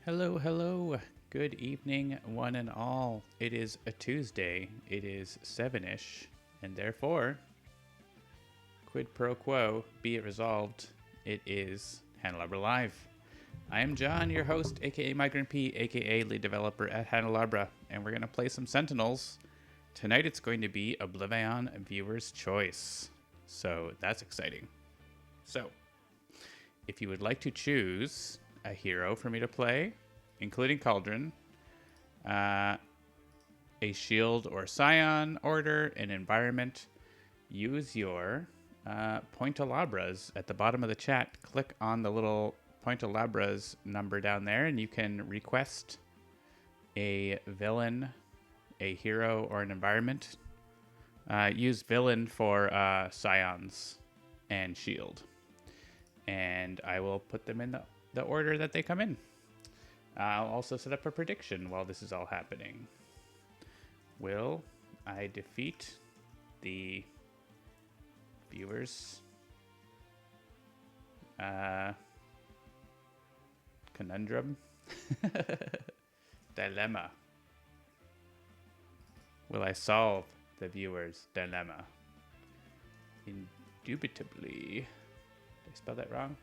Hello, hello. Good evening, one and all. It is a Tuesday. It is 7-ish, and therefore, quid pro quo, be it resolved, it is Handelabra Live. I am John, your host, aka Migrant P, aka lead developer at Handelabra, and we're going to play some Sentinels. Tonight it's going to be OblivAeon Viewer's Choice. So that's exciting. So, if you would like to choose a hero for me to play, including Cauldron, a shield or scion order, an environment, use your Pointalabras at the bottom of the chat. Click on the little Pointalabras number down there, and you can request a villain, a hero, or an environment. Use villain for scions and shield. And I will put them in the order that they come in. I'll also set up a prediction while this is all happening. Will I defeat the viewers' conundrum? Dilemma. Will I solve the viewers' dilemma? Indubitably. Did I spell that wrong?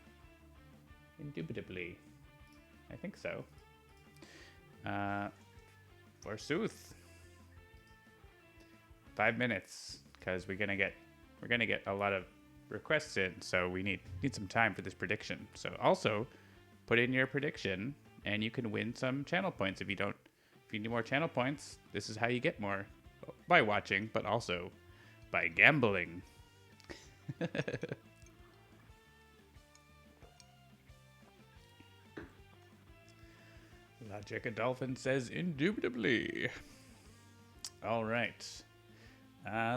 Indubitably. I think so. Forsooth. 5 minutes, because we're gonna get a lot of requests in, so we need some time for this prediction. So also put in your prediction, and you can win some channel points. If you need more channel points, this is how you get more, by watching, but also by gambling. Logic Dolphin says indubitably. All right.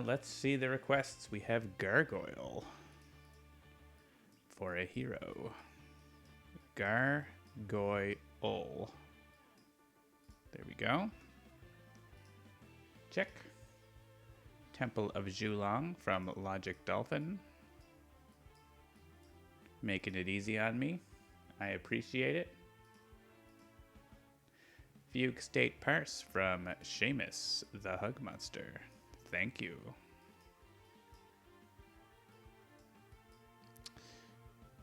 Let's see the requests. We have Gargoyle for a hero. Gargoyle. There we go. Check. Temple of Zhulong from Logic Dolphin. Making it easy on me. I appreciate it. Fugue State Parse from Seamus, the Hug Monster. Thank you.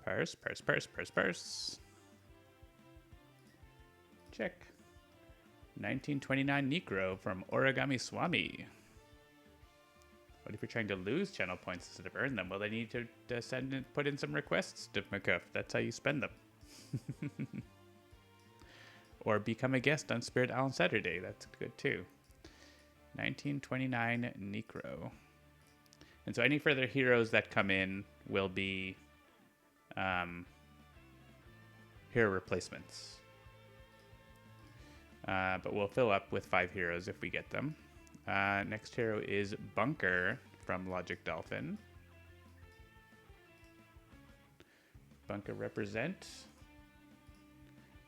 Parse. Check. 1929 Necro from Origami Swami. What if you're trying to lose channel points instead of earn them? Well, they need to put in some requests, Div McCuff. That's how you spend them. Or become a guest on Spirit Island Saturday. That's good too. 1929 Necro. And so any further heroes that come in will be hero replacements. But we'll fill up with 5 heroes if we get them. Next hero is Bunker from Logic Dolphin. Bunker represent.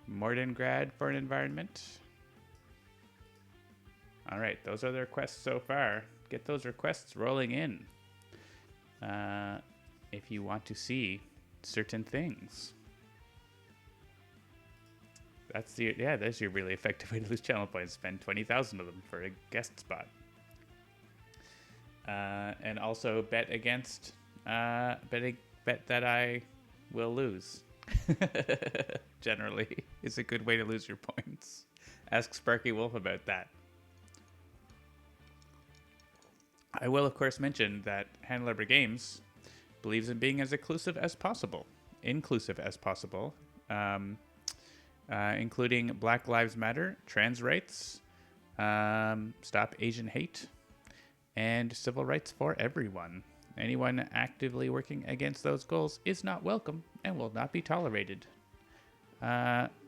Mordengrad for an environment. All right, those are the requests so far. Get those requests rolling in if you want to see certain things. That's your really effective way to lose channel points. Spend 20,000 of them for a guest spot. And also bet against bet that I will lose. Generally is a good way to lose your points. Ask Sparky Wolf about that. I will, of course, mention that Handelabra Games believes in being as inclusive as possible, including Black Lives Matter, trans rights, stop Asian hate, and civil rights for everyone. Anyone actively working against those goals is not welcome and will not be tolerated.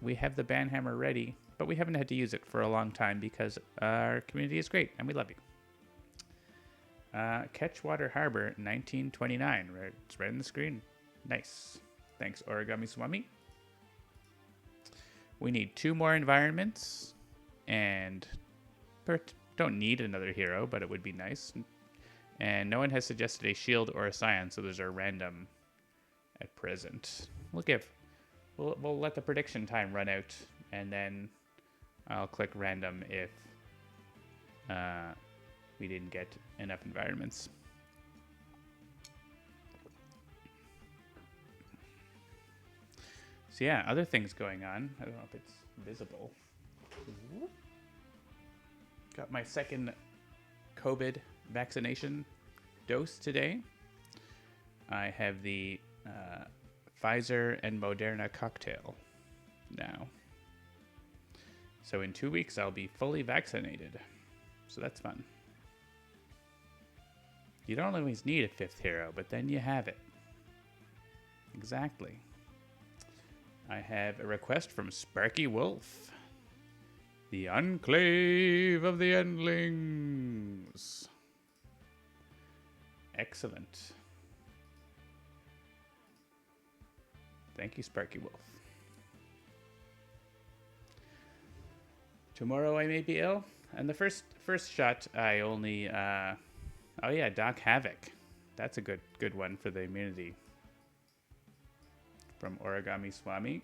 We have the ban hammer ready, but we haven't had to use it for a long time because our community is great and we love you. Catchwater Harbor 1929. It's right on the screen. Nice. Thanks, Origami Swami. We need 2 more environments, and don't need another hero, but it would be nice. And no one has suggested a shield or a scion, so those are random at present. We'll let the prediction time run out and then I'll click random if we didn't get enough environments. So yeah, other things going on. I don't know if it's visible. Got my second COVID vaccination dose today. I have the Pfizer and Moderna cocktail now. So in 2 weeks, I'll be fully vaccinated. So that's fun. You don't always need a fifth hero, but then you have it. Exactly. I have a request from Sparky Wolf. The Enclave of the Endlings. Excellent. Thank you, Sparky Wolf. Tomorrow I may be ill. And the first shot I only oh yeah, Doc Havoc. That's a good one for the immunity. From Origami Swami.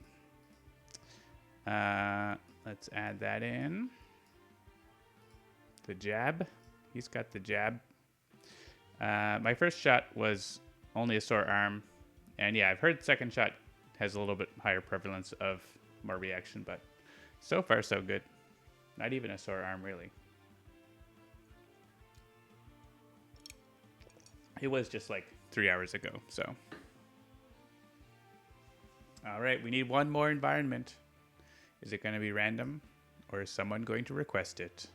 Let's add that in. The jab. He's got the jab. My first shot was only a sore arm. And yeah, I've heard second shot has a little bit higher prevalence of more reaction, but so far so good. Not even a sore arm, really. It was just like 3 hours ago, so. All right, we need one more environment. Is it going to be random, or is someone going to request it?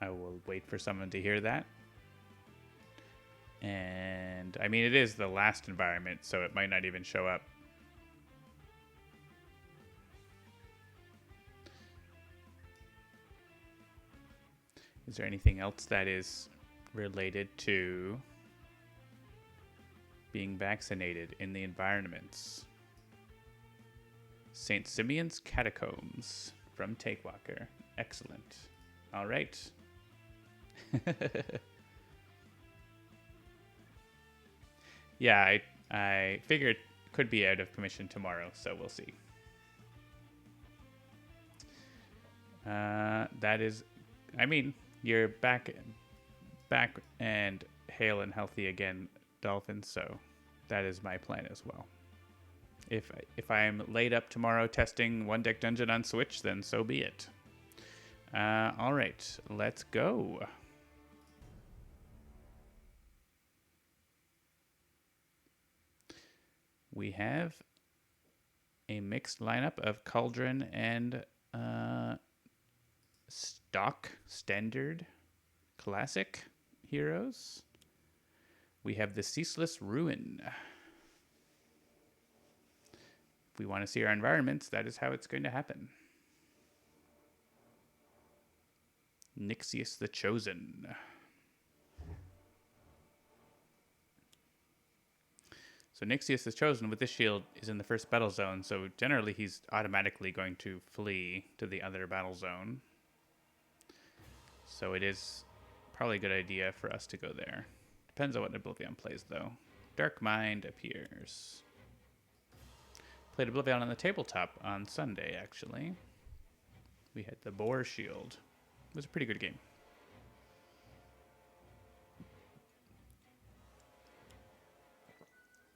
I will wait for someone to hear that. And, I mean, it is the last environment, so it might not even show up. Is there anything else that is related to being vaccinated in the environments? St. Simeon's Catacombs from Takewalker. Excellent. All right. Yeah, I figured it could be out of commission tomorrow, so we'll see. That is, I mean, you're back and hale and healthy again, Dolphin, so that is my plan as well. If I'm laid up tomorrow testing One Deck Dungeon on Switch, then so be it. All right, let's go. We have a mixed lineup of Cauldron and stock, standard, classic heroes. We have the Ceaseless Ruin. If we want to see our environments, that is how it's going to happen. Nixius the Chosen. So Nixius the Chosen with this shield is in the first battle zone, so generally he's automatically going to flee to the other battle zone. So it is probably a good idea for us to go there. Depends on what OblivAeon plays, though. Dark Mind appears. Played OblivAeon on the tabletop on Sunday, actually. We had the Boar Shield. It was a pretty good game.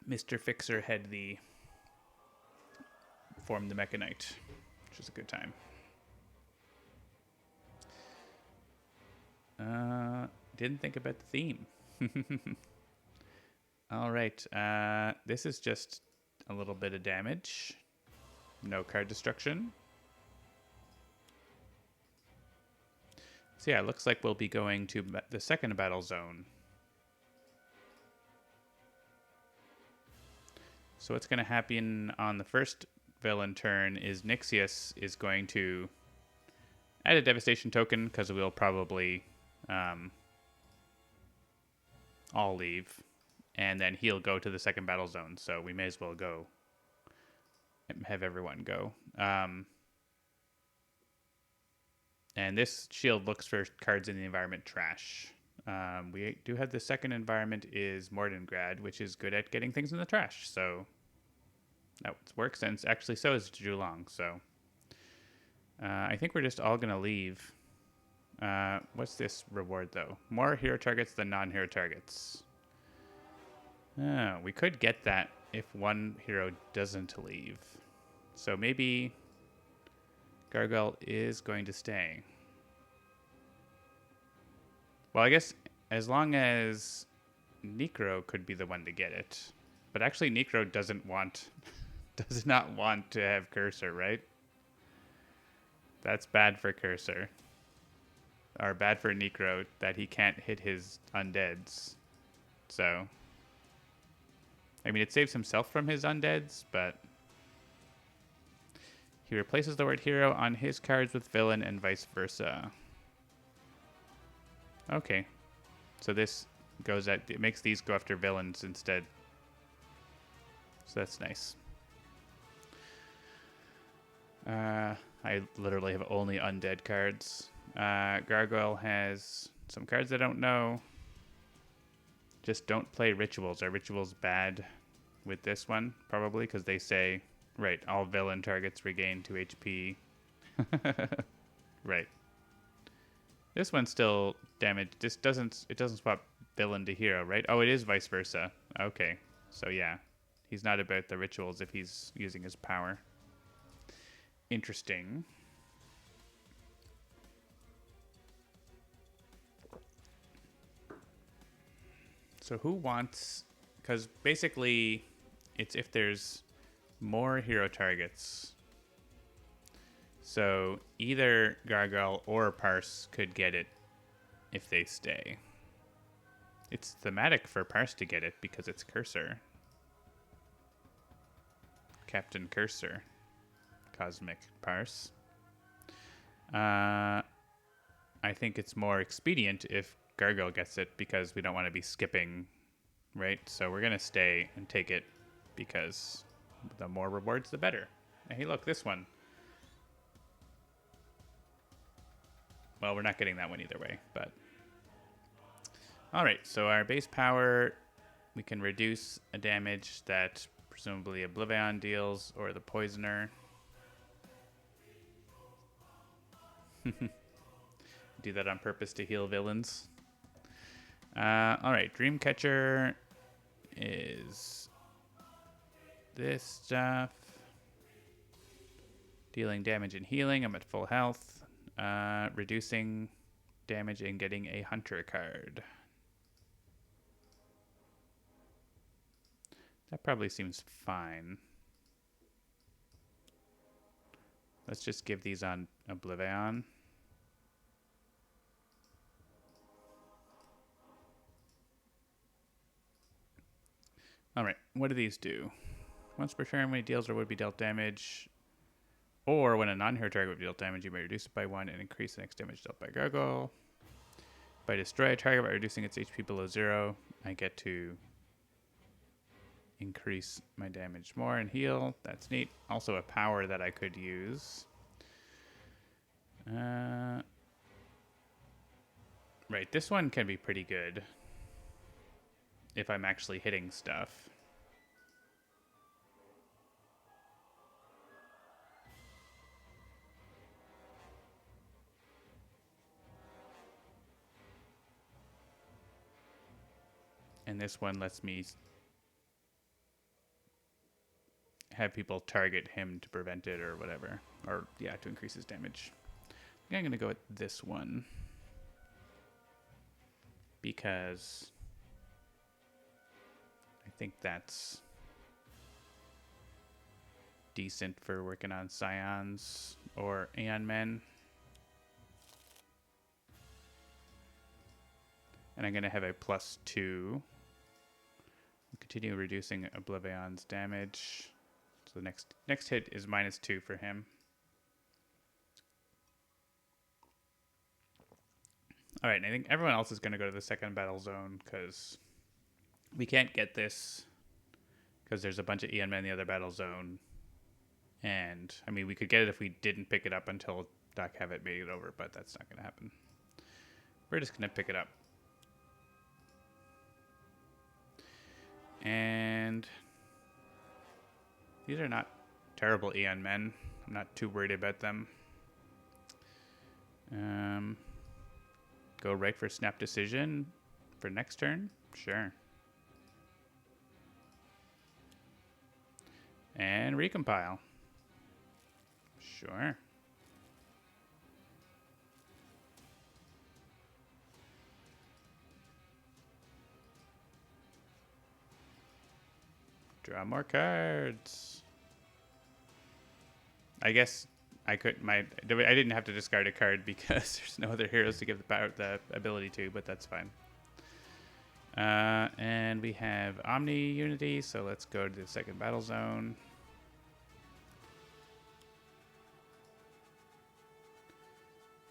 Mr. Fixer had formed the Mechanite, which was a good time. Didn't think about the theme. All right. This is just a little bit of damage. No card destruction. So yeah, it looks like we'll be going to the second battle zone. So what's going to happen on the first villain turn is Nixius is going to add a devastation token because we'll probably all leave. And then he'll go to the second battle zone. So we may as well go. Have everyone go. And this shield looks for cards in the environment trash. We do have the second environment is Mordengrad, which is good at getting things in the trash. So That works, and actually so is Julong, so... I think we're just all going to leave. What's this reward, though? More hero targets than non-hero targets. We could get that if one hero doesn't leave. So maybe Gargoyle is going to stay. Well, I guess as long as Necro could be the one to get it. But actually Necro does not want to have Cursor, right? That's bad for Cursor. Or bad for Necro that he can't hit his undeads. So, I mean, it saves himself from his undeads, but he replaces the word hero on his cards with villain and vice versa. Okay. So this goes at, it makes these go after villains instead. So that's nice. I literally have only undead cards. Gargoyle has some cards I don't know. Just don't play rituals. Are rituals bad with this one? Probably, because they say, right, all villain targets regain 2 HP. Right. This one's still damaged. It doesn't swap villain to hero, right? Oh, it is vice versa. Okay. So yeah. He's not about the rituals if he's using his power. Interesting. So who wants... Because basically, it's if there's more hero targets. So either Gargoyle or Parse could get it if they stay. It's thematic for Parse to get it because it's Cursor. Captain Cursor. Cosmic Parse. I think it's more expedient if Gargoyle gets it because we don't want to be skipping, right? So we're going to stay and take it because the more rewards, the better. Hey, look, this one. Well, we're not getting that one either way, but... All right, so our base power, we can reduce a damage that presumably OblivAeon deals or the Poisoner. Do that on purpose to heal villains. All right, Dreamcatcher is this stuff. Dealing damage and healing. I'm at full health. Reducing damage and getting a Hunter card. That probably seems fine. Let's just give these on OblivAeon. Alright, what do these do? Once per turn, when he deals or would be dealt damage, or when a non-hero target would be dealt damage, you may reduce it by 1 and increase the next damage dealt by Gargoyle. If I destroy a target by reducing its HP below 0, I get to increase my damage more and heal. That's neat. Also a power that I could use. Right, this one can be pretty good if I'm actually hitting stuff. And this one lets me have people target him to prevent it or whatever. Or, yeah, to increase his damage. I think I'm going to go with this one. Because I think that's decent for working on Scions or Aeon Men. And I'm going to have a +2. Continue reducing OblivAeon's damage. So the next hit is -2 for him. All right, and I think everyone else is going to go to the second battle zone because we can't get this because there's a bunch of Aeon Men in the other battle zone. And, I mean, we could get it if we didn't pick it up until Doc Havoc made it over, but that's not going to happen. We're just going to pick it up. And These are not terrible Aeon men. I'm not too worried about them. Go right for snap decision for next turn? Sure. And recompile. Sure. Draw more cards. I guess I didn't have to discard a card because there's no other heroes to give the ability to, but that's fine. And we have Omni Unity, so let's go to the second battle zone.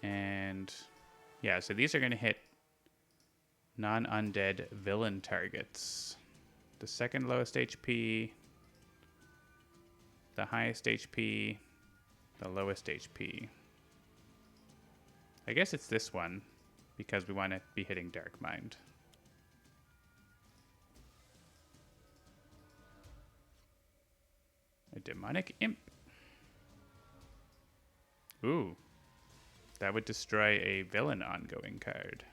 And yeah, so these are going to hit non-undead villain targets. The second lowest HP, the highest HP, the lowest HP. I guess it's this one because we want to be hitting Dark Mind. A Demonic Imp. Ooh. That would destroy a villain ongoing card.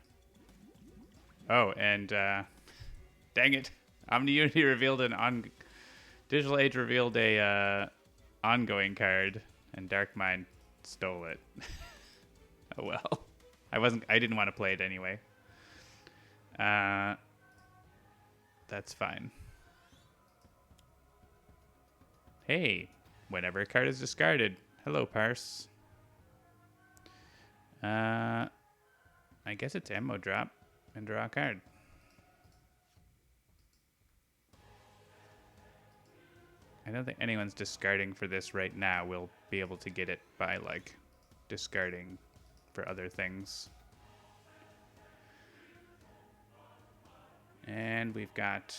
Oh, and dang it. Omni Unity revealed Digital Age revealed a ongoing card, and Dark Mind stole it. Oh well. I didn't want to play it anyway. That's fine. Hey, whenever a card is discarded. Hello, Parse. I guess it's ammo drop and draw a card. I don't think anyone's discarding for this right now. We'll be able to get it by, like, discarding for other things. And we've got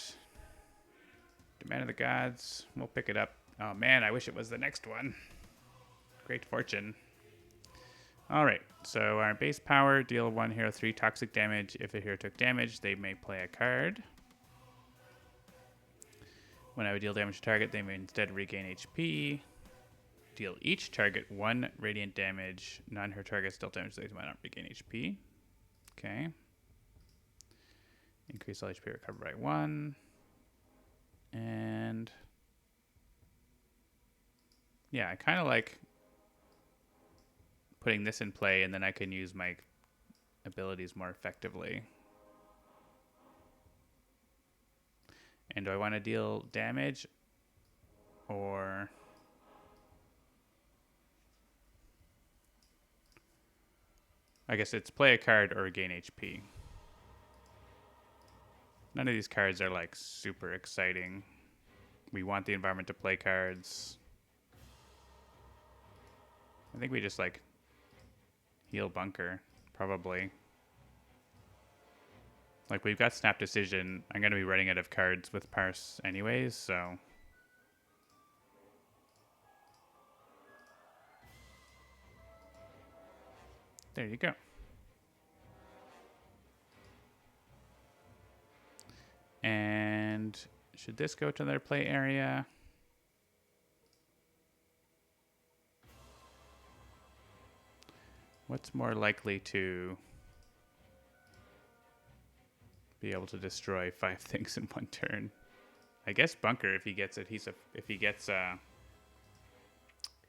Demand of the Gods. We'll pick it up. Oh, man, I wish it was the next one. Great fortune. All right, so our base power, deal one hero 3 toxic damage. If a hero took damage, they may play a card. When I would deal damage to target, they may instead regain HP. Deal each target 1 radiant damage. Non-hero targets dealt damage, they might not regain HP. Okay. Increase all HP recovered by 1. And yeah, I kind of like putting this in play, and then I can use my abilities more effectively. And do I want to deal damage or I guess it's play a card or gain HP. None of these cards are like super exciting. We want the environment to play cards. I think we just like heal bunker, probably. Like, we've got Snap Decision. I'm going to be running out of cards with Parse anyways, so there you go. And should this go to their play area? What's more likely to be able to destroy 5 things in one turn? I guess bunker if he gets adhesive. If he gets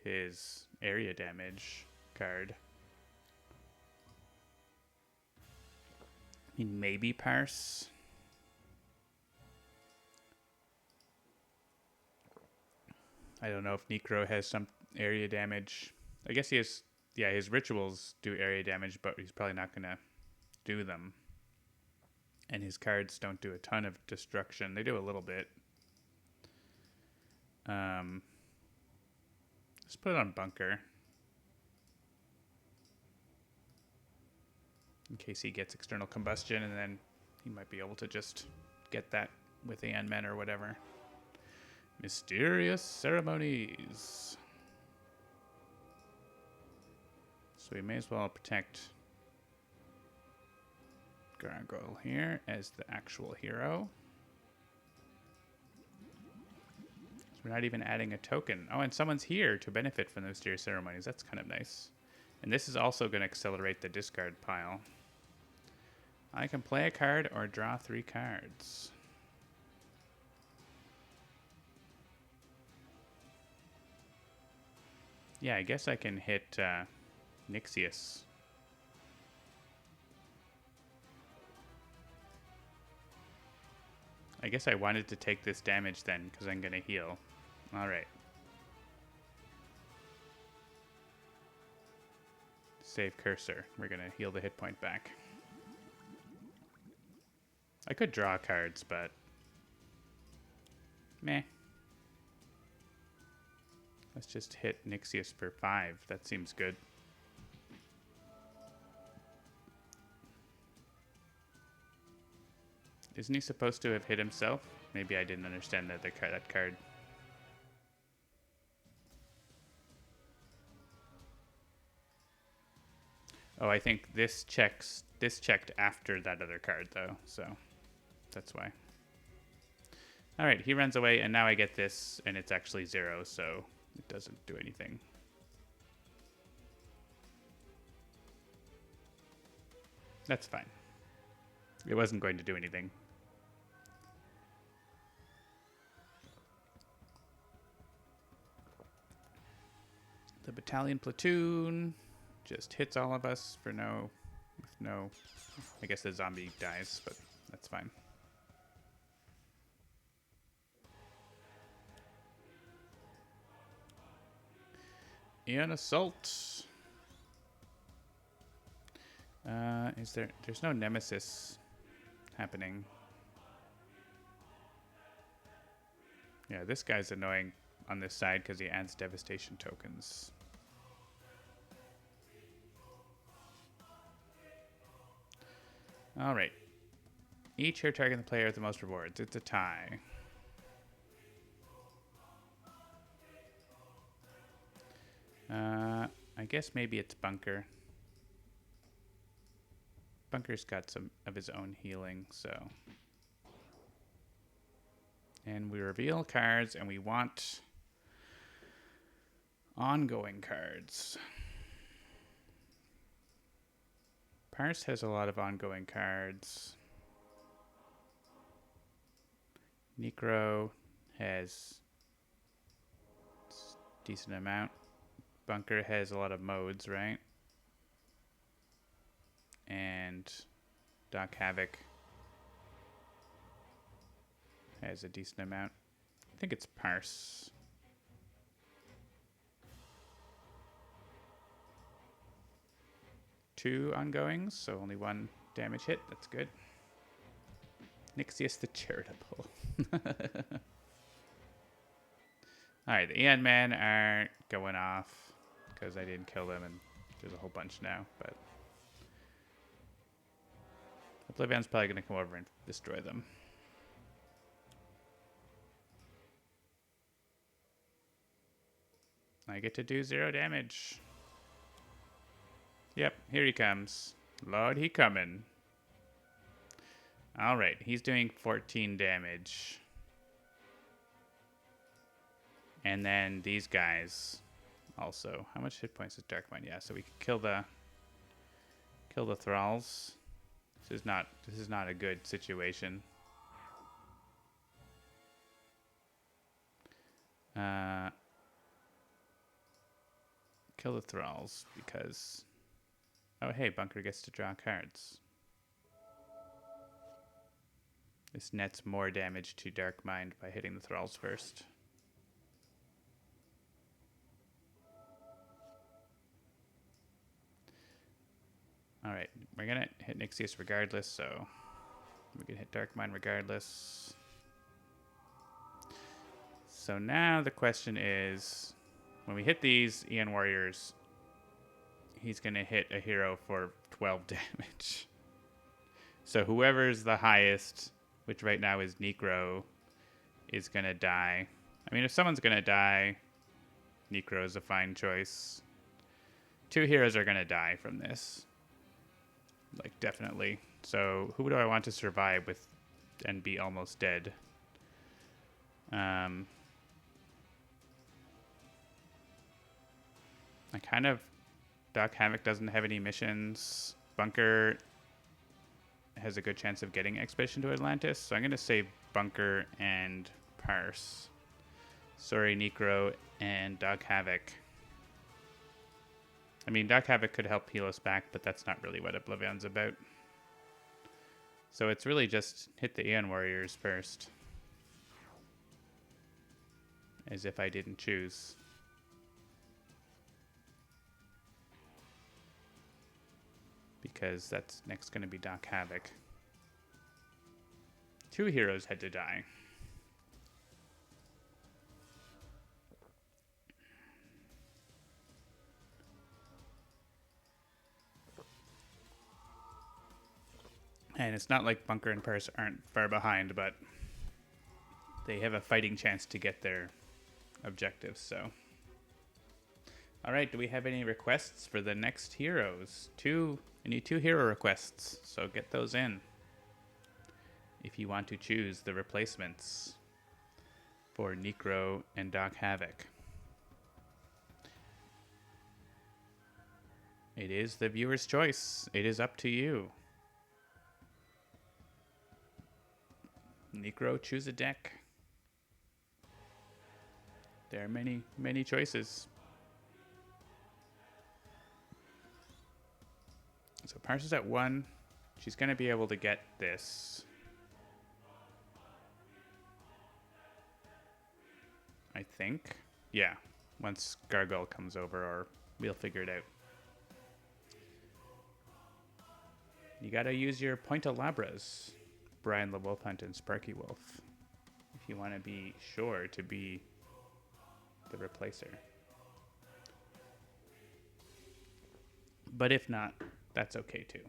his area damage card. I mean, maybe Parse. I don't know if Necro has some area damage. I guess he has. Yeah, his rituals do area damage, but he's probably not going to do them. And his cards don't do a ton of destruction. They do a little bit. Let's put it on bunker. In case he gets external combustion, and then he might be able to just get that with Aeon Men or whatever. Mysterious Ceremonies. So we may as well protect Gargoyle here as the actual hero. So We're not even adding a token. Oh, and someone's here to benefit from the mysterious ceremonies. That's kind of nice. And this is also going to accelerate the discard pile. I can play a card or draw 3 cards. Yeah, I guess I can hit Nixius. I guess I wanted to take this damage then, because I'm going to heal. Alright. Save cursor. We're going to heal the hit point back. I could draw cards, but... meh. Let's just hit Nixius for 5. That seems good. Isn't he supposed to have hit himself? Maybe I didn't understand that card. Oh, I think this checked after that other card though, so that's why. All right, he runs away, and now I get this, and it's actually 0, so it doesn't do anything. That's fine. It wasn't going to do anything. The battalion platoon just hits all of us for no... I guess the zombie dies, but that's fine. Aeon Assault. There's no Nemesis happening. Yeah, this guy's annoying on this side because he adds devastation tokens. Alright. Each here targeting the player with the most rewards. It's a tie. I guess maybe it's Bunker. Bunker's got some of his own healing, so... And we reveal cards, and we want ongoing cards. Parse has a lot of ongoing cards. Necro has a decent amount. Bunker has a lot of modes, right? And Doc Havoc has a decent amount. I think it's Parse. Two ongoings, so only 1 damage hit. That's good. Nixius the Charitable. Alright, the Aeon Men are going off because I didn't kill them, and there's a whole bunch now, but OblivAeon's probably going to come over and destroy them. I get to do 0 damage. Yep, here he comes. Lord, he coming. Alright, he's doing 14 damage. And then these guys also. How much hit points is Dark Mind? Yeah, so we can kill the thralls. This is not a good situation. Kill the thralls because... Oh, hey, Bunker gets to draw cards. This nets more damage to Dark Mind by hitting the thralls first. Alright, we're gonna hit Nixius regardless, so we can hit Dark Mind regardless. So now the question is, when we hit these Aeon Warriors, he's gonna hit a hero for 12 damage. So whoever's the highest, which right now is Necro, is gonna die. I mean, if someone's gonna die, Necro is a fine choice. 2 heroes are gonna die from this. Like, definitely. So, who do I want to survive with and be almost dead? I kind of... Doc Havoc doesn't have any missions. Bunker has a good chance of getting Expedition to Atlantis, so I'm going to say Bunker and Parse. Sorry, Necro and Doc Havoc. I mean, Doc Havoc could help heal us back, but that's not really what OblivAeon's about. So it's really just hit the Aeon Warriors first. As if I didn't choose. Because that's next going to be Doc Havoc. 2 heroes had to die. And it's not like Bunker and Parse aren't far behind, but they have a fighting chance to get their objectives, so. Alright, do we have any requests for the next heroes? I need 2 hero requests, so get those in. If you want to choose the replacements for Necro and Doc Havoc. It is the viewer's choice. It is up to you. Necro, choose a deck. There are many, many choices. So Parse is at 1. She's going to be able to get this. I think. Yeah, once Gargoyle comes over, or we'll figure it out. You got to use your Handelabras, Brian the Wolf Hunt and Sparky Wolf, if you want to be sure to be the replacer. But if not, that's okay too.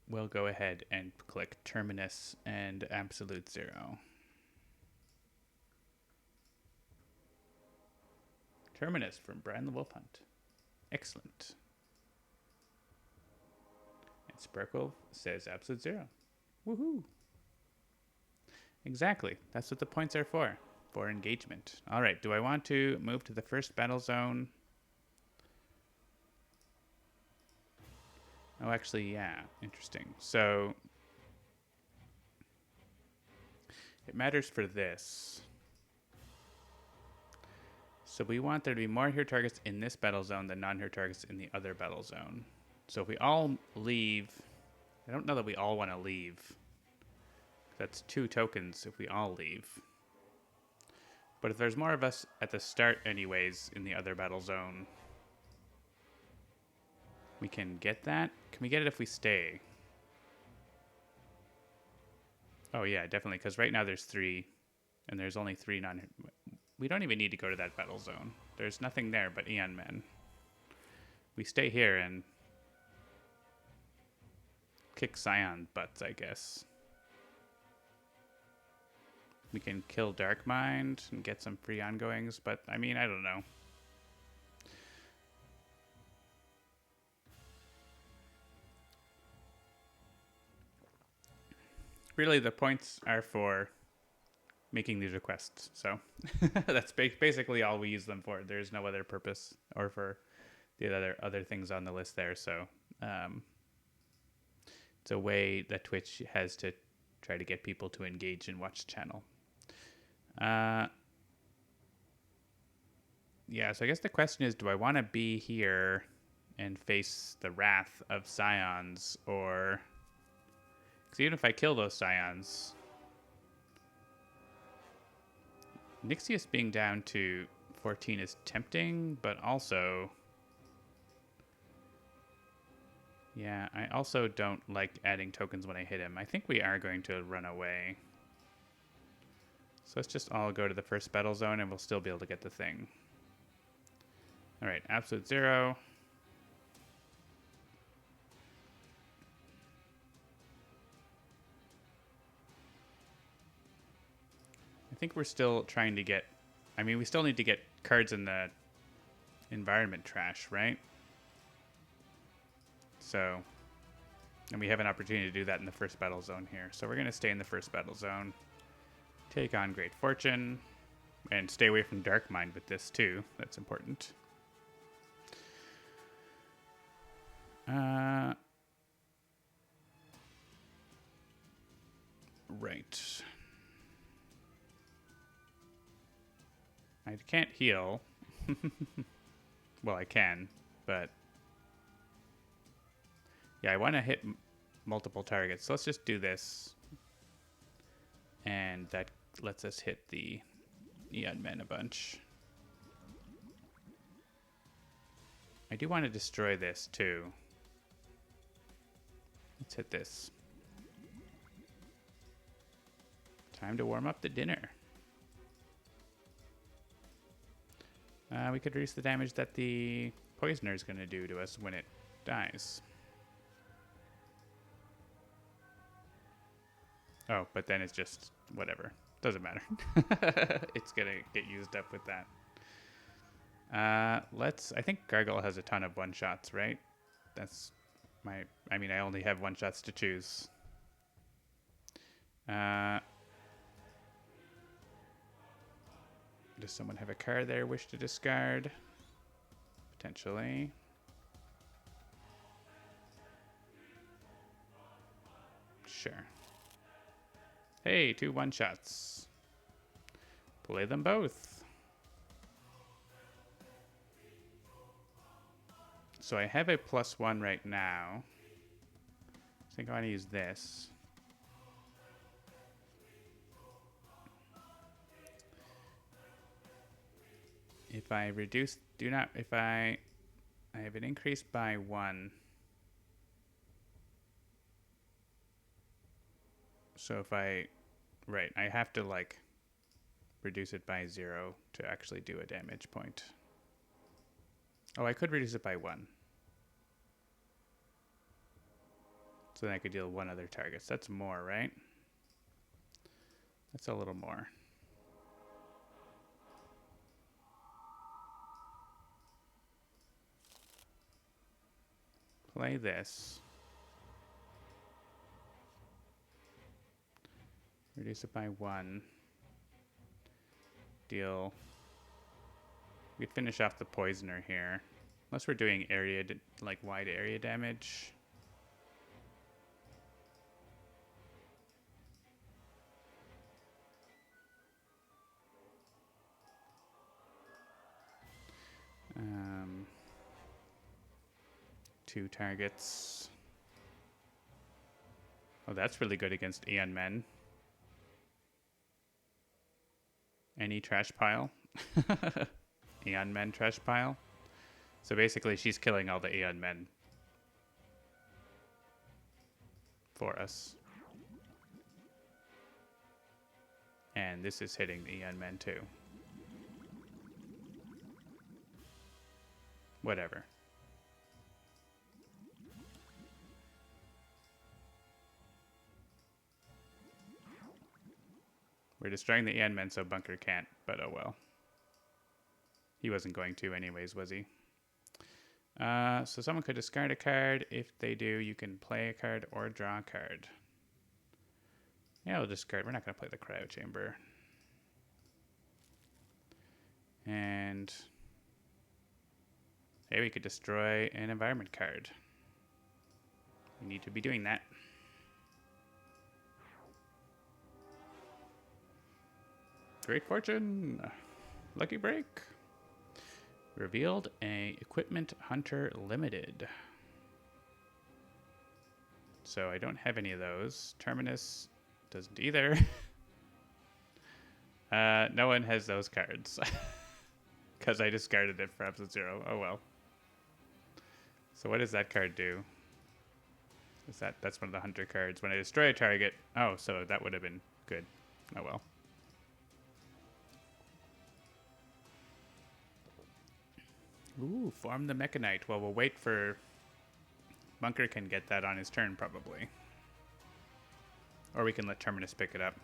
We'll go ahead and click Terminus and Absolute Zero. Terminus from Brian the Wolf Hunt. Excellent. And Sparkle says Absolute Zero. Woohoo! Exactly. That's what the points are for engagement. All right, do I want to move to the first battle zone? Oh, actually, yeah. Interesting. So it matters for this. So we want there to be more hero targets in this battle zone than non-hero targets in the other battle zone. So if we all leave... I don't know that we all want to leave. That's 2 tokens if we all leave. But if there's more of us at the start anyways in the other battle zone, we can get that. Can we get it if we stay? Oh yeah, definitely, because right now there's 3, and there's only 3 non... We don't even need to go to that battle zone. There's nothing there but Aeon Men. We stay here and kick Scion butts, I guess. We can kill Darkmind and get some free ongoings, but I mean, I don't know. Really, the points are for making these requests, so that's basically all we use them for. There's no other purpose, or for the other things on the list there. So it's a way that Twitch has to try to get people to engage and watch the channel. Yeah, so I guess the question is, do I want to be here and face the wrath of Scions, or... Because even if I kill those Scions... Nixius being down to 14 is tempting, but also... Yeah, I also don't like adding tokens when I hit him. I think we are going to run away. So let's just all go to the first battle zone and we'll still be able to get the thing. Alright, Absolute Zero. I think we're still trying to get... I mean, we still need to get cards in the environment trash, right? So... And we have an opportunity to do that in the first battle zone here. So we're going to stay in the first battle zone. Take on Great Fortune. and stay away from Dark Mind with this too. That's important. Right. I can't heal. Well, I can, but yeah, I want to hit multiple targets. So let's just do this. And that lets us hit the Eon Men a bunch. I do want to destroy this too. Let's hit this. Time to warm up the dinner. We could reduce the damage that the poisoner is going to do to us when it dies. Oh, but then it's just whatever. Doesn't matter. It's going to get used up with that. I think Gargoyle has a ton of one-shots, right? That's I mean, I only have one-shots to choose. Does someone have a card there wish to discard? Potentially. Sure. Hey, 2 one-shots. Play them both. So I have a +1 right now. I think I want to use this. If I reduce, if I have an increase by 1. So if I have to like reduce it by 0 to actually do a damage point. Oh, I could reduce it by 1. So then I could deal 1 other targets. That's more, right? That's a little more. Play this. Reduce it by 1. Deal. We'd finish off the poisoner here. Unless we're doing area, like wide area damage. Two targets. Oh, that's really good against Eon Men. Any trash pile? Eon Men trash pile. So basically she's killing all the Eon Men for us. And this is hitting the Eon Men too. Whatever. We're destroying the Eon Men so Bunker can't, but oh well. He wasn't going to anyways, was he? So someone could discard a card. If they do, you can play a card or draw a card. Yeah, we'll discard. We're not going to play the Cryo Chamber. And hey, we could destroy an environment card. We need to be doing that. Great fortune. Lucky break. Revealed a Equipment Hunter Limited. So I don't have any of those. Terminus doesn't either. No one has those cards. Because I discarded it for episode 0. Oh well. So what does that card do? That's one of the hunter cards. When I destroy a target. Oh, so that would have been good. Oh well. Ooh, form the Mechanite. Well, we'll wait for... Bunker can get that on his turn, probably. Or we can let Terminus pick it up.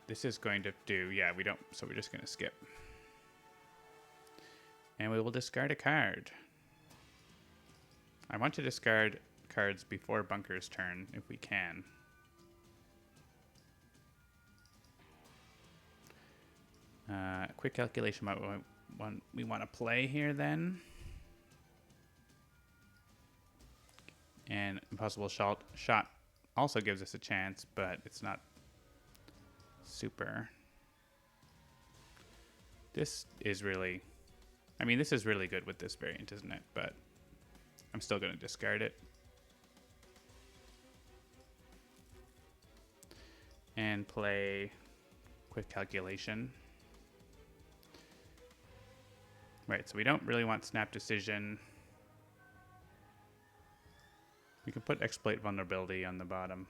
This is going to do... Yeah, we don't... So we're just going to skip. And we will discard a card. I want to discard cards before Bunker's turn, if we can. Quick calculation. We want to play here then. And impossible shot also gives us a chance, but it's not super. This is really, I mean, this is really good with this variant, isn't it? But I'm still going to discard it. And play quick calculation. Right, so we don't really want snap decision. We can put exploit vulnerability on the bottom.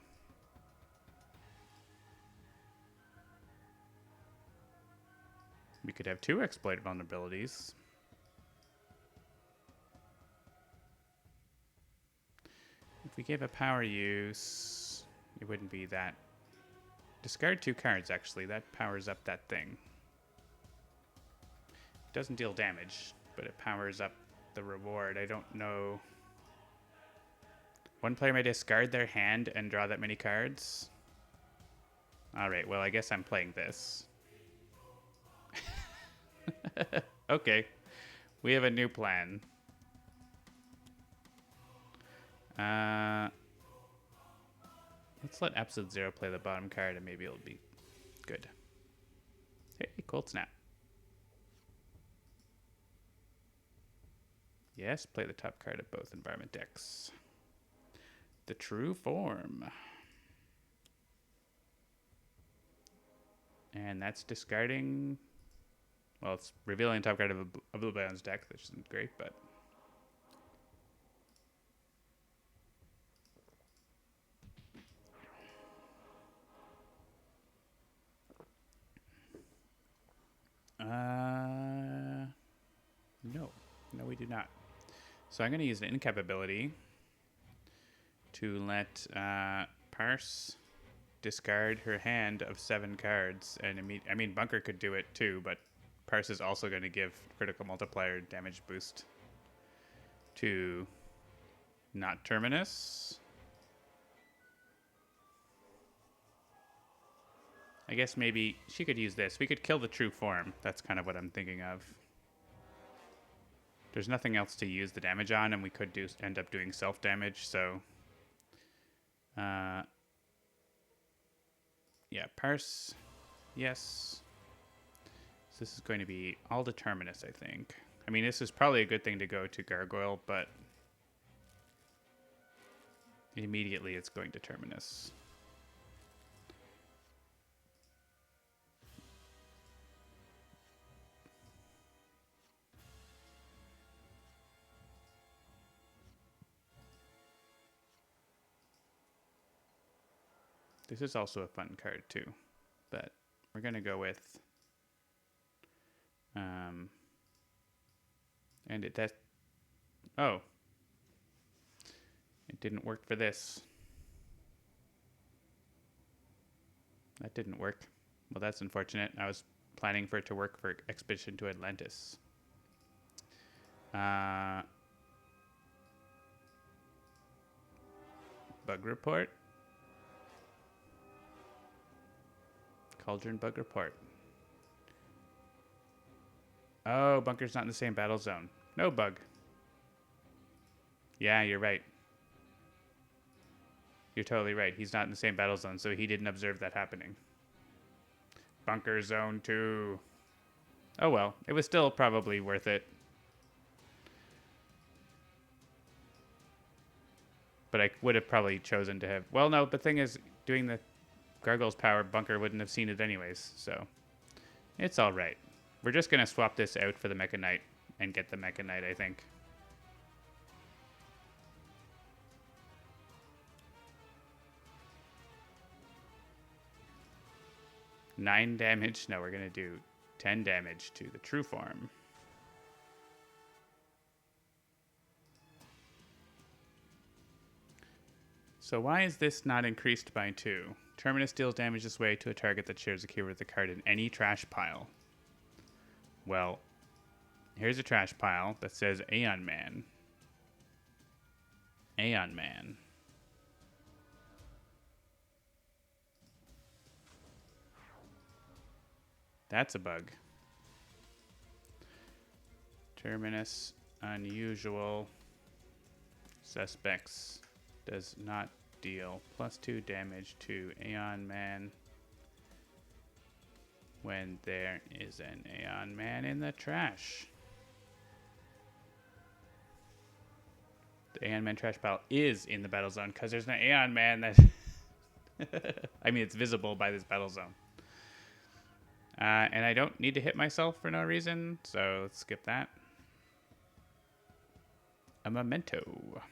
We could have 2 exploit vulnerabilities. If we gave a power use, it wouldn't be that. Discard 2 cards, actually. That powers up that thing. It doesn't deal damage, but it powers up the reward. I don't know. One player may discard their hand and draw that many cards. Alright, well, I guess I'm playing this. Okay. We have a new plan. Let's let Absolute Zero play the bottom card and maybe it'll be good. Hey, cold snap. Yes, play the top card of both environment decks. The true form. And that's discarding. Well, it's revealing top card of OblivAeon's deck, which isn't great, but. No, we do not. So I'm going to use an incapability to let Parse discard her hand of 7 cards. And I mean, Bunker could do it too, but Parse is also going to give critical multiplier damage boost to not Terminus. I guess maybe she could use this. We could kill the true form. That's kind of what I'm thinking of. There's nothing else to use the damage on, and we could end up doing self-damage, so... yeah, Parse. Yes. So this is going to be all Determinus, I think. I mean, this is probably a good thing to go to Gargoyle, but... immediately it's going to Terminus. This is also a fun card too, but we're gonna go with, and oh, it didn't work for this. That didn't work. Well, that's unfortunate. I was planning for it to work for Expedition to Atlantis. Bug report. Cauldron bug report. Oh, Bunker's not in the same battle zone. No bug. Yeah, you're right. You're totally right. He's not in the same battle zone, so he didn't observe that happening. Bunker zone 2. Oh well, it was still probably worth it. But I would have probably chosen to have... Well, no, the thing is, doing the Gargoyle's power, Bunker wouldn't have seen it anyways, so... It's alright. We're just going to swap this out for the Mecha Knight and get the Mecha Knight, I think. Nine damage? No, we're going to do 10 damage to the true form. So why is this not increased by 2? Terminus deals damage this way to a target that shares a keyword with the card in any trash pile. Well, here's a trash pile that says Aeon Man. Aeon Man. That's a bug. Terminus unusual. Suspects does not deal +2 damage to Aeon Man when there is an Aeon Man in the trash. The Aeon Man trash pile is in the battle zone because there's an Aeon Man that... I mean, it's visible by this battle zone. And I don't need to hit myself for no reason, so let's skip that. A memento.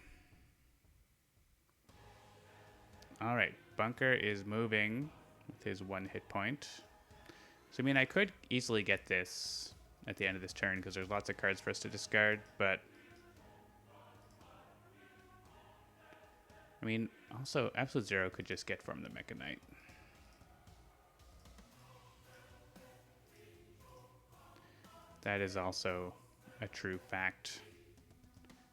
Alright, Bunker is moving with his 1 hit point. So, I mean, I could easily get this at the end of this turn because there's lots of cards for us to discard, but... I mean, also, Absolute Zero could just get from the Mecha Knight. That is also a true fact.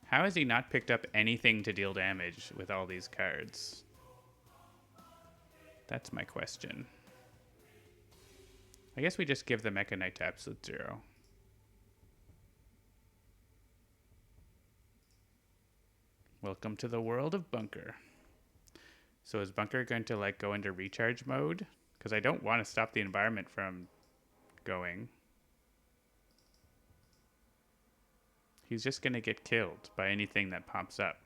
How has he not picked up anything to deal damage with all these cards? That's my question. I guess we just give the Mecha Knight to Absolute Zero. Welcome to the world of Bunker. So is Bunker going to like go into recharge mode? Because I don't want to stop the environment from going. He's just going to get killed by anything that pops up.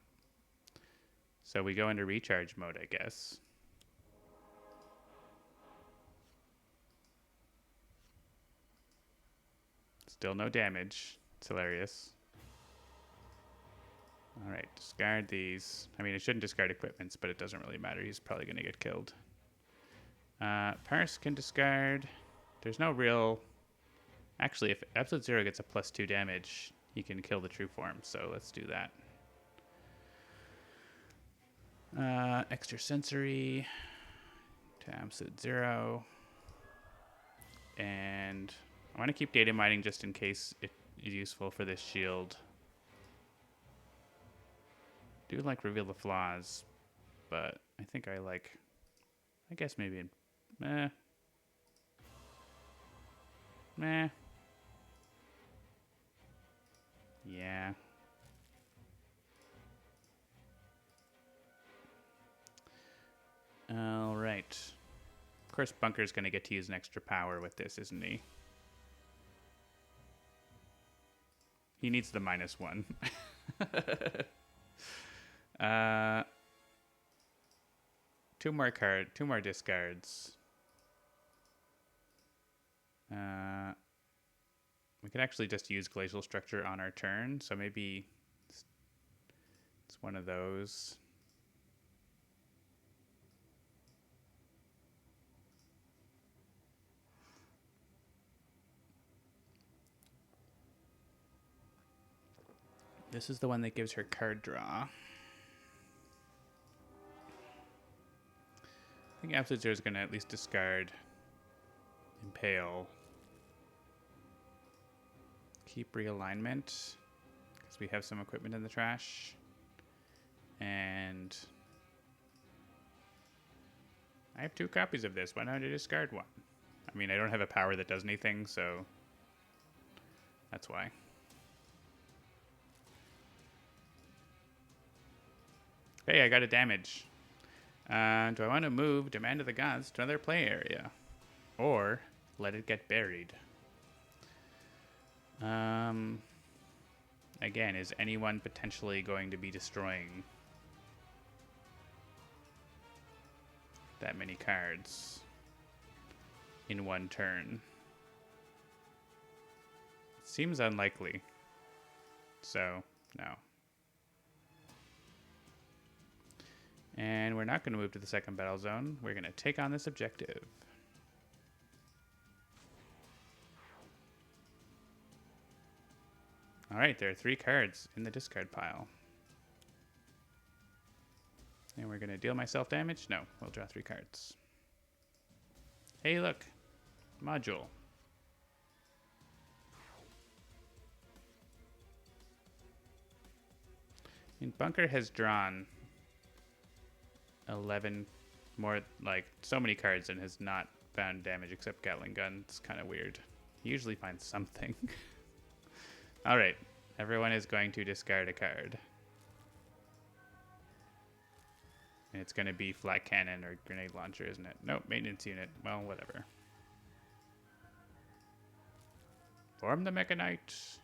So we go into recharge mode, I guess. Still no damage. It's hilarious. Alright, discard these. I mean, it shouldn't discard equipments, but it doesn't really matter. He's probably going to get killed. Parse can discard. There's no real... Actually, if Absolute Zero gets a +2 damage, he can kill the true form, so let's do that. Extra sensory to Absolute Zero. And I want to keep data mining just in case it is useful for this shield. Do like reveal the flaws, but I think I like, I guess maybe, meh. Yeah. All right. Of course, Bunker's going to get to use an extra power with this, isn't he? He needs the -1. Two more discards. We could actually just use Glacial Structure on our turn, so maybe it's one of those. This is the one that gives her card draw. I think Absolute Zero is going to at least discard Impale. Keep realignment, because we have some equipment in the trash. And I have 2 copies of this. Why not discard one? I mean, I don't have a power that does anything, so that's why. Hey, I got a damage. Do I want to move Demand of the Gods to another play area? Or let it get buried? Again, is anyone potentially going to be destroying that many cards in one turn? Seems unlikely. So, no. And we're not going to move to the second battle zone. We're going to take on this objective. Alright, there are 3 cards in the discard pile. And we're going to deal myself damage? No, we'll draw 3 cards. Hey, look. Module. And Bunker has drawn 11 more, like, so many cards and has not found damage except Gatling Gun. It's kind of weird. He usually finds something. All right. Everyone is going to discard a card. And it's going to be flat cannon or grenade launcher, isn't it? Nope, maintenance unit. Well, whatever. Form the Mechanite.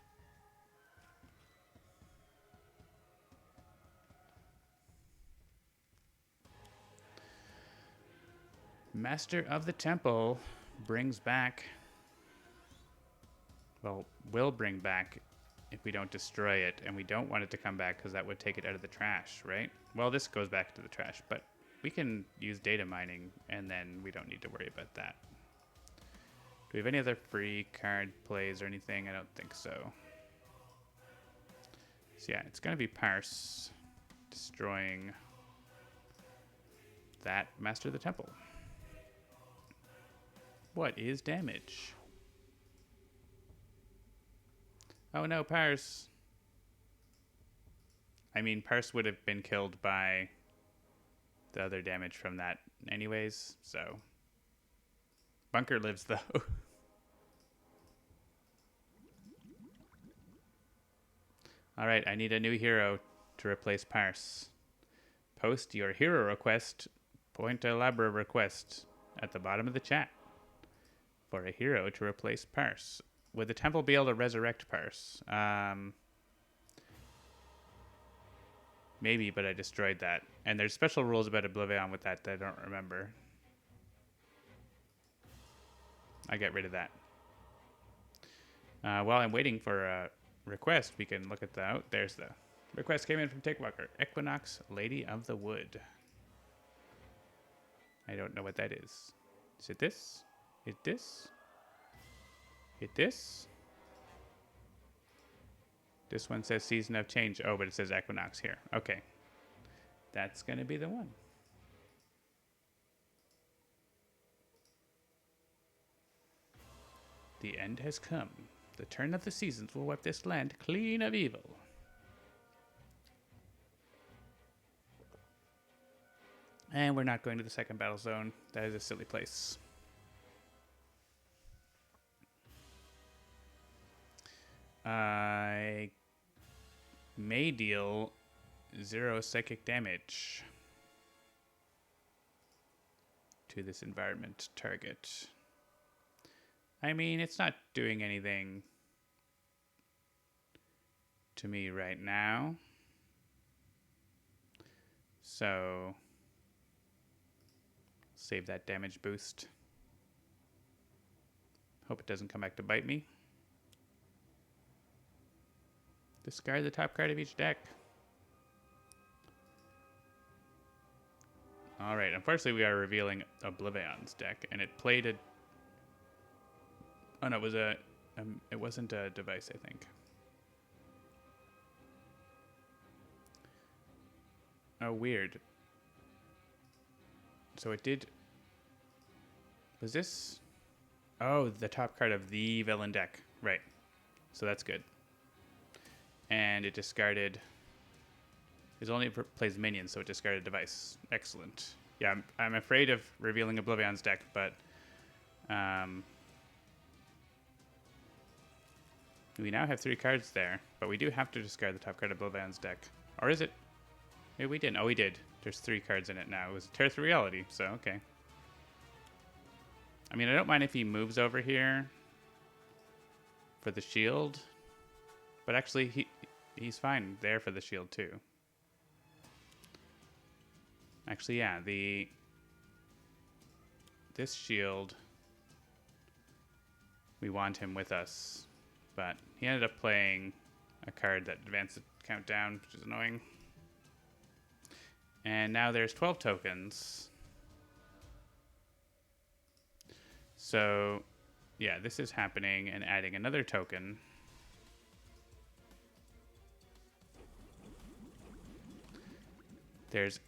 Master of the Temple brings back... Well, will bring back if we don't destroy it, and we don't want it to come back because that would take it out of the trash, right? Well, this goes back to the trash, but we can use data mining, and then we don't need to worry about that. Do we have any other free card plays or anything? I don't think so. So yeah, it's going to be Parse destroying that Master of the Temple. What is damage? Oh no, Parse. I mean, Parse would have been killed by the other damage from that anyways, so. Bunker lives though. Alright, I need a new hero to replace Parse. Post your hero request, Handelabra request at the bottom of the chat for a hero to replace Parse. Would the temple be able to resurrect Parse? Maybe, but I destroyed that. And there's special rules about OblivAeon with that I don't remember. I get rid of that. While I'm waiting for a request, we can look at the... Oh, there's the request came in from Takewalker. Equinox, Lady of the Wood. I don't know what that is. Is it this? Is this? Hit this. This one says Season of Change. Oh, but it says Equinox here. Okay. That's going to be the one. The end has come. The turn of the seasons will wipe this land clean of evil. And we're not going to the second battle zone. That is a silly place. I may deal 0 psychic damage to this environment target. I mean, it's not doing anything to me right now. So, save that damage boost. Hope it doesn't come back to bite me. Discard the top card of each deck. Alright, unfortunately we are revealing OblivAeon's deck, and it played a... Oh no, it was a... it wasn't a device, I think. Oh, weird. So it did... Was this... Oh, the top card of the villain deck. Right. So that's good. And it discarded... It only plays minions, so it discarded device. Excellent. Yeah, I'm afraid of revealing OblivAeon's deck, but... we now have 3 cards there, but we do have to discard the top card of OblivAeon's deck. Or is it... Maybe we didn't. Oh, we did. There's 3 cards in it now. It was Tear Through Reality, so okay. I mean, I don't mind if he moves over here for the shield, but actually he's fine there for the shield too. Actually, yeah, this shield, we want him with us, but he ended up playing a card that advanced the countdown, which is annoying. And now there's 12 tokens. So, yeah, this is happening and adding another token. There's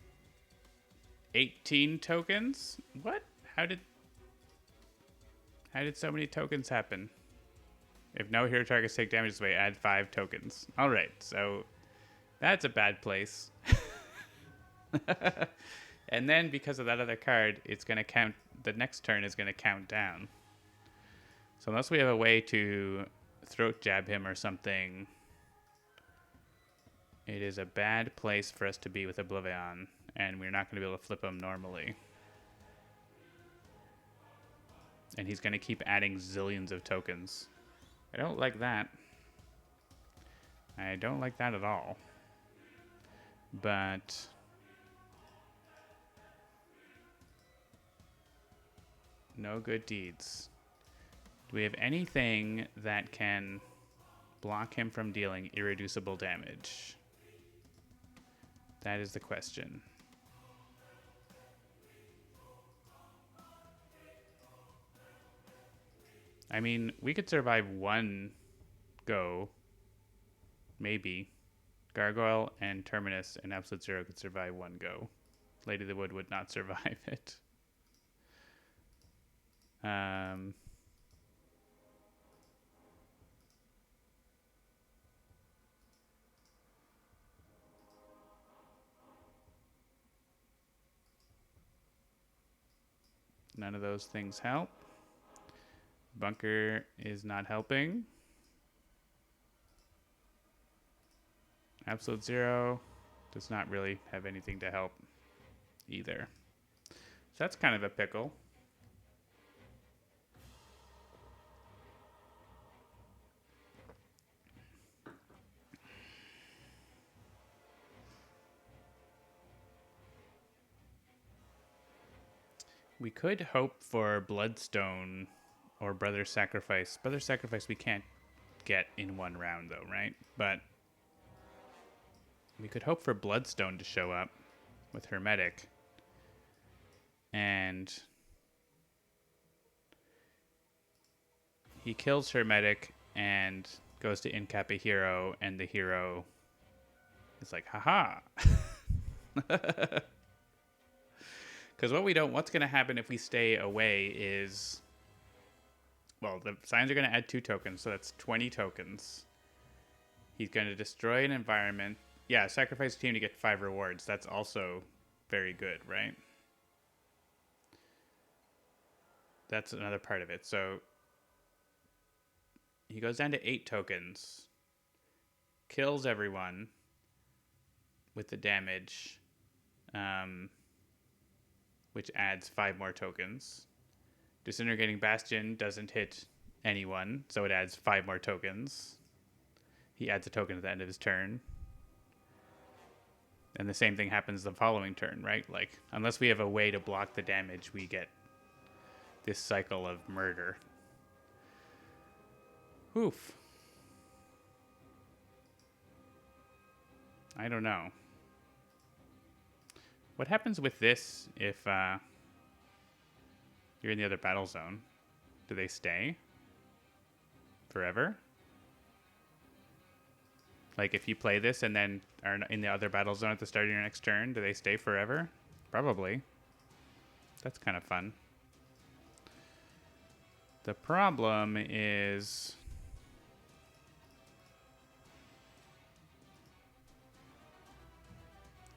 18 tokens? What? How did so many tokens happen? If no hero targets take damage this way, add 5 tokens. Alright, so that's a bad place. And then because of that other card, it's going to count, the next turn is going to count down. So unless we have a way to throat jab him or something. It is a bad place for us to be with OblivAeon, and we're not going to be able to flip him normally. And he's going to keep adding zillions of tokens. I don't like that. I don't like that at all. But no good deeds. Do we have anything that can block him from dealing irreducible damage? That is the question. I mean, we could survive one go. Maybe. Gargoyle and Terminus and Absolute Zero could survive one go. Lady of the Wood would not survive it. None of those things help. Bunker is not helping. Absolute Zero does not really have anything to help either. So that's kind of a pickle. We could hope for Bloodstone or Brother's Sacrifice. Brother's Sacrifice we can't get in one round though, right? But we could hope for Bloodstone to show up with Hermetic. And he kills Hermetic and goes to incap a hero, and the hero is like, haha. Because what's going to happen if we stay away is, well, the signs are going to add 2 tokens, so that's 20 tokens. He's going to destroy an environment. Yeah, sacrifice a team to get 5 rewards. That's also very good, right? That's another part of it. So he goes down to 8 tokens, kills everyone with the damage, which adds 5 more tokens. Disintegrating Bastion doesn't hit anyone, so it adds 5 more tokens. He adds a token at the end of his turn. And the same thing happens the following turn, right? Like, unless we have a way to block the damage, we get this cycle of murder. Oof. I don't know. What happens with this if you're in the other battle zone? Do they stay forever? Like, if you play this and then are in the other battle zone at the start of your next turn, do they stay forever? Probably. That's kind of fun. The problem is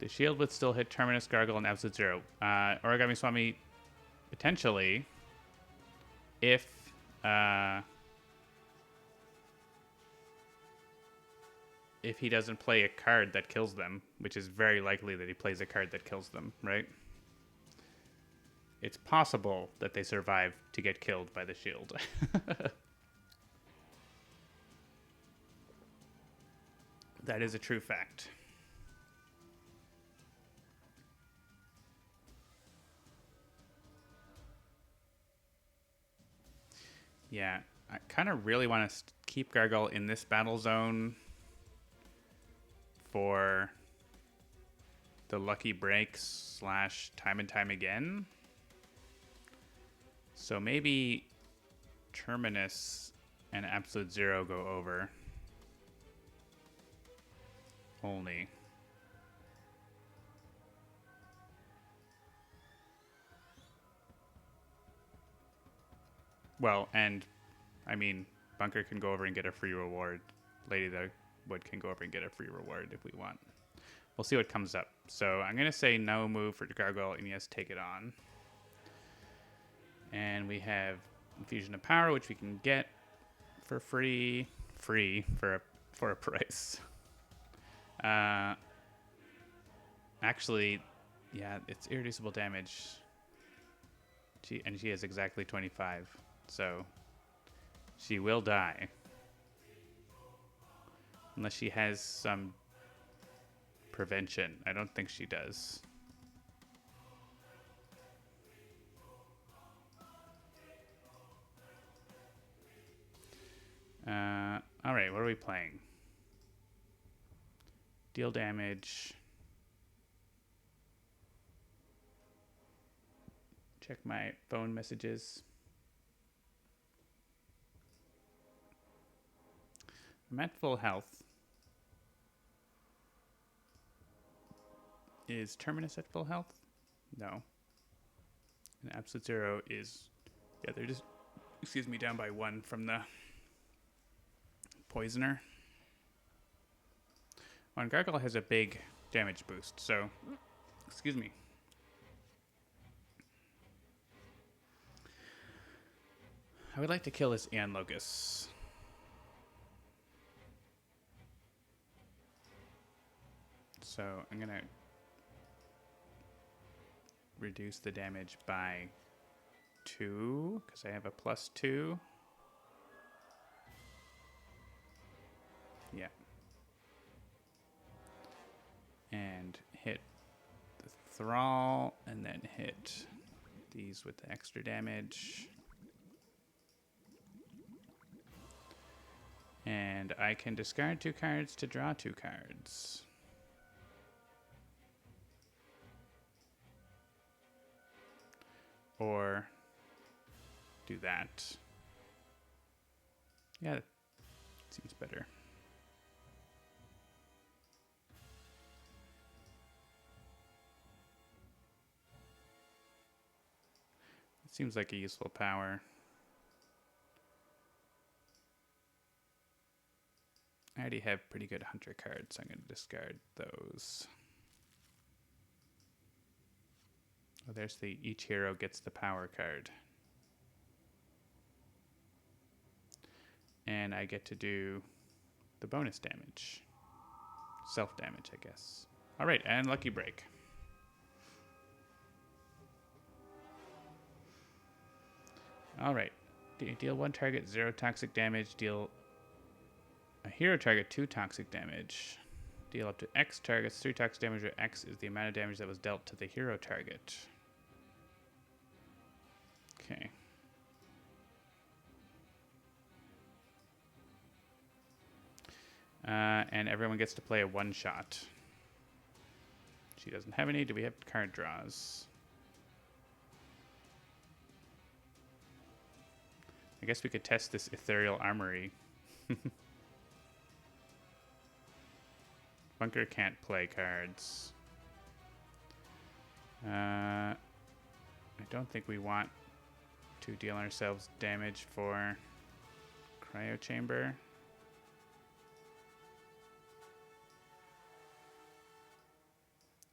the shield would still hit Terminus, Gargoyle, and Absolute Zero. Origami Swami, potentially, if he doesn't play a card that kills them, which is very likely that he plays a card that kills them, right? It's possible that they survive to get killed by the shield. That is a true fact. Yeah, I kind of really want to keep Gargoyle in this battle zone for the lucky breaks / time and time again. So maybe Terminus and Absolute Zero go over. Only. Well, and I mean, Bunker can go over and get a free reward. Lady of the Wood can go over and get a free reward if we want. We'll see what comes up. So I'm going to say no move for Gargoyle, and yes, take it on. And we have Infusion of Power, which we can get for free for a price. Actually, yeah, it's irreducible damage. She has exactly 25, so she will die unless she has some prevention. I don't think she does. All right, what are we playing? Deal damage. Check my phone messages. I'm at full health. Is Terminus at full health? No. And Absolute Zero is... Yeah, they're just... Excuse me, down by 1 from the Poisoner. On Gargle has a big damage boost, so... Excuse me. I would like to kill this Aeon Locus. So I'm going to reduce the damage by 2, because I have a +2. Yeah. And hit the Thrall, and then hit these with the extra damage. And I can discard 2 cards to draw 2 cards. Or do that. Yeah, that seems better. It seems like a useful power. I already have pretty good hunter cards, so I'm going to discard those. Oh, there's the each hero gets the power card. And I get to do the bonus damage. Self-damage, I guess. All right, and Lucky Break. All right. Deal 1 target, 0 toxic damage. Deal a hero target 2 toxic damage. Deal up to X targets 3 toxic damage, where X is the amount of damage that was dealt to the hero target. Okay. And everyone gets to play a 1-shot. She doesn't have any. Do we have card draws? I guess we could test this Ethereal Armory. Bunker can't play cards. I don't think we want to deal ourselves damage for Cryo Chamber.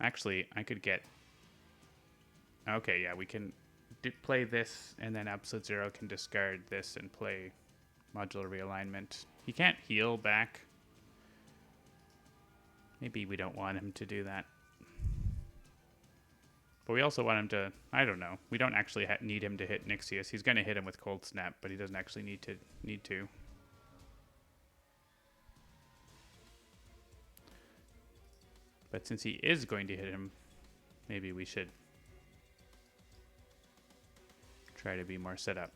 Actually, I could get... Okay, yeah, we can play this, and then Absolute Zero can discard this and play Modular Realignment. He can't heal back. Maybe we don't want him to do that. But we also want him to... I don't know. We don't actually need him to hit Nixius. He's going to hit him with Cold Snap, but he doesn't actually need to. But since he is going to hit him, maybe we should try to be more set up.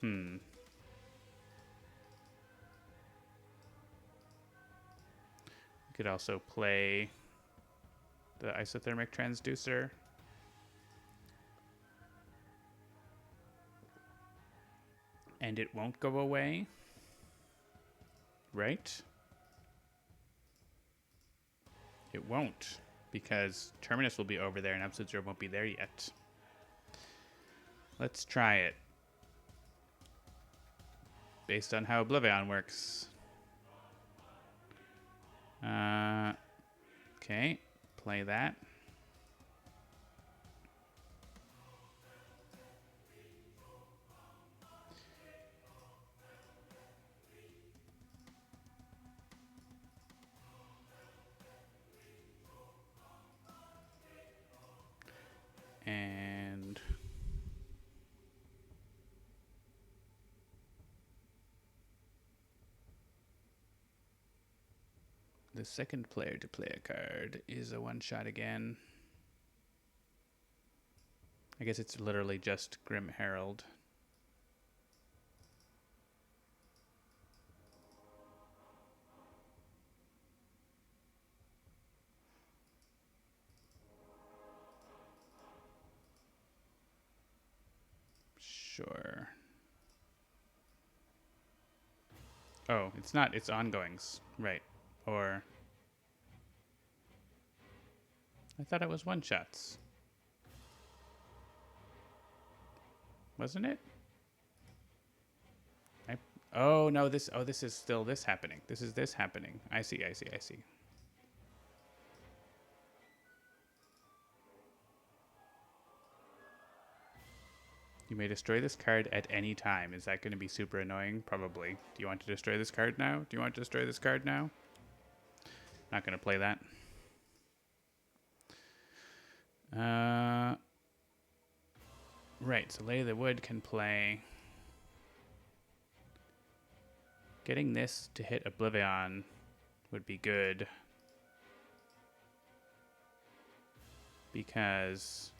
We could also play the Isothermic Transducer. And it won't go away. Right? It won't, because Terminus will be over there and Absolute Zero won't be there yet. Let's try it. Based on how OblivAeon works. Okay, play that. The second player to play a card is a one-shot again. I guess it's literally just Grim Herald. Sure. Oh, it's not. It's ongoings. Right. Or... I thought it was one-shots. Wasn't it? Oh, no, this is still this happening. This is this happening. I see. You may destroy this card at any time. Is that going to be super annoying? Probably. Do you want to destroy this card now? Do you want to destroy this card now? Not going to play that. Right, so Lady of the Wood can play... Getting this to hit OblivAeon would be good. Because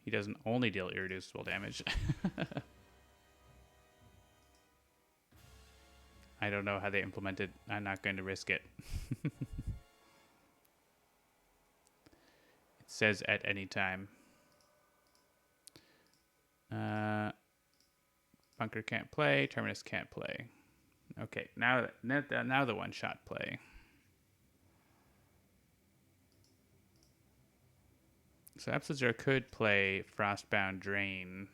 he doesn't only deal irreducible damage. I don't know how they implement it. I'm not going to risk it. It says at any time. Bunker can't play. Terminus can't play. Okay, now the one-shot play. So Absolute could play Frostbound Drain,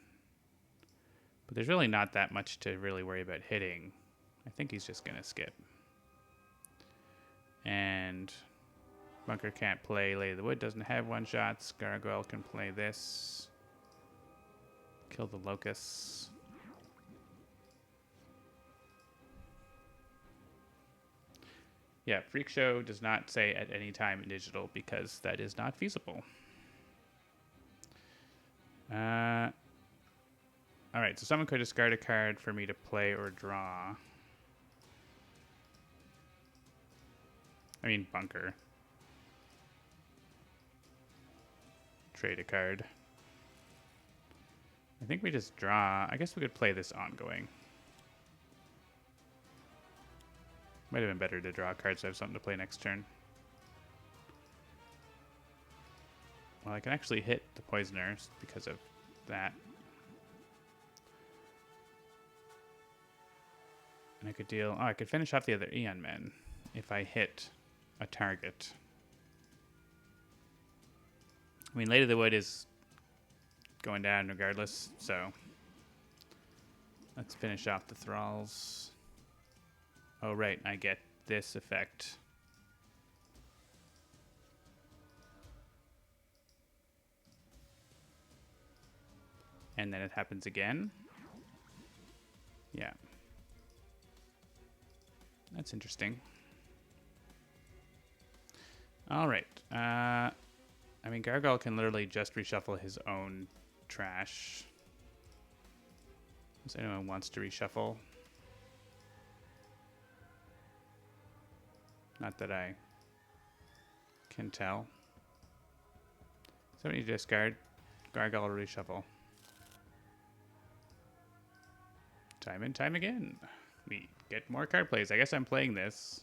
but there's really not that much to really worry about hitting. I think he's just going to skip. And Bunker can't play Lady of the Wood, doesn't have one-shots. Gargoyle can play this. Kill the Locusts. Yeah, Freak Show does not say at any time in digital because that is not feasible. All right, so someone could discard a card for me to play or draw. I mean, Bunker. Trade a card. I think we just draw. I guess we could play this ongoing. Might have been better to draw cards so I have something to play next turn. Well, I can actually hit the Poisoners because of that. And I could deal... Oh, I could finish off the other Aeon Men if I hit a target. I mean, Lady of the Wood is going down regardless, so... Let's finish off the Thralls. Oh, right, I get this effect. And then it happens again. Yeah. That's interesting. All right. I mean, Gargoyle can literally just reshuffle his own trash. If anyone wants to reshuffle. Not that I can tell. Somebody discard. Gargoyle reshuffle. Time and time again. We get more card plays. I guess I'm playing this.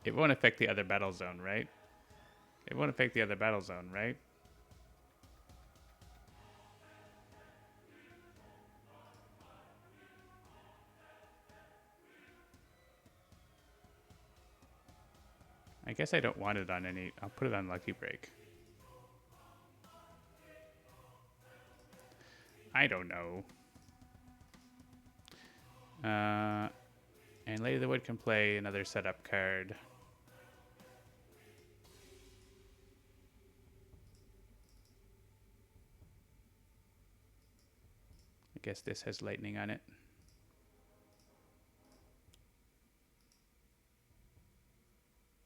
It won't affect the other battle zone, right? It won't affect the other battle zone, right? I guess I don't want it on any... I'll put it on Lucky Break. I don't know. And Lady of the Wood can play another setup card. I guess this has lightning on it.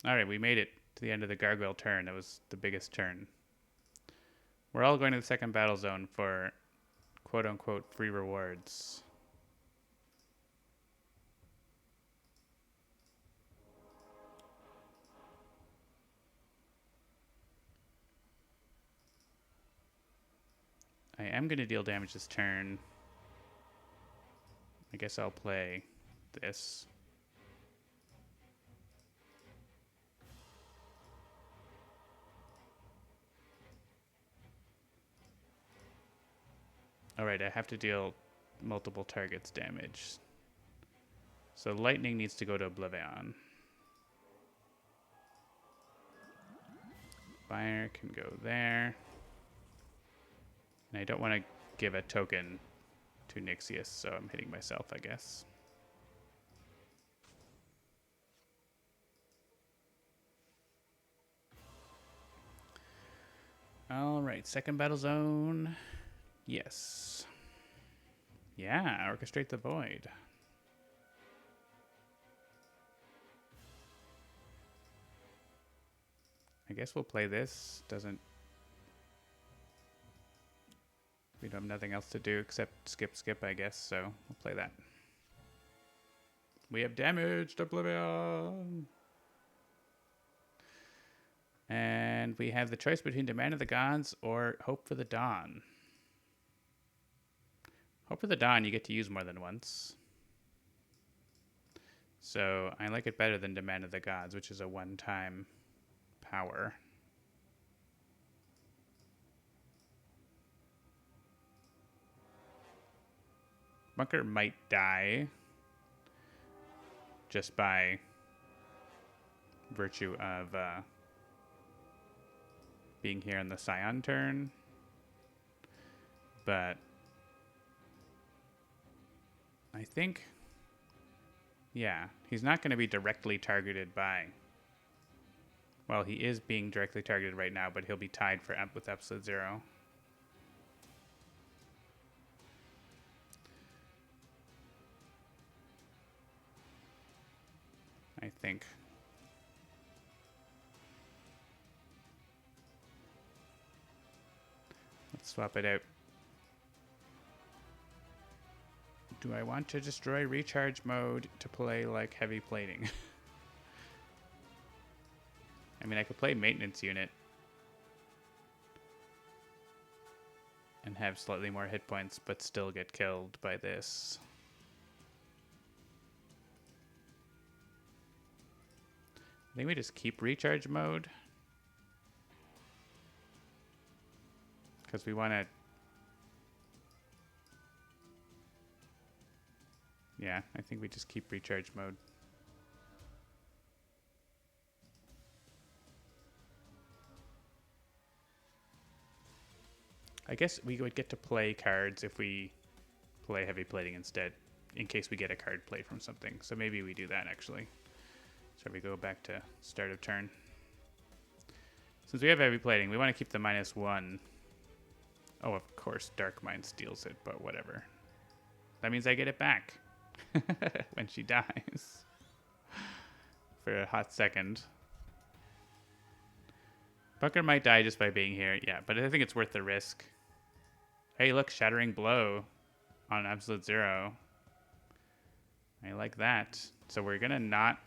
All right, we made it to the end of the Gargoyle turn. That was the biggest turn. We're all going to the second battle zone for quote-unquote free rewards. I am going to deal damage this turn. I guess I'll play this. Alright, I have to deal multiple targets damage. So lightning needs to go to OblivAeon. Fire can go there. And I don't want to give a token to Nixius, so I'm hitting myself, I guess. Alright, second battle zone. Yes. Yeah, orchestrate the void. I guess we'll play this. We don't have nothing else to do except skip, I guess, so we'll play that. We have damaged OblivAeon! And we have the choice between Demand of the Gods or Hope for the Dawn. Hope for the Dawn you get to use more than once. So I like it better than Demand of the Gods, which is a one-time power. Bunker might die just by virtue of being here on the Scion turn. But I think, yeah, he's not going to be directly targeted by... Well, he is being directly targeted right now, but he'll be tied with Absolute Zero. I think. Let's swap it out. Do I want to destroy recharge mode to play like heavy plating? I mean, I could play maintenance unit and have slightly more hit points, but still get killed by this. I think we just keep recharge mode. Because we want to... Yeah, I think we just keep recharge mode. I guess we would get to play cards if we play heavy plating instead, in case we get a card play from something. So maybe we do that, actually. So we go back to start of turn. Since we have heavy plating, we want to keep the -1. Oh, of course, Dark Mind steals it, but whatever. That means I get it back when she dies. For a hot second. Bunker might die just by being here, yeah, but I think it's worth the risk. Hey, look, Shattering Blow on Absolute Zero. I like that. So we're gonna not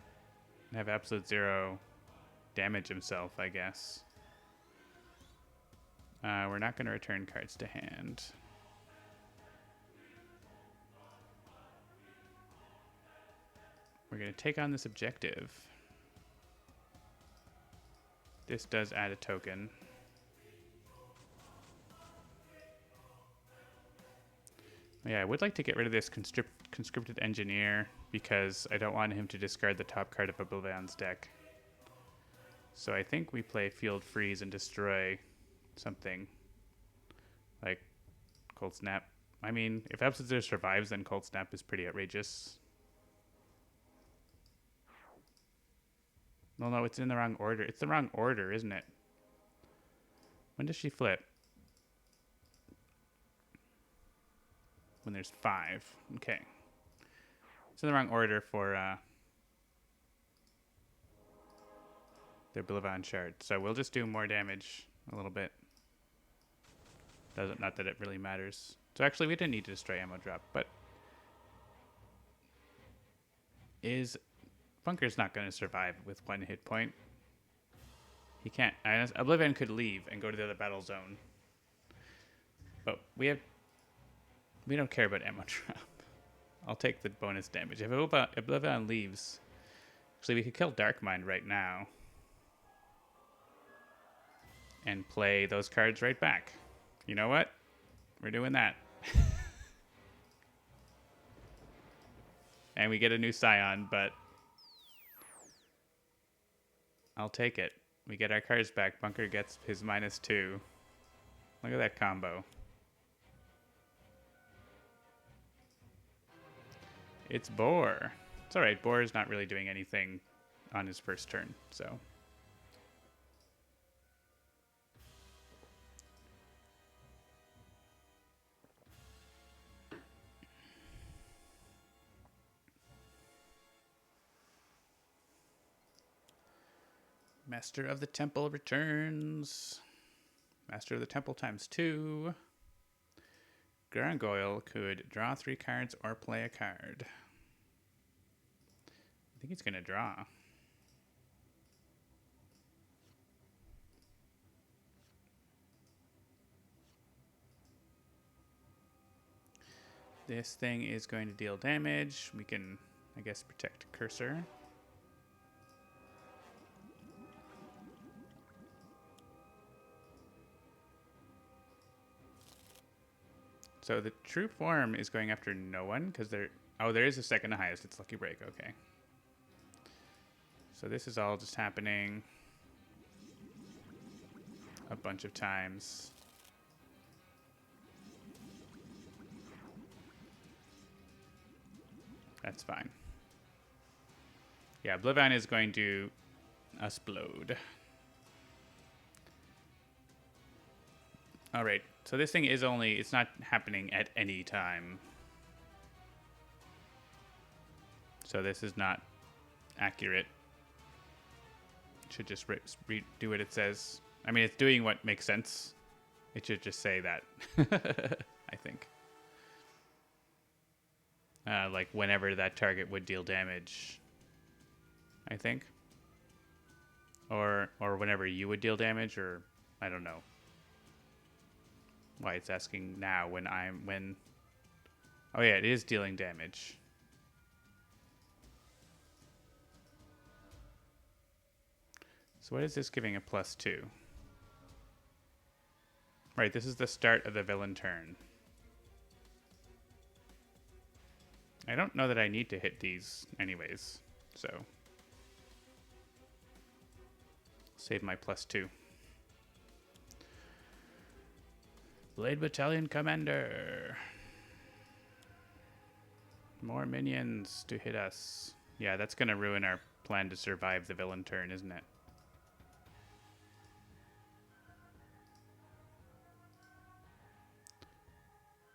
have Absolute Zero damage himself, I guess. We're not gonna return cards to hand. We're gonna take on this objective. This does add a token. Yeah, I would like to get rid of this conscripted engineer because I don't want him to discard the top card of OblivAeon's deck. So I think we play Field Freeze and destroy something like Cold Snap. I mean, if Absolute Zero survives, then Cold Snap is pretty outrageous. No, it's in the wrong order. It's the wrong order, isn't it? When does she flip? When there's 5. Okay. It's in the wrong order for their OblivAeon shard. So we'll just do more damage a little bit. Not that it really matters. So actually, we didn't need to destroy ammo drop, but Bunker's not going to survive with 1 hit point. He can't. OblivAeon could leave and go to the other battle zone. But we don't care about ammo drop. I'll take the bonus damage. If OblivAeon leaves, actually we could kill Darkmind right now and play those cards right back. You know what? We're doing that. And we get a new Scion, but I'll take it. We get our cards back. Bunker gets his -2. Look at that combo. It's Boar. It's alright. Boar is not really doing anything on his first turn, so. Master of the Temple returns. Master of the Temple ×2. Gargoyle could draw 3 cards or play a card. I think he's going to draw. This thing is going to deal damage. We can, I guess, protect Cursor. So the true form is going after no one because there. Oh, there is a second highest. It's Lucky Break. Okay. So this is all just happening a bunch of times. That's fine. Yeah, OblivAeon is going to explode. All right. So this thing is it's not happening at any time. So this is not accurate. It should just do what it says. I mean, it's doing what makes sense. It should just say that, I think. Like whenever that target would deal damage, I think. Or whenever you would deal damage, or I don't know. Why it's asking now when oh yeah, it is dealing damage. So what is this giving a +2? Right, this is the start of the villain turn. I don't know that I need to hit these anyways, so save my +2. Blade Battalion Commander. More minions to hit us. Yeah, that's going to ruin our plan to survive the villain turn, isn't it?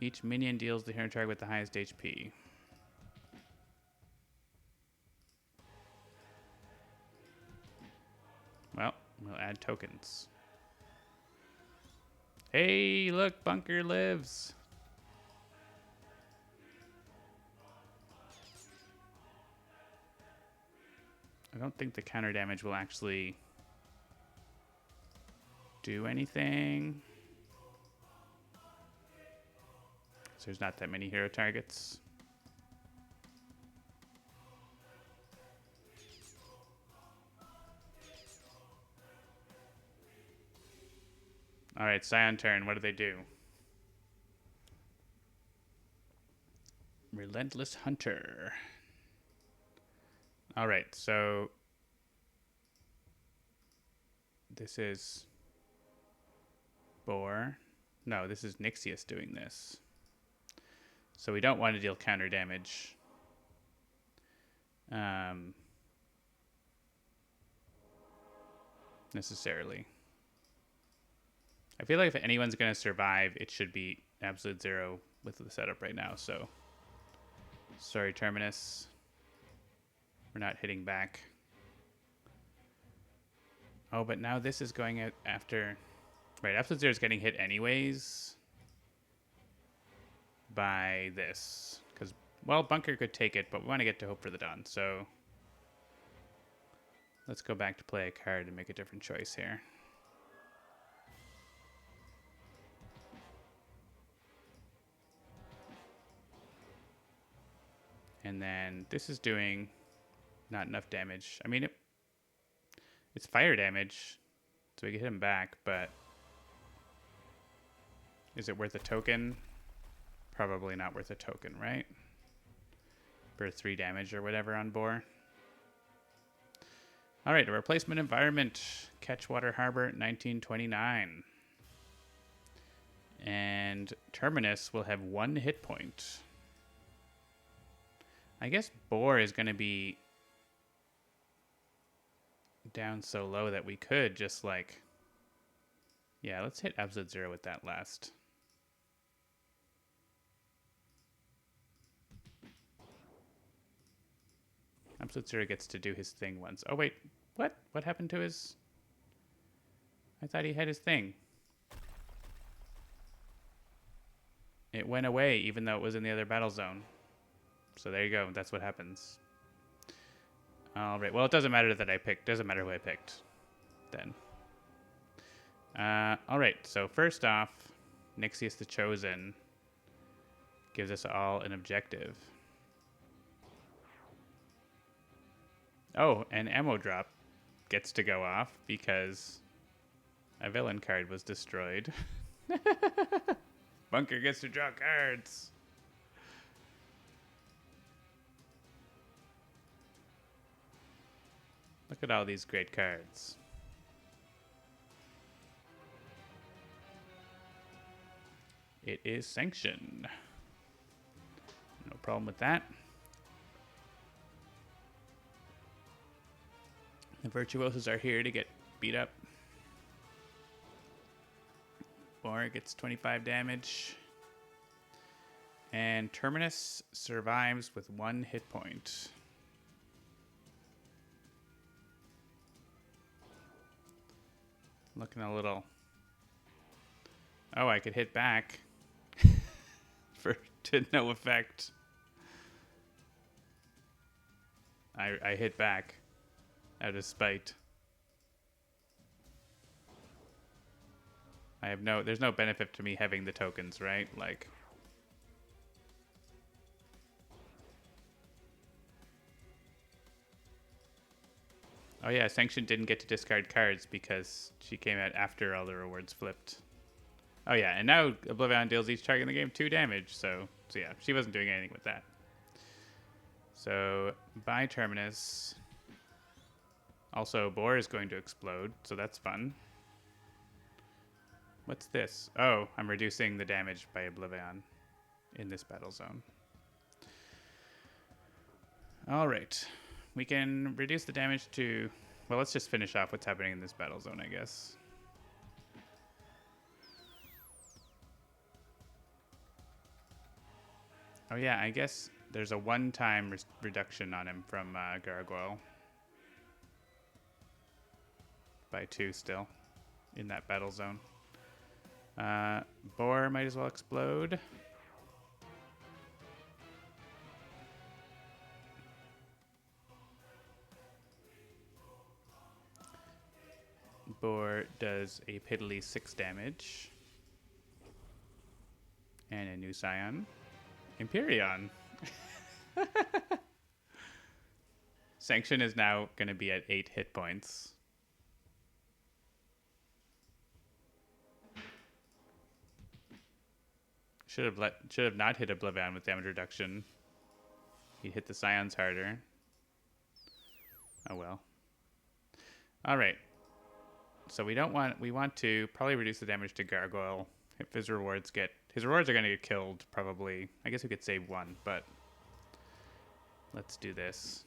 Each minion deals the hero target with the highest HP. Well, we'll add tokens. Hey, look, Bunker lives. I don't think the counter damage will actually do anything. So there's not that many hero targets. All right, Scion turn. What do they do? Relentless Hunter. All right, so this is Boar. No, this is Nixius doing this. So we don't want to deal counter damage. Necessarily. I feel like if anyone's going to survive, it should be absolute zero with the setup right now. So, sorry, Terminus. We're not hitting back. Oh, but now this is going after... Right, absolute zero is getting hit anyways by this. Because, well, Bunker could take it, but we want to get to Hope for the Dawn. So, let's go back to play a card and make a different choice here. And then this is doing not enough damage. I mean, it's fire damage, so we can hit him back, but is it worth a token? Probably not worth a token, right? For 3 damage or whatever on Boar. All right, a replacement environment. Catchwater Harbor, 1929. And Terminus will have 1 hit point. I guess Boar is going to be down so low that we could just like... Yeah, let's hit Absolute Zero with that last. Absolute Zero gets to do his thing once. Oh, wait. What? What happened to his... I thought he had his thing. It went away even though it was in the other battle zone. So there you go. That's what happens. All right. Well, it doesn't matter that I picked. Doesn't matter who I picked then. All right. So first off, Nixius the Chosen gives us all an objective. Oh, and Ammo Drop gets to go off because a villain card was destroyed. Bunker gets to draw cards. Look at all these great cards. It is Sanction. No problem with that. The Virtuosos are here to get beat up. Boar gets 25 damage. And Terminus survives with 1 hit point. Looking a little... Oh, I could hit back. To no effect. I hit back. Out of spite. I have there's no benefit to me having the tokens, right? Like... Oh yeah, Sanction didn't get to discard cards because she came out after all the rewards flipped. Oh yeah, and now OblivAeon deals each target in the game 2 damage, so yeah, she wasn't doing anything with that. So, bye Terminus. Also, Boar is going to explode, so that's fun. What's this? Oh, I'm reducing the damage by OblivAeon in this battle zone. Alright. We can reduce the damage to... Well, let's just finish off what's happening in this battle zone, I guess. Oh yeah, I guess there's a one-time reduction on him from Gargoyle. By 2 still in that battle zone. Boar might as well explode. Boar does a piddly 6 damage. And a new Scion. Empyreon. Sanction is now going to be at 8 hit points. Should have not hit OblivAeon with damage reduction. He'd hit the Scions harder. Oh well. All right. So we want to probably reduce the damage to Gargoyle if his rewards are going to get killed probably. I guess we could save 1, but let's do this.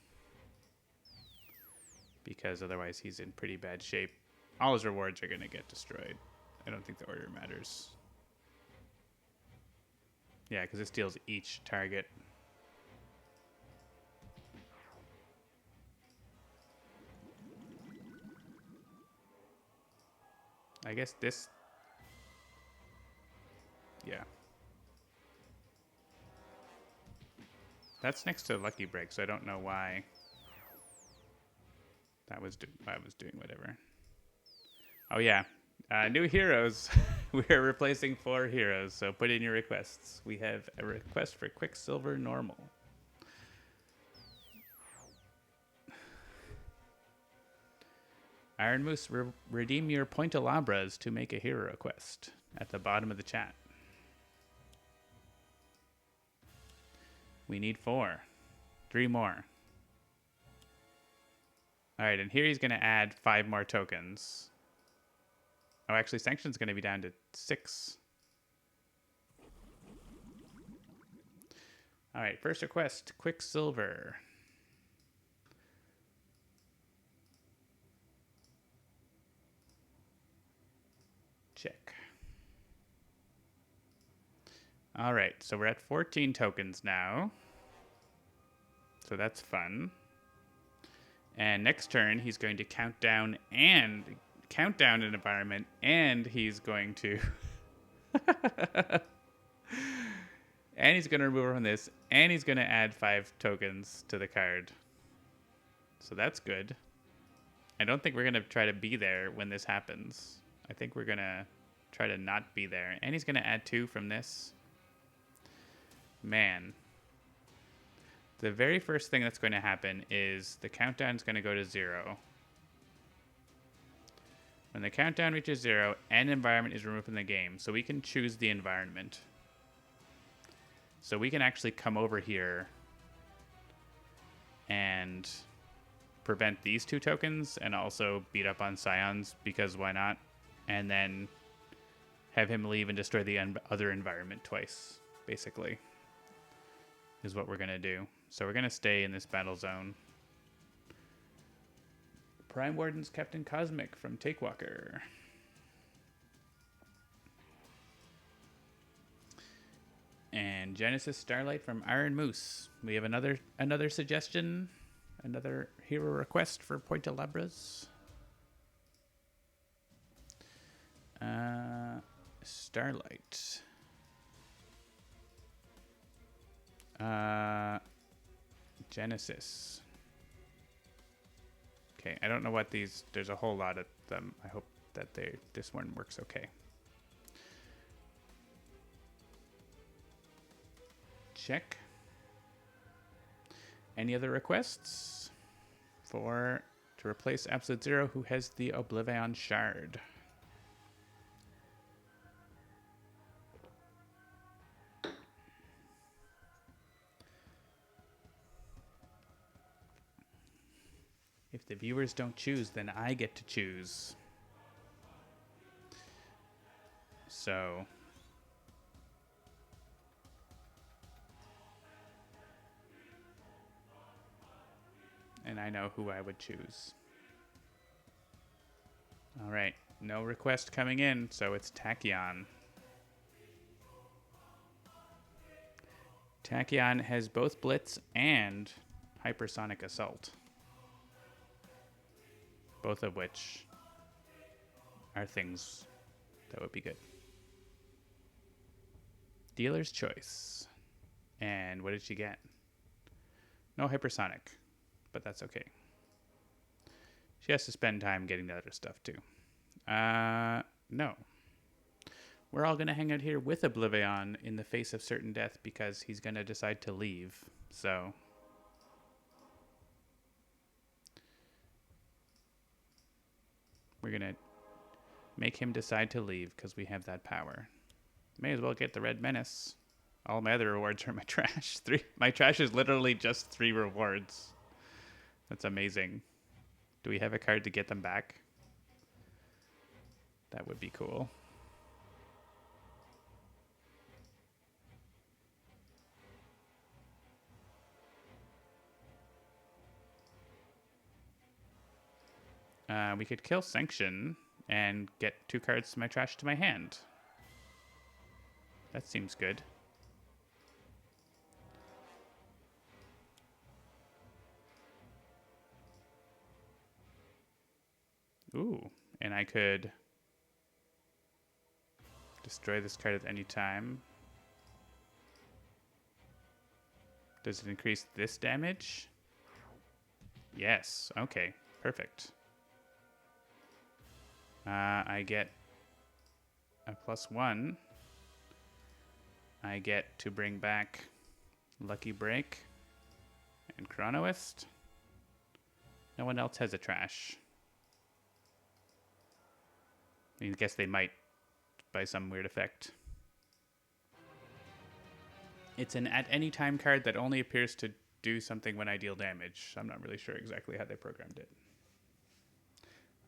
Because otherwise he's in pretty bad shape. All his rewards are going to get destroyed. I don't think the order matters. Yeah, because this deals each target. I guess this... Yeah. That's next to Lucky Break, so I don't know why I was doing whatever. Oh yeah, new heroes. We are replacing 4 heroes, so put in your requests. We have a request for Quicksilver Normal. Iron Moose, redeem your Pointalabras to make a hero request at the bottom of the chat. We need 4. 3 more. All right, and here he's going to add 5 more tokens. Oh, actually, Sanction's going to be down to 6. All right, first request, Quicksilver. Check. All right, so we're at 14 tokens now. So that's fun. And next turn, he's going to count down an environment, and he's going to... and he's going to remove from this, and he's going to add 5 tokens to the card. So that's good. I don't think we're going to try to be there when this happens. I think we're going to try to not be there. And he's going to add 2 from this. Man. The very first thing that's going to happen is the countdown is going to go to 0. When the countdown reaches 0, an environment is removed from the game. So we can choose the environment. So we can actually come over here and prevent these 2 tokens and also beat up on Scions, because why not? And then have him leave and destroy the other environment twice, basically, is what we're going to do. So we're going to stay in this battle zone. Prime Warden's Captain Cosmic from Takewalker. And Genesis Starlight from Iron Moose. We have another suggestion, another hero request for Pointalabras. Starlight. Genesis. Okay, I don't know what these... There's a whole lot of them. I hope that this one works okay. Check. Any other requests to replace Absolute Zero, who has the OblivAeon Shard? If the viewers don't choose, then I get to choose. So... and I know who I would choose. All right, no request coming in, so it's Tachyon. Tachyon has both Blitz and Hypersonic Assault, both of which are things that would be good. Dealer's choice. And what did she get? No Hypersonic. But that's okay. She has to spend time getting the other stuff too. No. We're all going to hang out here with OblivAeon in the face of certain death because he's going to decide to leave. So... we're going to make him decide to leave because we have that power. May as well get the Red Menace. All my other rewards are my trash. My trash is literally just 3 rewards. That's amazing. Do we have a card to get them back? That would be cool. We could kill Sanction and get 2 cards to my trash to my hand. That seems good. Ooh, and I could destroy this card at any time. Does it increase this damage? Yes, okay, perfect. I get a +1. I get to bring back Lucky Break and Chronoist. No one else has a trash. I mean, I guess they might by some weird effect. It's an at any time card that only appears to do something when I deal damage. I'm not really sure exactly how they programmed it.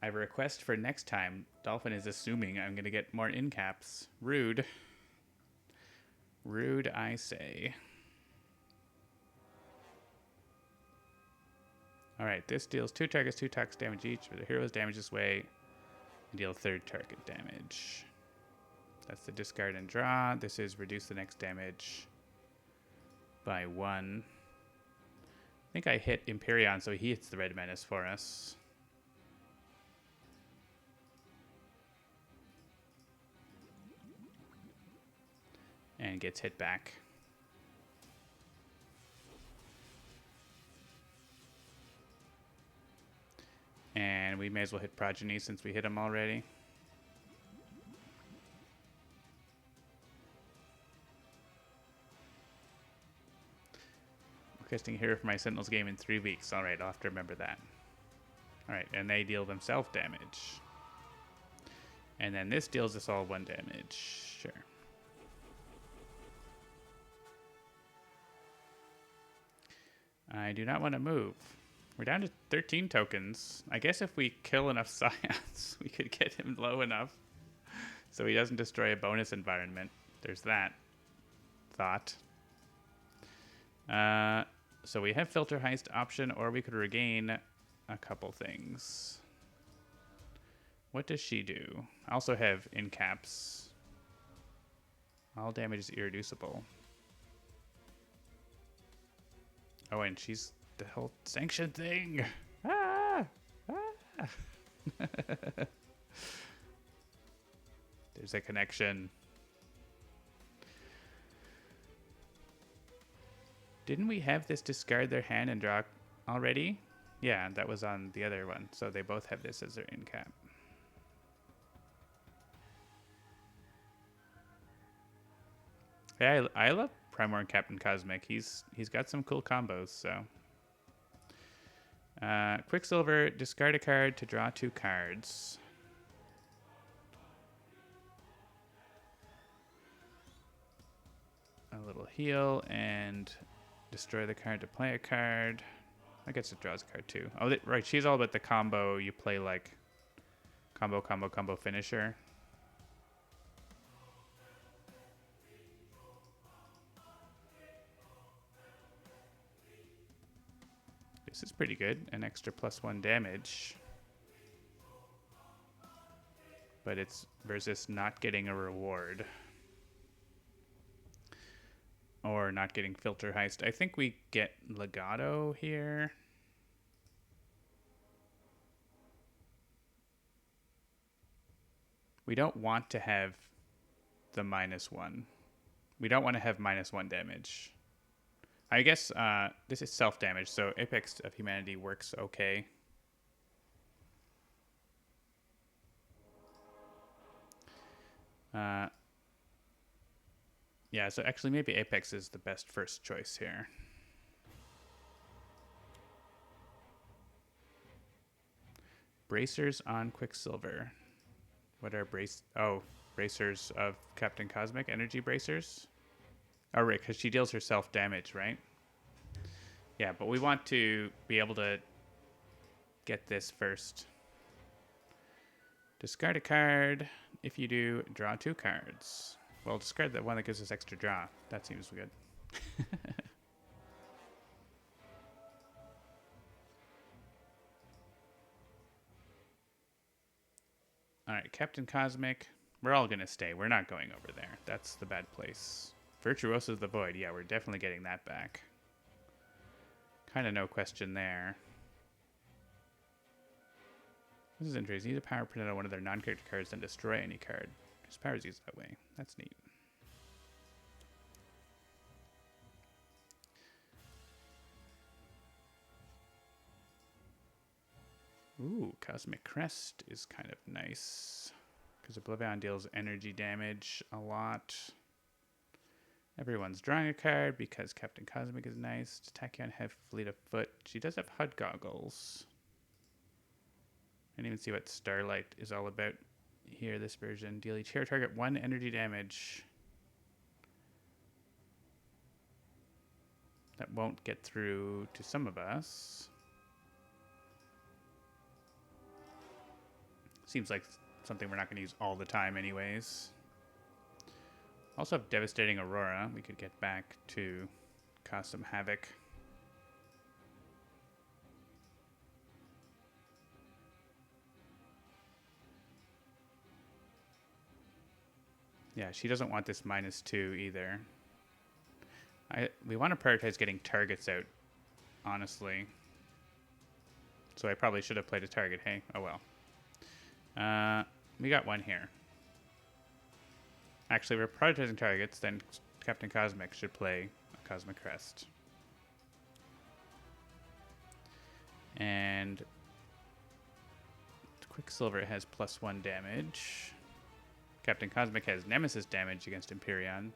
I have a request for next time. Dolphin is assuming I'm going to get more in caps. Rude. Rude, I say. Alright, this deals 2 targets, 2 attacks damage each. For the hero's damage this way, and deal 3rd target damage. That's the discard and draw. This is reduce the next damage by 1. I think I hit Empyreon, so he hits the red menace for us. And gets hit back. And we may as well hit Progeny since we hit him already. Requesting a hero for my Sentinels game in 3 weeks. Alright, I'll have to remember that. Alright, and they deal themselves damage. And then this deals us all 1 damage. Sure. I do not want to move. We're down to 13 tokens. I guess if we kill enough Scions, we could get him low enough so he doesn't destroy a bonus environment. There's that thought. So we have Filter Heist option, or we could regain a couple things. What does she do? I also have in caps. All damage is irreducible. Oh, and she's the whole sanction thing. Ah! Ah! There's a connection. Didn't we have this discard their hand and draw already? Yeah, that was on the other one. So they both have this as their in cap. Yeah, I love Primor and Captain Cosmic. He's got some cool combos, so. Quicksilver, discard a card to draw 2 cards. A little heal and destroy the card to play a card. I guess it draws a card too. Oh, right. She's all about the combo. You play like combo, combo, combo finisher. This is pretty good. An extra +1 damage. But it's versus not getting a reward. Or not getting Filter Heist. I think we get Legato here. We don't want to have the -1. We don't want to have -1 damage. I guess this is self-damage, so Apex of Humanity works okay. Yeah, so actually maybe Apex is the best first choice here. Bracers on Quicksilver. What are bracers of Captain Cosmic? Energy bracers? Oh, right, because she deals herself damage, right? Yeah, but we want to be able to get this first. Discard a card. If you do, draw 2 cards. Well, discard that one that gives us extra draw. That seems good. Alright, Captain Cosmic. We're all going to stay. We're not going over there. That's the bad place. Virtuoso of the Void. Yeah, we're definitely getting that back. Kind of no question there. This is interesting. Use a power printed on one of their non-character cards, then destroy any card. His power is used that way. That's neat. Ooh, Cosmic Crest is kind of nice. Because OblivAeon deals energy damage a lot. Everyone's drawing a card because Captain Cosmic is nice. Does Tachyon have Fleet of Foot? She does have HUD goggles. I didn't even see what Starlight is all about. here, this version. Deal each hero target 1 energy damage. That won't get through to some of us. Seems like something we're not going to use all the time anyways. Also have Devastating Aurora. We could get back to cause some havoc. Yeah, she doesn't want this -2 either. We want to prioritize getting targets out, honestly. So I probably should have played a target, hey? Oh well. We got one here. Actually, we're prioritizing targets, then Captain Cosmic should play a Cosmic Crest. And Quicksilver has +1 damage. Captain Cosmic has Nemesis damage against Empyreon.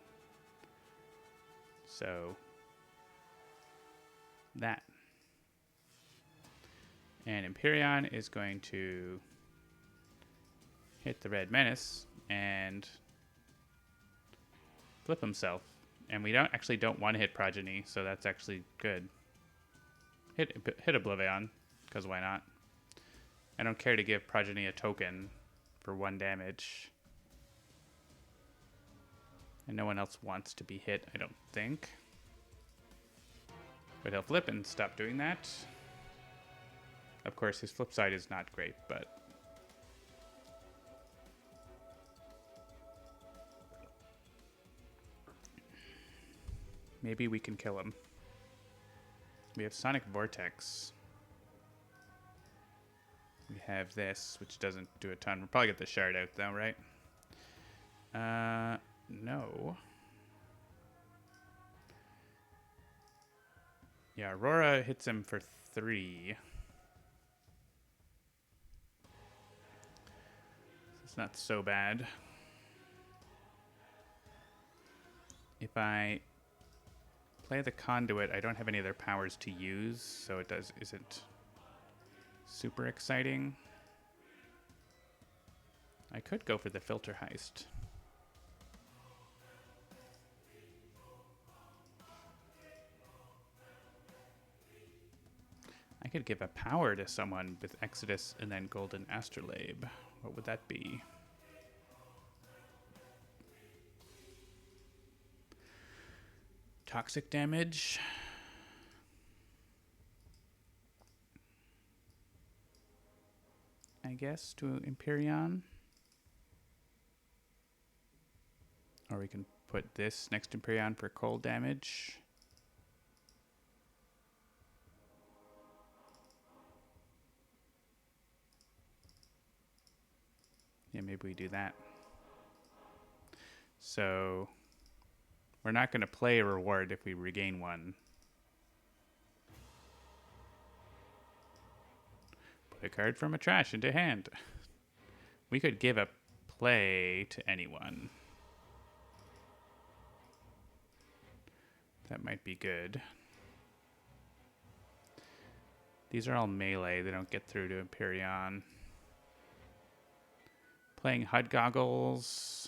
So, that. And Empyreon is going to hit the Red Menace and flip himself. And we don't want to hit Progeny, so that's actually good. Hit OblivAeon, because why not? I don't care to give Progeny a token for 1 damage. And no one else wants to be hit, I don't think. But he'll flip and stop doing that. Of course, his flip side is not great, but... maybe we can kill him. We have Sonic Vortex. We have this, which doesn't do a ton. We'll probably get the shard out, though, right? No. Yeah, Aurora hits him for 3. It's not so bad. If I play the Conduit, I don't have any other powers to use, so it isn't super exciting. I could go for the Filter Heist. I could give a power to someone with Exodus and then Golden Astrolabe. What would that be? Toxic damage. I guess to Empyreon. Or we can put this next to Empyreon for cold damage. Yeah, maybe we do that. So we're not going to play a reward if we regain 1. Put a card from a trash into hand. We could give a play to anyone. That might be good. These are all melee. They don't get through to Empyreon. Playing HUD Goggles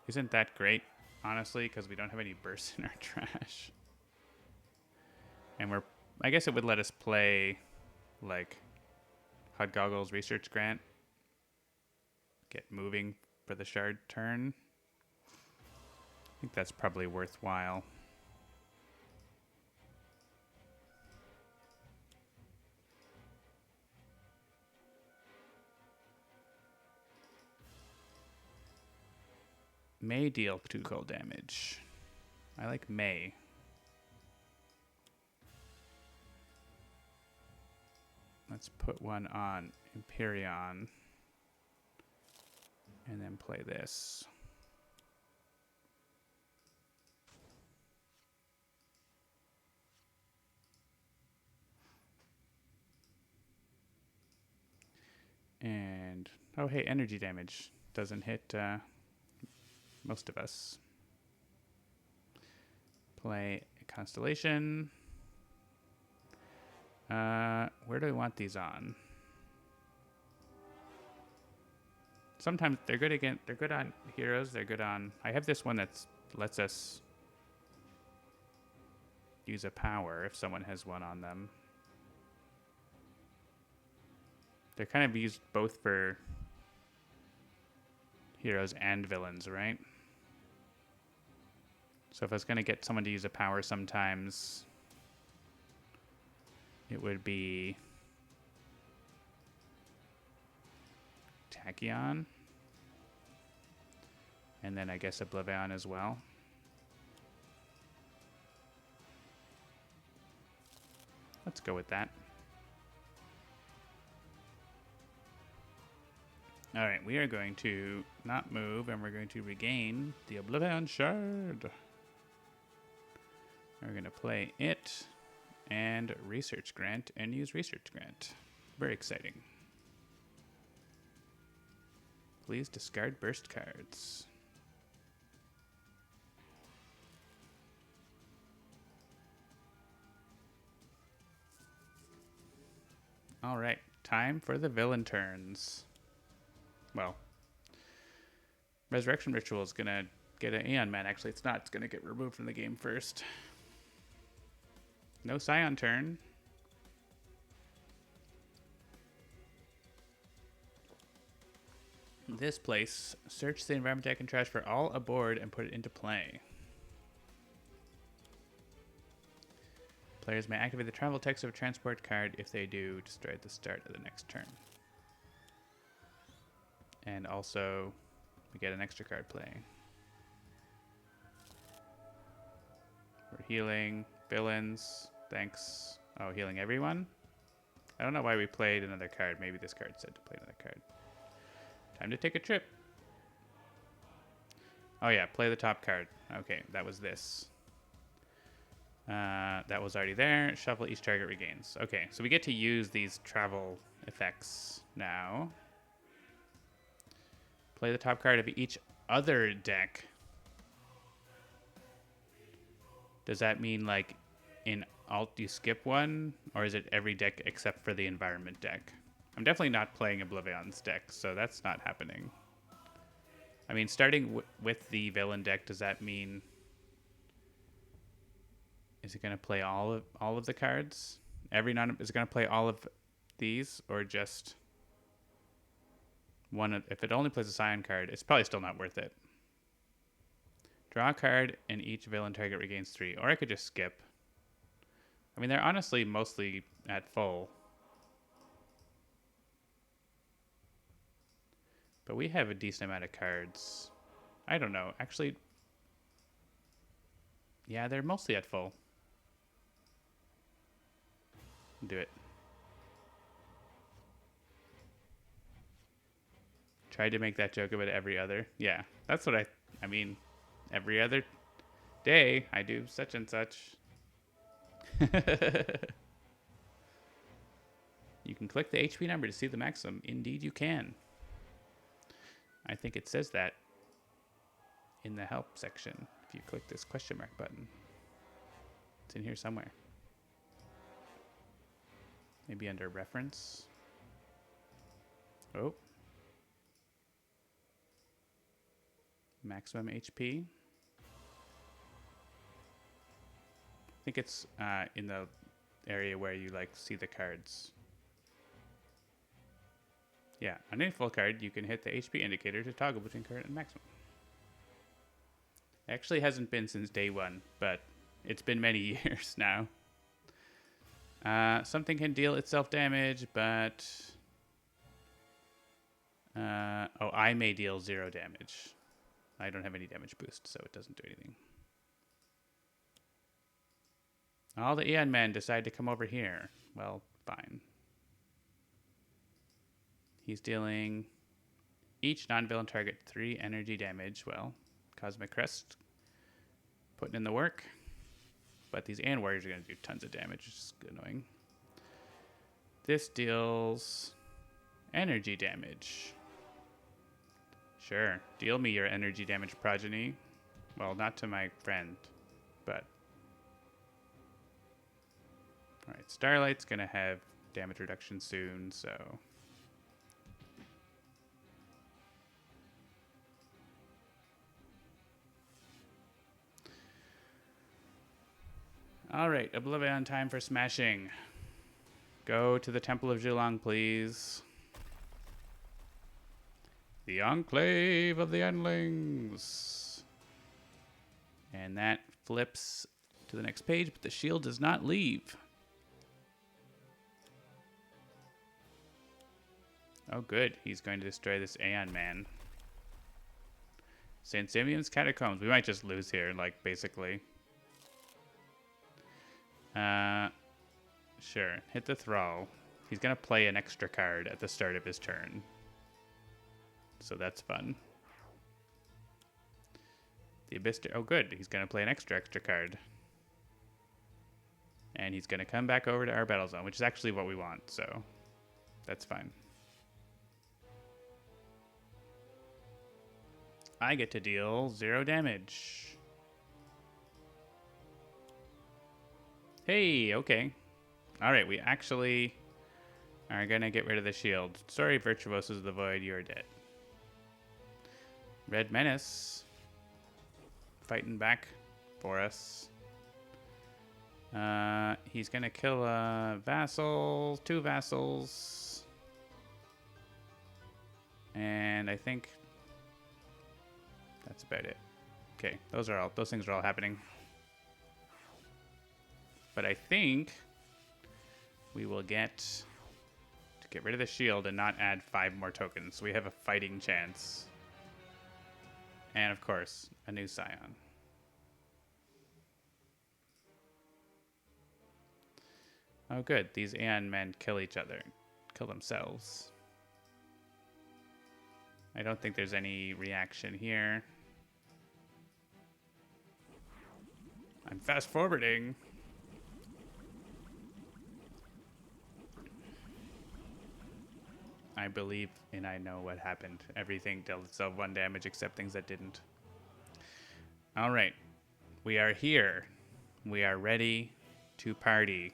isn't that great, honestly, because we don't have any bursts in our trash. And I guess it would let us play, like, HUD Goggles Research Grant. Get moving for the shard turn. I think that's probably worthwhile. May deal 2 cold damage. I like May. Let's put one on Empyreon. And then play this. And, oh hey, energy damage doesn't hit most of us. Play a Constellation. Where do I want these on? sometimes they're good again. They're good on heroes. They're good on. I have this one that lets us use a power if someone has one on them. They're kind of used both for heroes and villains, right? So if I was going to get someone to use a power sometimes, it would be Tachyon. And then I guess OblivAeon as well. Let's go with that. All right, we are going to not move, and we're going to regain the OblivAeon Shard. We're going to play it and Research Grant and use Research Grant. Very exciting. Please discard burst cards. All right, time for the villain turns. Well, Resurrection Ritual is going to get an Aeon Man. Actually, it's not. It's going to get removed from the game first. No Scion turn. This place, search the environment deck and trash for all aboard and put it into play. Players may activate the travel text of a transport card. If they do, destroy at the start of the next turn. And also, we get an extra card play. We're healing villains. Thanks. Oh, healing everyone? I don't know why we played another card. Maybe this card said to play another card. Time to take a trip. Oh yeah, play the top card. Okay, that was this. That was already there. Shuffle, each target regains. Okay, so we get to use these travel effects now. Play the top card of each other deck. Does that mean like in alt you skip one? Or is it every deck except for the environment deck? I'm definitely not playing OblivAeon's deck, so that's not happening. I mean, starting with the villain deck, does that mean... Is it going to play all of the cards? Is it going to play all of these, or just one? If it only plays a Scion card, it's probably still not worth it. Draw a card, and each villain target regains 3. Or I could just skip. I mean, they're honestly mostly at full. But we have a decent amount of cards. I don't know. Actually, yeah, they're mostly at full. Do it. Tried to make that joke about every other. Yeah, that's what I mean, every other day I do such and such. You can click the HP number to see the maximum. Indeed you can. I think it says that in the help section if you click this question mark button. It's in here somewhere. Maybe under reference. Oh. Maximum HP. I think it's in the area where you like see the cards. Yeah, on any full card, you can hit the HP indicator to toggle between current and maximum. It actually hasn't been since day one, but it's been many years now. Something can deal itself damage, but... oh, I may deal 0 damage. I don't have any damage boost, so it doesn't do anything. All the Aeon men decide to come over here. Well, fine. He's dealing each non-villain target 3 energy damage. Well, Cosmic Crest putting in the work. But these Aeon Warriors are going to do tons of damage, which is annoying. This deals energy damage. Sure, deal me your energy damage, progeny. Well, not to my friend, but... Alright, Starlight's going to have damage reduction soon, so... All right, OblivAeon time for smashing. Go to the Temple of Zhulong, please. The Enclave of the Endlings. And that flips to the next page, but the shield does not leave. Oh, good. He's going to destroy this Aeon man. St. Simeon's Catacombs. We might just lose here, like, basically. Sure. Hit the Thrall. He's going to play an extra card at the start of his turn. So that's fun. The Abyss... Oh, good. He's going to play an extra card. And he's going to come back over to our battle zone, which is actually what we want, so that's fine. I get to deal 0 damage. Hey, okay. Alright, we actually are going to get rid of the shield. Sorry, Virtuosos of the Void, you are dead. Red Menace. Fighting back for us. He's going to kill a vassal, 2 vassals. And I think that's about it. Okay, those things are all happening. But I think we will get rid of the shield and not add 5 more tokens. So we have a fighting chance. And of course, a new Scion. Oh good, these Aeon men kill each other. Kill themselves. I don't think there's any reaction here. I'm fast forwarding. I believe and I know what happened. Everything dealt itself 1 damage except things that didn't. All right. We are here. We are ready to party.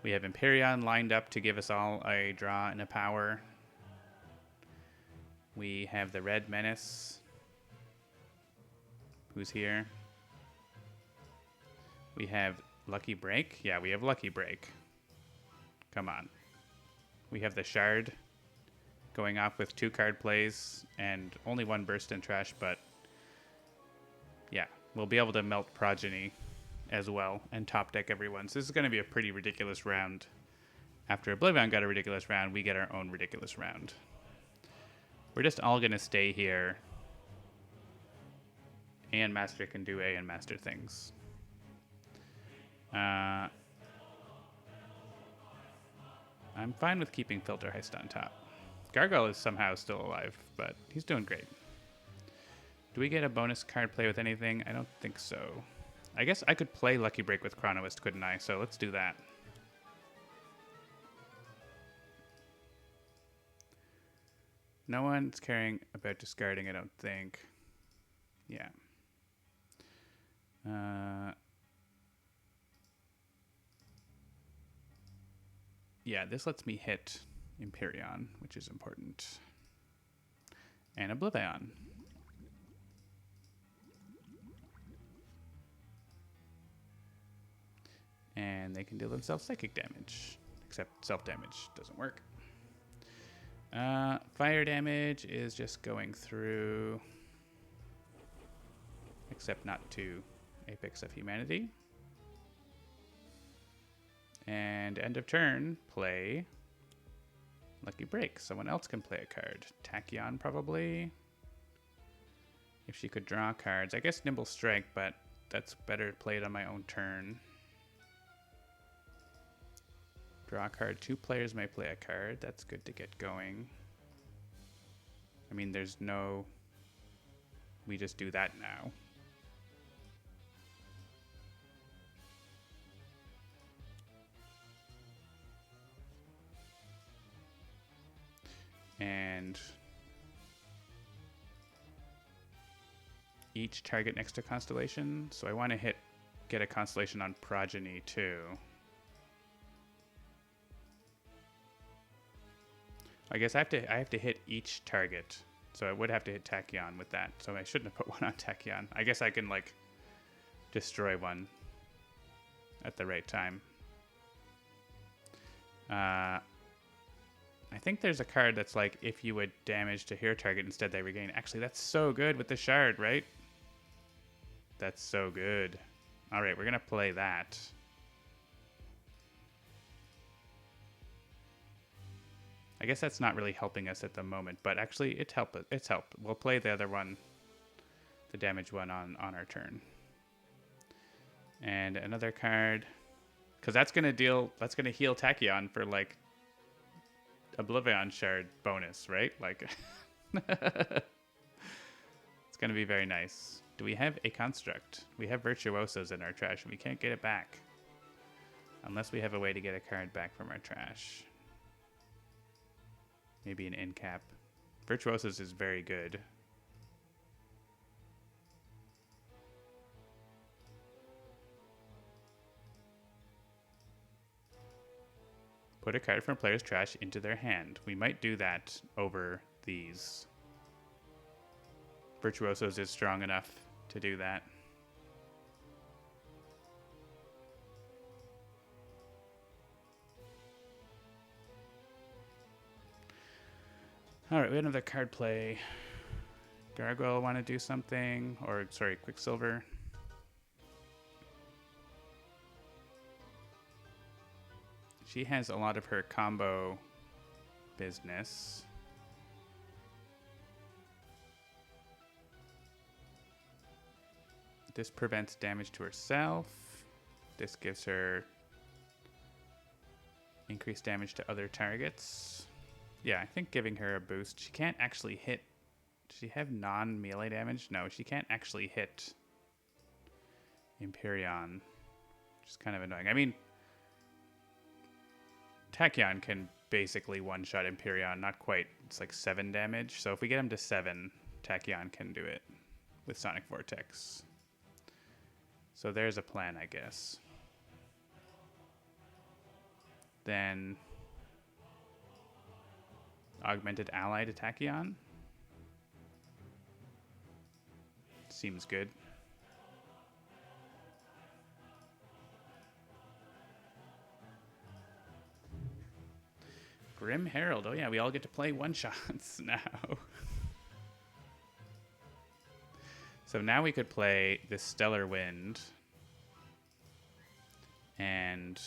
We have Empyreon lined up to give us all a draw and a power. We have the Red Menace, who's here. We have Lucky Break. Yeah, we have Lucky Break. Come on. We have the Shard going off with 2 card plays and only 1 Burst in Trash, but yeah, we'll be able to melt Progeny as well and top deck everyone. So this is going to be a pretty ridiculous round. After OblivAeon got a ridiculous round, we get our own ridiculous round. We're just all going to stay here. Aeon Master can do Aeon Master things. I'm fine with keeping Filter Heist on top. Gargoyle is somehow still alive, but he's doing great. Do we get a bonus card play with anything? I don't think so. I guess I could play Lucky Break with Chronoist, couldn't I? So let's do that. No one's caring about discarding, I don't think. Yeah. Yeah, this lets me hit Empyreon, which is important. And OblivAeon. And they can deal themselves psychic damage, except self-damage doesn't work. Fire damage is just going through, except not to Apex of Humanity. And end of turn, play Lucky Break. Someone else can play a card. Tachyon, probably. If she could draw cards. I guess Nimble Strike, but that's better played on my own turn. Draw a card. 2 players may play a card. That's good to get going. I mean, there's no... We just do that now. And each target next to Constellation. So I want to get a Constellation on Progeny too. I guess I have to hit each target. So I would have to hit Tachyon with that. So I shouldn't have put one on Tachyon. I guess I can like destroy one. at the right time. I think there's a card that's like, if you would damage to hero target, instead they regain. Actually, that's so good with the shard, right? That's so good. All right, we're going to play that. I guess that's not really helping us at the moment, but actually it's helped. We'll play the other one, the damage one, on our turn. And another card, because that's going to heal Tachyon for like OblivAeon shard bonus, right? Like, it's going to be very nice. Do we have a construct? We have Virtuosos in our trash, and we can't get it back. Unless we have a way to get a card back from our trash. Maybe an end cap. Virtuosos is very good. Put a card from a player's trash into their hand. We might do that over these. Virtuosos is strong enough to do that. All right, we have another card play. Gargoyle want to do something, or sorry, Quicksilver. She has a lot of her combo business. This prevents damage to herself. This gives her increased damage to other targets. Yeah, I think giving her a boost. She can't actually hit. Does she have non-melee damage? No, she can't actually hit Empyreon, which is kind of annoying. I mean, Tachyon can basically one-shot Empyreon, not quite. It's like 7 damage. So if we get him to 7, Tachyon can do it with Sonic Vortex. So there's a plan, I guess. Then Augmented Ally to Tachyon. Seems good. Grim Herald. Oh yeah, we all get to play one-shots now. So now we could play this Stellar Wind and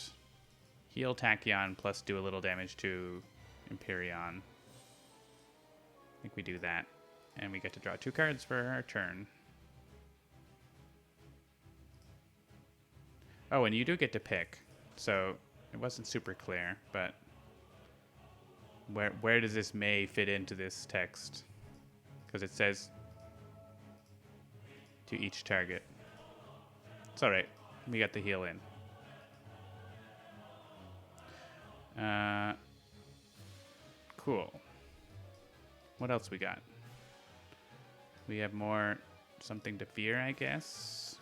heal Tachyon plus do a little damage to Empyreon. I think we do that. And we get to draw 2 cards for our turn. Oh, and you do get to pick. So it wasn't super clear, but where does this may fit into this text? Because it says to each target. It's alright. We got the heal in. Cool. What else we got? We have more something to fear, I guess.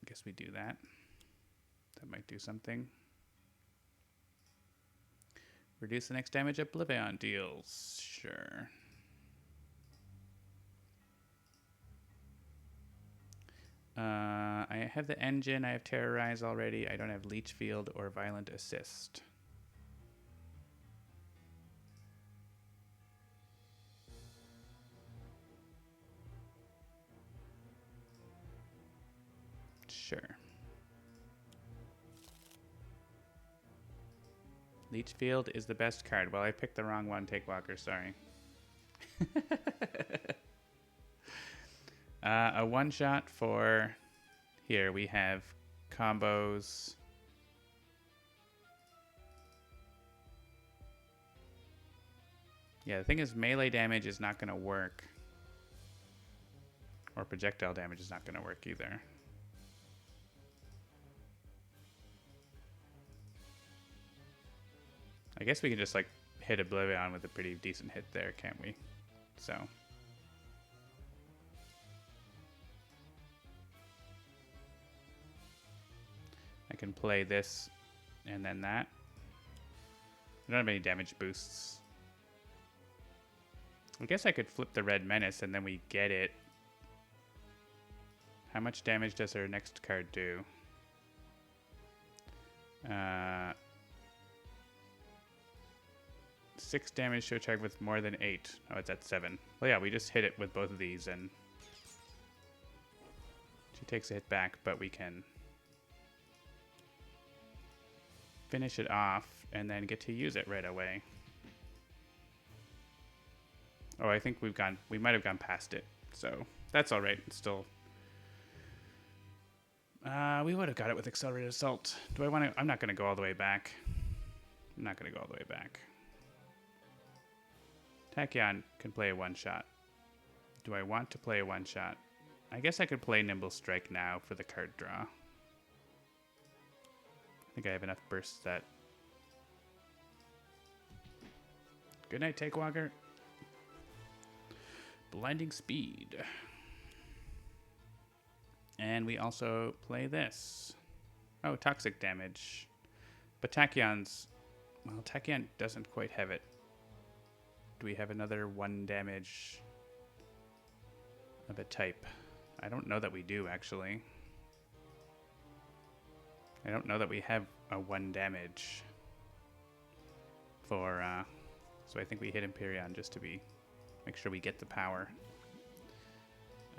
Guess we do that. That might do something. Reduce the next damage OblivAeon deals. Sure. I have the engine. I have Terrorize already. I don't have Leech Field or Violent Assist. Sure. Leech Field is the best card. Well, I picked the wrong one. Take Walker, sorry. A one-shot for... Here, we have combos. Yeah, the thing is, melee damage is not going to work. Or projectile damage is not going to work either. I guess we can just, like, hit OblivAeon with a pretty decent hit there, can't we? So... I can play this and then that. I don't have any damage boosts. I guess I could flip the Red Menace and then we get it How much damage does our next card do? 6 damage to a target with more than 8. Oh, it's at 7. Well, yeah, we just hit it with both of these, and she takes a hit back, but we can finish it off and then get to use it right away. Oh, I think we might have gone past it, so that's all right. It's still, we would have got it with accelerated assault. Do I want to? I'm not going to go all the way back. I'm not going to go all the way back. Tachyon can play a one-shot. Do I want to play a one-shot? I guess I could play Nimble Strike now for the card draw. I think I have enough bursts that... Good night, Takewalker. Blinding Speed. And we also play this. Oh, Toxic Damage. But Tachyon's... Well, Tachyon doesn't quite have it. Do we have another 1 damage of a type? I don't know that we do, actually. I don't know that we have a 1 damage for... so I think we hit Empyrean just to make sure we get the power.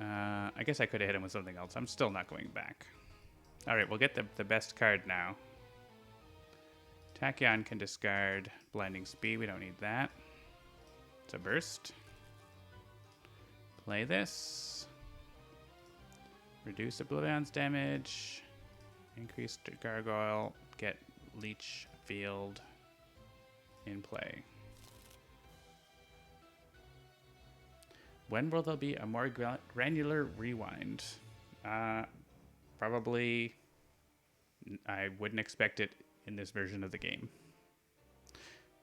I guess I could have hit him with something else. I'm still not going back. Alright, we'll get the best card now. Tachyon can discard Blinding Speed. We don't need that. It's a burst. Play this. Reduce OblivAeon's damage. Increase Gargoyle. Get Leech Field in play. When will there be a more granular rewind? Probably, I wouldn't expect it in this version of the game.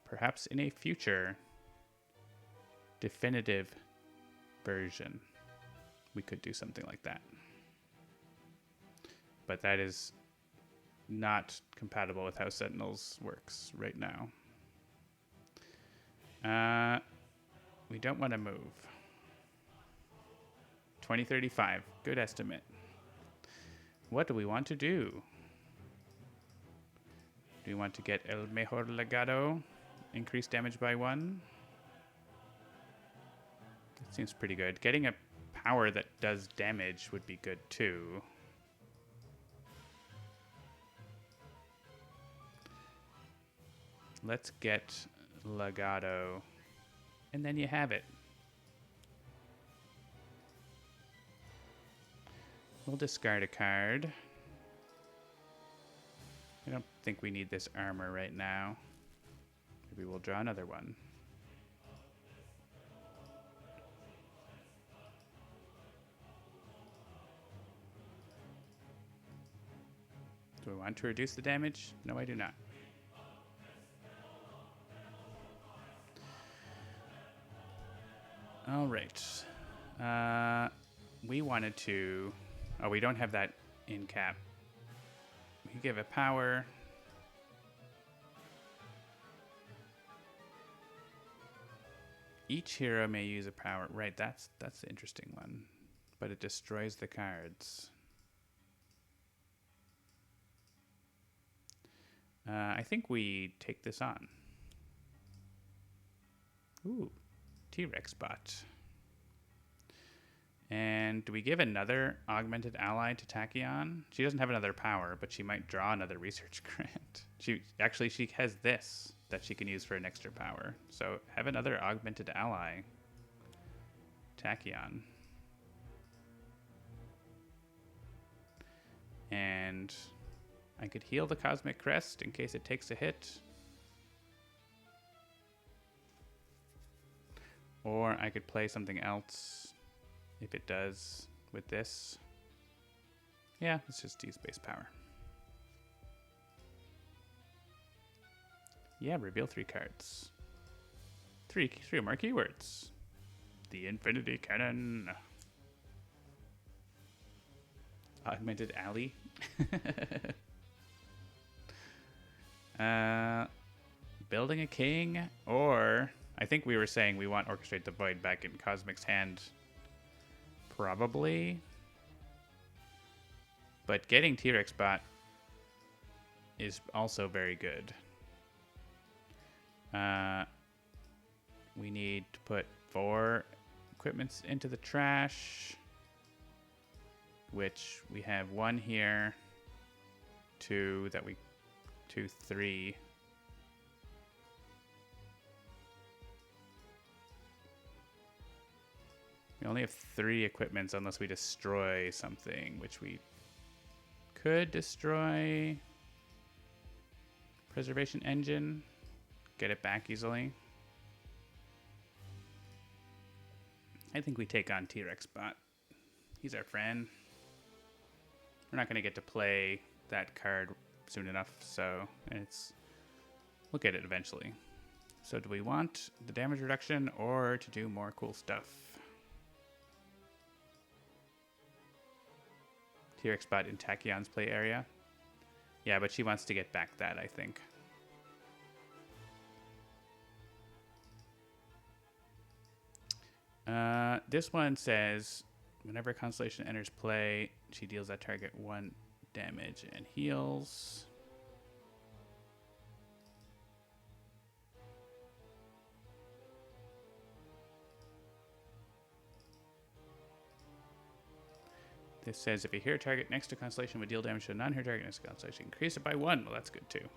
Perhaps in a future definitive version, we could do something like that. But that is not compatible with how Sentinels works right now. We don't want to move. 2035, good estimate. What do we want to do? Do we want to get El Mejor Legado? Increase damage by 1? That seems pretty good. Getting a power that does damage would be good too. Let's get Legado. And then you have it. We'll discard a card. I don't think we need this armor right now. Maybe we'll draw another one. Do I want to reduce the damage? No, I do not. All right. We wanted to... Oh, we don't have that in cap. We can give it power. Each hero may use a power. Right, that's the interesting one. But it destroys the cards. I think we take this on. Ooh, T-Rex bot. And do we give another augmented ally to Tachyon? She doesn't have another power, but she might draw another research grant. She has this that she can use for an extra power. So have another augmented ally, Tachyon. And I could heal the Cosmic Crest in case it takes a hit. Or I could play something else if it does with this. Yeah, let's just use base power. Yeah, reveal 3 cards. Three more keywords. The Infinity Cannon. Augmented Alley. Building a King, or I think we were saying we want Orchestrate the Void back in Cosmic's hand. Probably. But getting T-Rex bot is also very good. We need to put 4 equipments into the trash, which we have 1 here, 2 that we, 2, 3. We only have 3 equipments unless we destroy something, which we could destroy. Preservation engine, get it back easily. I think we take on T-Rex bot. He's our friend. We're not going to get to play that card soon enough, so we'll get it eventually. So do we want the damage reduction or to do more cool stuff? T-Rex bot in Tachyon's play area. Yeah, but she wants to get back that, I think. This one says, whenever a constellation enters play, she deals that target 1 damage and heals. This says if a hero target next to constellation would deal damage to a non-hero target next to constellation, increase it by 1. Well, that's good too.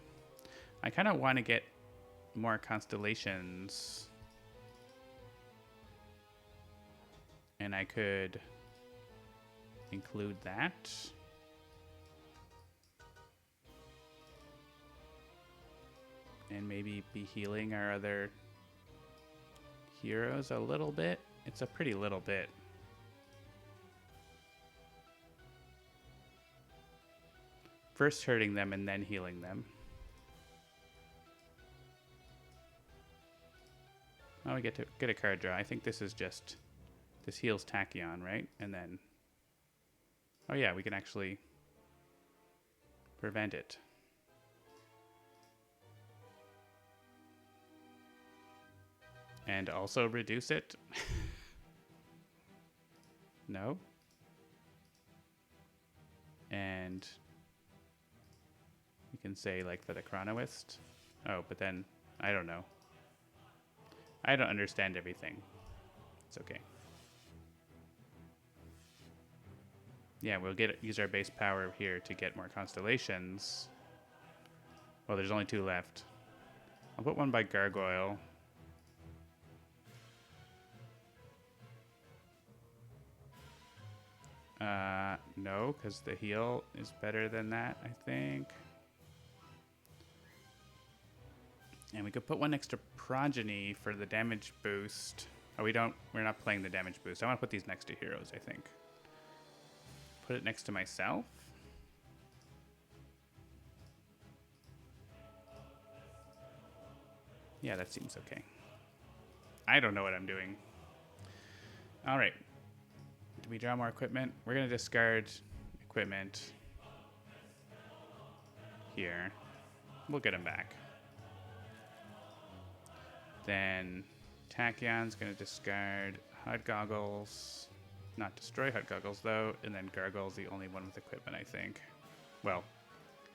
I kind of want to get more constellations. And I could include that. And maybe be healing our other heroes a little bit. It's a pretty little bit. First hurting them and then healing them. Oh, we get to get a card draw. I think this is just... This heals Tachyon, right? And then... Oh yeah, we can actually prevent it. And also reduce it? No. And we can say like for the Chronoist. Oh, but then I don't know. I don't understand everything. It's okay. Yeah, we'll use our base power here to get more constellations. Well, there's only 2 left. I'll put 1 by Gargoyle. No, because the heal is better than that, I think. And we could put 1 next to Progeny for the damage boost. Oh, we're not playing the damage boost. I want to put these next to heroes, I think. Put it next to myself. Yeah, that seems okay. I don't know what I'm doing. All right. Do we draw more equipment? We're going to discard equipment here. We'll get them back. Then Tachyon's going to discard HUD goggles. Not destroy HUD goggles, though. And then Gargoyle's the only one with equipment, I think. Well,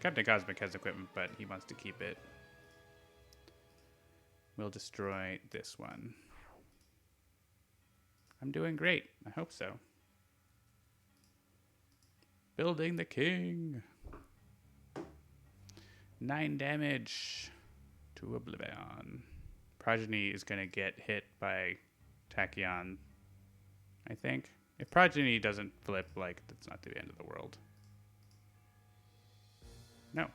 Captain Cosmic has equipment, but he wants to keep it. We'll destroy this one. I'm doing great. I hope so. Building the king. 9 damage to OblivAeon. Progeny is going to get hit by Tachyon, I think. If Progeny doesn't flip, like, that's not the end of the world. No.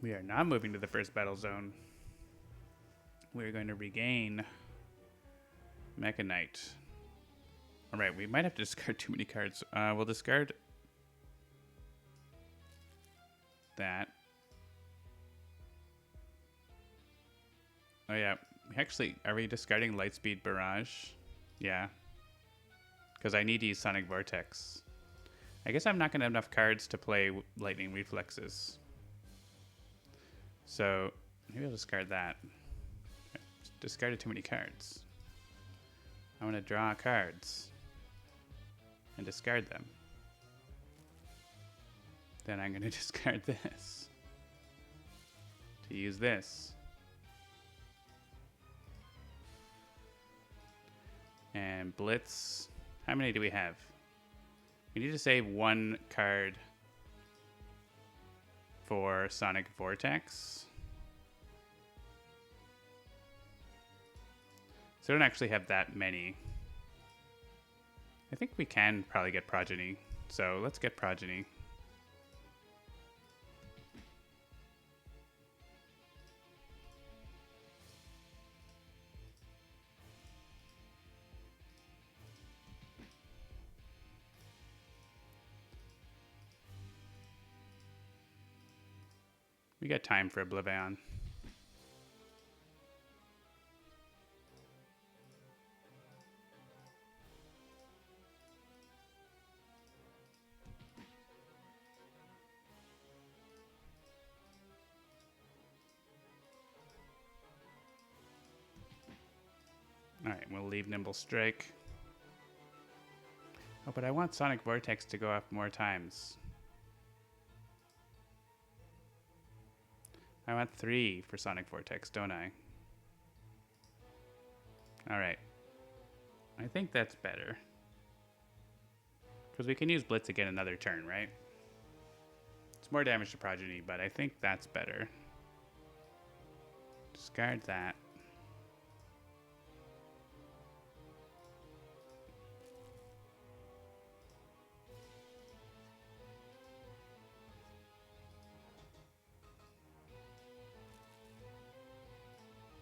We are not moving to the first battle zone. We're going to regain Mechanite. All right, we might have to discard too many cards. We'll discard that. Oh yeah, actually, are we discarding Lightspeed Barrage? Yeah. Because I need to use Sonic Vortex. I guess I'm not going to have enough cards to play Lightning Reflexes. So, maybe I'll discard that. Discarded too many cards. I want to draw cards and discard them. Then I'm going to discard this to use this. And Blitz. How many do we have? We need to save one card for Sonic Vortex. So we don't actually have that many. I think we can probably get Progeny. So let's get Progeny. We got time for OblivAeon. Alright, we'll leave Nimble Strike. Oh, but I want Sonic Vortex to go off more times. I want 3 for Sonic Vortex, don't I? Alright. I think that's better. Because we can use Blitz again another turn, right? It's more damage to Progeny, but I think that's better. Discard that.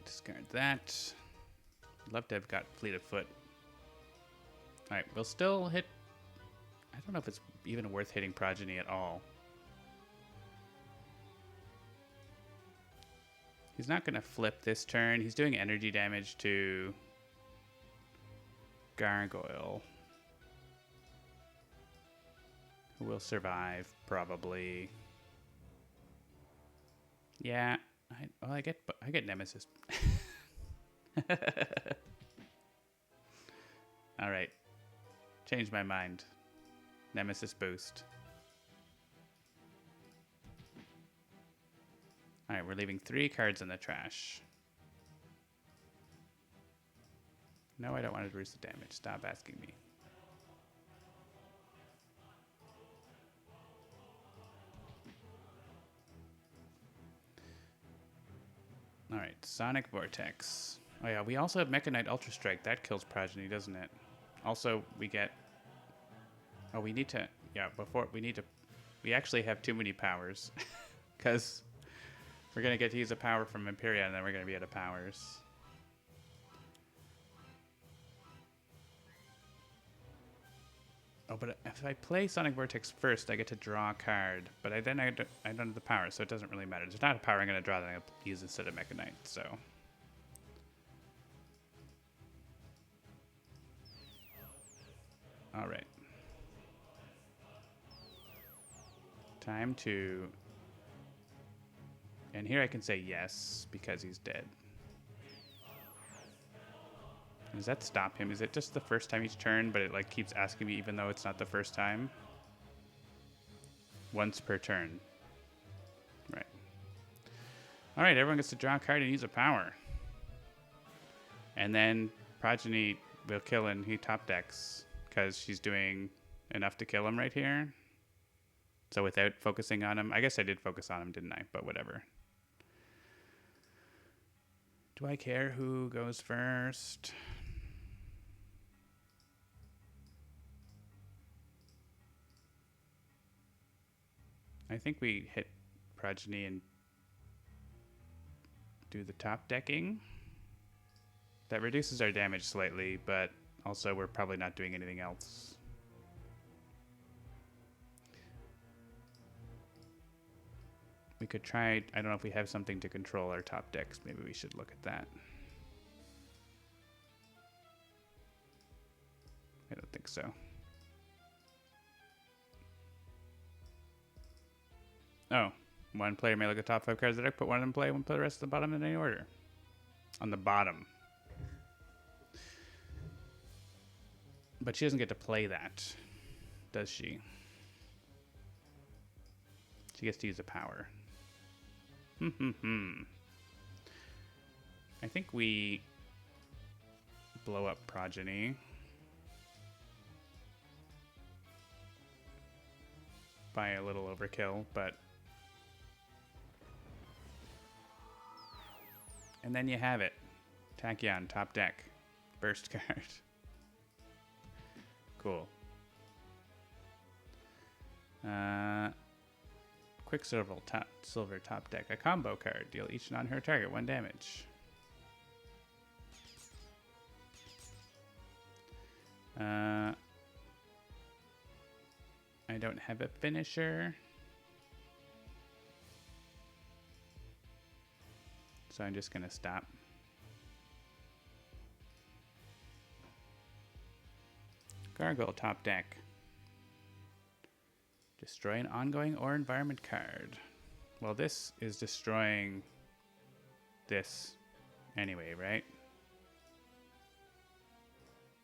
Discard that. I'd love to have got Fleet of Foot. Alright, we'll still hit... I don't know if it's even worth hitting Progeny at all. He's not going to flip this turn. He's doing energy damage to Gargoyle, who will survive, probably. Yeah. I get Nemesis. All right. Change my mind. Nemesis boost. All right, we're leaving 3 cards in the trash. No, I don't want to reduce the damage. Stop asking me. All right, Sonic Vortex. Oh yeah, we also have Mecha Knight Ultra Strike. That kills Progeny, doesn't it? Also, we get... Oh, we need to... Yeah, we actually have too many powers. Because we're going to get to use a power from Imperia, and then we're going to be out of powers. Oh, but if I play Sonic Vortex first, I get to draw a card. But I don't have the power, so it doesn't really matter. There's not a power I'm going to draw that I'm going to use instead of Mecha Knight, so... All right. Time to... And here I can say yes, because he's dead. Does that stop him? Is it just the first time each turn, but it like keeps asking me even though it's not the first time? Once per turn. Right. All right, everyone gets to draw a card and use a power. And then Progeny will kill and he top decks because she's doing enough to kill him right here. So without focusing on him, I guess I did focus on him, didn't I? But whatever. Do I care who goes first? I think we hit Progeny and do the top decking. That reduces our damage slightly, but also we're probably not doing anything else. We could try, I don't know if we have something to control our top decks. Maybe we should look at that. I don't think so. Oh, one player may look at the top 5 cards of the deck, put one in play, one put the rest at the bottom in any order. On the bottom. But she doesn't get to play that, does she? She gets to use a power. I think we blow up Progeny. By a little overkill, but... And then you have it. Tachyon, top deck. Burst card. Cool. Quicksilver top deck. A combo card. Deal each non-hero target 1 damage. I don't have a finisher. So I'm just gonna stop. Gargoyle top deck. Destroy an ongoing or environment card. Well, this is destroying this anyway, right?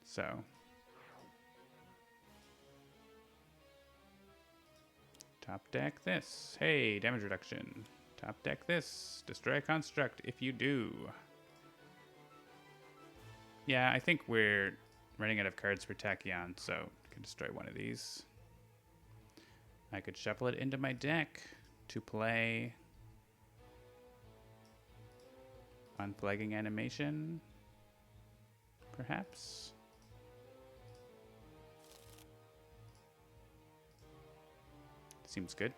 So. Top deck this. Hey, damage reduction. Top deck this. Destroy a construct if you do. Yeah, I think we're running out of cards for Tachyon, so I can destroy one of these. I could shuffle it into my deck to play Unflagging Animation, perhaps. Seems good.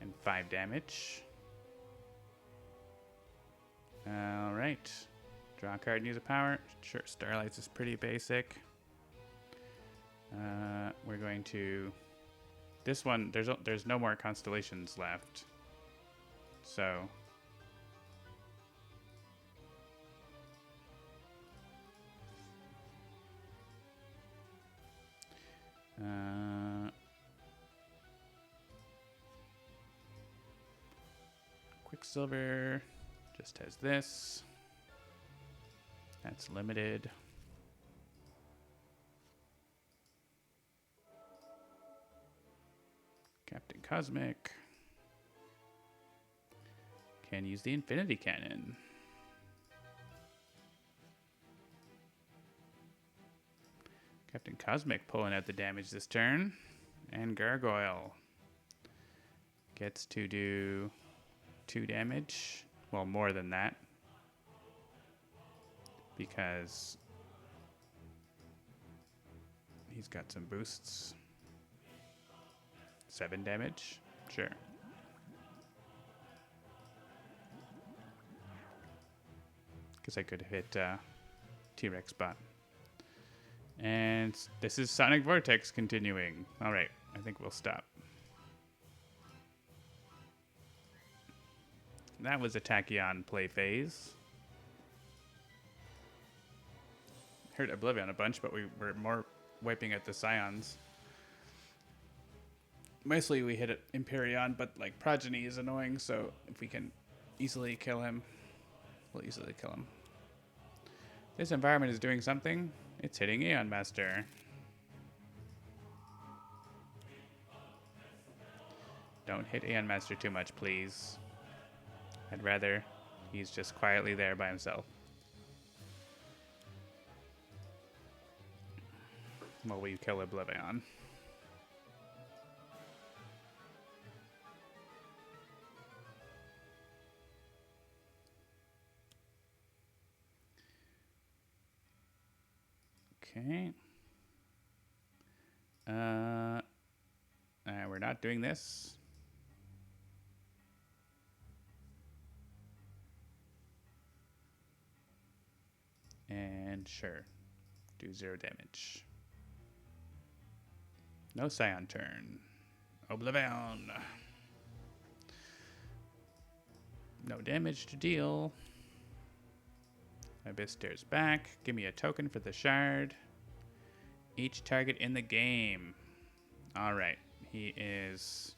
And 5 damage. All right. Draw a card and use a power. Sure, Starlights is pretty basic. We're going to... This one, there's no more constellations left. So... Quicksilver just has this. That's limited. Captain Cosmic can use the Infinity Cannon. Captain Cosmic pulling out the damage this turn. And Gargoyle gets to do 2 damage. Well, more than that. Because he's got some boosts. 7 damage? Sure. Because I could have hit T-Rex bot. And this is Sonic Vortex continuing. All right, I think we'll stop. That was a Tachyon play phase. Heard OblivAeon a bunch, but we were more wiping out the Scions. Mostly we hit Empyreon, but like Progeny is annoying, so if we can easily kill him, we'll easily kill him. This environment is doing something. It's hitting Aeon Master. Don't hit Aeon Master too much, please. I'd rather he's just quietly there by himself. While we kill OblivAeon. Okay. We're not doing this. And sure, do 0 damage. No Scion turn. OblivAeon. No damage to deal. Abyss stares back. Give me a token for the shard. Each target in the game. All right. He is...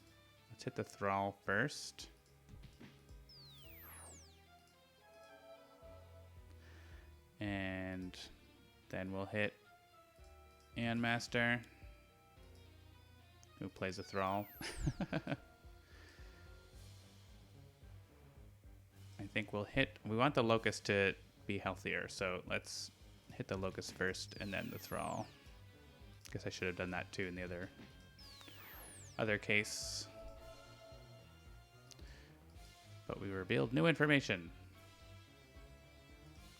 Let's hit the Thrall first. Then we'll hit Aeon Master, who plays a Thrall. I think we'll hit... We want the Locust to be healthier, so let's hit the Locust first and then the Thrall. Guess I should have done that too in the other case. But we revealed new information.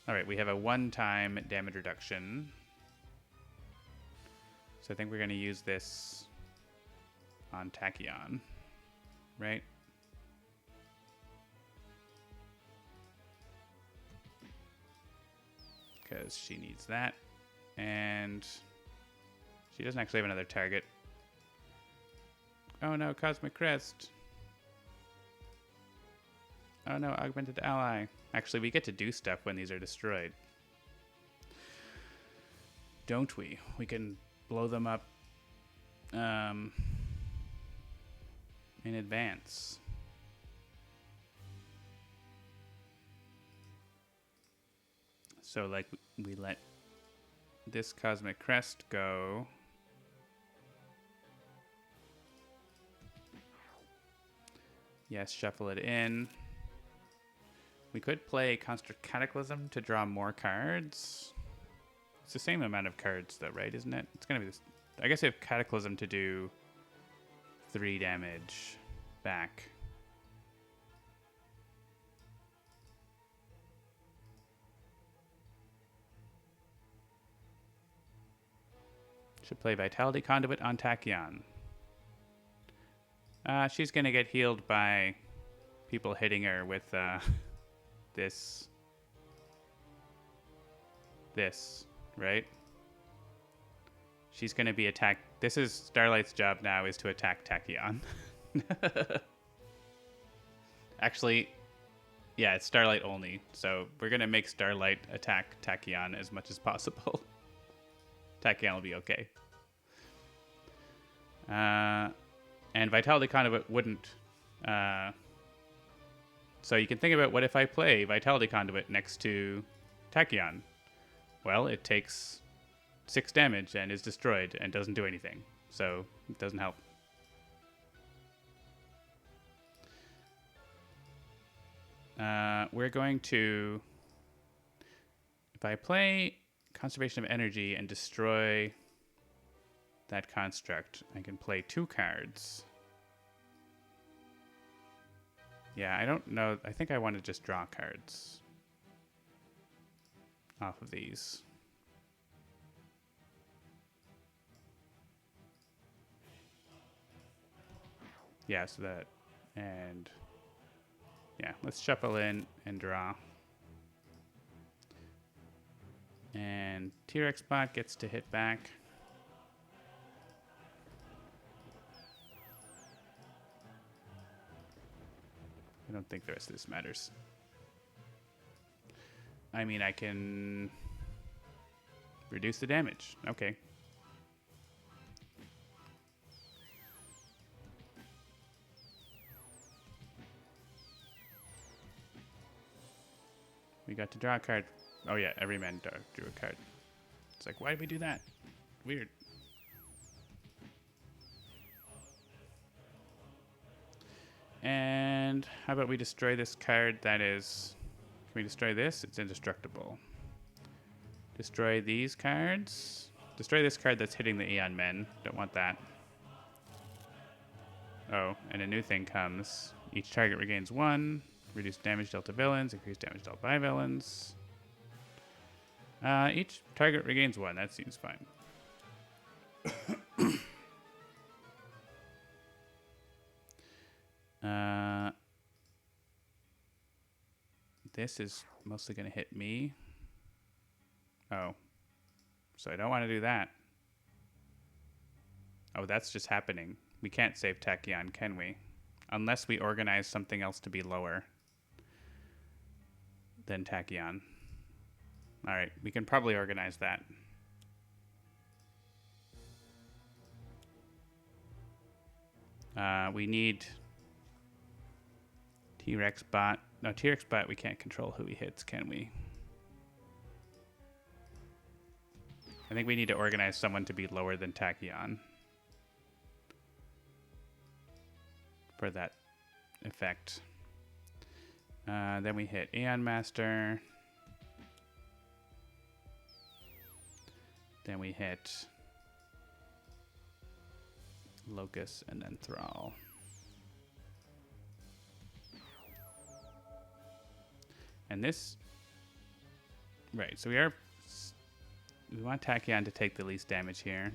Alright, we have a one-time damage reduction. So I think we're going to use this on Tachyon, right? Because she needs that. And she doesn't actually have another target. Oh no, Cosmic Crest. Oh no, Augmented Ally. Actually, we get to do stuff when these are destroyed. Don't we? We can blow them up in advance. So, like, we let this Cosmic Crest go. Yes, shuffle it in. We could play Construct Cataclysm to draw more cards. It's the same amount of cards, though, right? Isn't it? It's going to be this. I guess I have Cataclysm to do 3 damage back. Should play Vitality Conduit on Tachyon. She's going to get healed by people hitting her with this, right? She's going to be attacked. This is Starlight's job now, is to attack Tachyon. Actually, yeah, it's Starlight only. So we're going to make Starlight attack Tachyon as much as possible. Tachyon will be okay. And Vitality Conduit wouldn't. So you can think about, what if I play Vitality Conduit next to Tachyon? Well, it takes 6 damage and is destroyed and doesn't do anything. So it doesn't help. We're going to... If I play Conservation of Energy and destroy that construct, I can play 2 cards. Yeah, I don't know. I think I want to just draw cards off of these. Yeah, so that, and yeah, let's shuffle in and draw. And T-Rex Bot gets to hit back. I don't think the rest of this matters. I mean, I can reduce the damage. Okay. We got to draw a card. Oh yeah, every man drew a card. It's like, why did we do that? Weird. And how about we destroy this card that is... Can we destroy this? It's indestructible. Destroy these cards. Destroy this card that's hitting the Aeon Men. Don't want that. Oh, and a new thing comes. Each target regains 1. Reduce damage dealt to villains. Increase damage dealt by villains. Each target regains 1. That seems fine. This is mostly going to hit me. Oh. So I don't want to do that. Oh, that's just happening. We can't save Tachyon, can we? Unless we organize something else to be lower than Tachyon. Alright, we can probably organize that. We need T-Rex Bot. No, T-Rex Bot, we can't control who he hits, can we? I think we need to organize someone to be lower than Tachyon for that effect. Then we hit Aeon Master. Then we hit Locust and then Thrall. And this, right, so we want Tachyon to take the least damage here.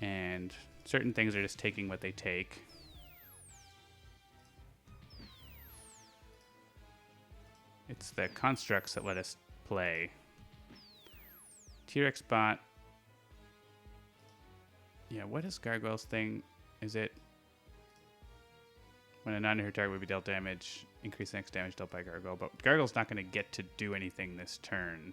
And certain things are just taking what they take. It's the constructs that let us play. T-Rex bot. Yeah, what is Gargoyle's thing? Is it when a non-hero target would be dealt damage, increase the next damage dealt by Gargoyle? But Gargoyle's not going to get to do anything this turn.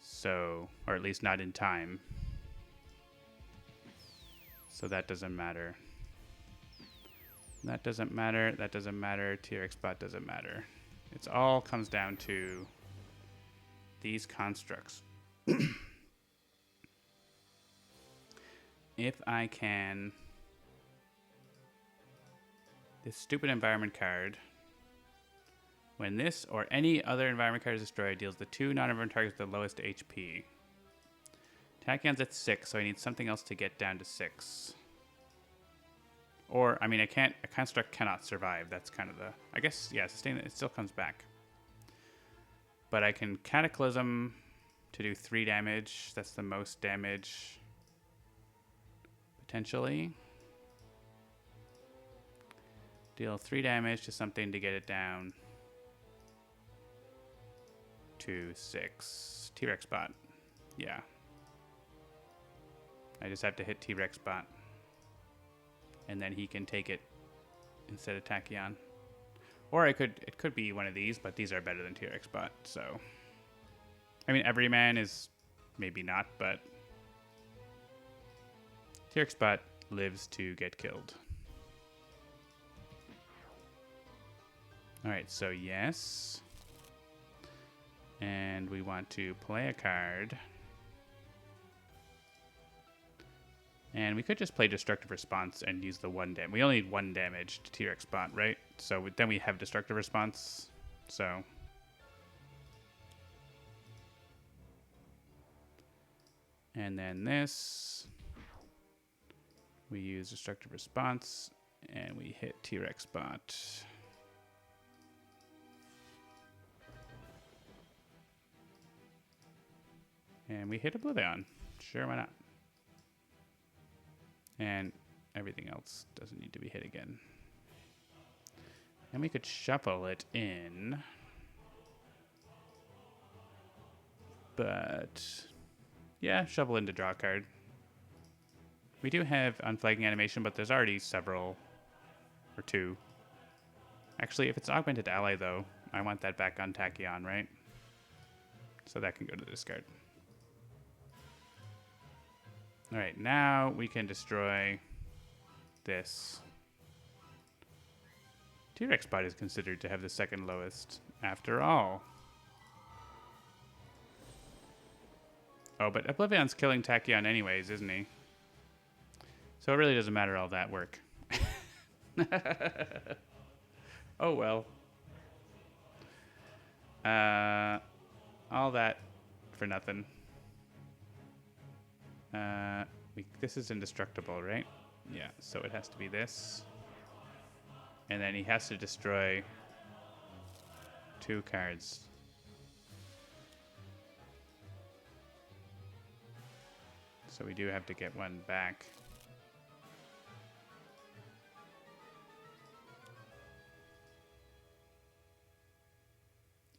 So, or at least not in time. So that doesn't matter. That doesn't matter. That doesn't matter. T-Rex bot doesn't matter. It all comes down to these constructs. If I can... This stupid environment card... When this or any other environment card is destroyed, deals the 2 non-environment targets the lowest HP. Tachyon's at 6, so I need something else to get down to 6. Or, I mean, a construct cannot survive. That's kind of the... I guess, yeah, sustain it. It still comes back. But I can Cataclysm to do 3 damage. That's the most damage. Potentially. Deal 3 damage to something to get it down to 6. T-Rex bot. Yeah. I just have to hit T-Rex bot. And then he can take it instead of Tachyon. Or it could be one of these, but these are better than T-Rex bot, so. I mean, Everyman is maybe not, but T-Rex bot lives to get killed. Alright, so yes. And we want to play a card. And we could just play Destructive Response and use the 1 damage. We only need 1 damage to T-Rex bot, right? So then we have Destructive Response. So. And then this. We use Destructive Response. And we hit T-Rex bot. And we hit OblivAeon. Sure, why not? And everything else doesn't need to be hit again. And we could shuffle it in. But yeah, shuffle in to draw a card. We do have Unflagging Animation, but there's already several. Or 2. Actually, if it's Augmented Ally, though, I want that back on Tachyon, right? So that can go to the discard. Alright, now we can destroy this. T-Rex bot is considered to have the 2nd lowest, after all. Oh, but OblivAeon's killing Tachyon anyways, isn't he? So it really doesn't matter all that work. Oh well. All that for nothing. This is indestructible, right? Yeah, so it has to be this. And then he has to destroy 2 cards. So we do have to get 1 back.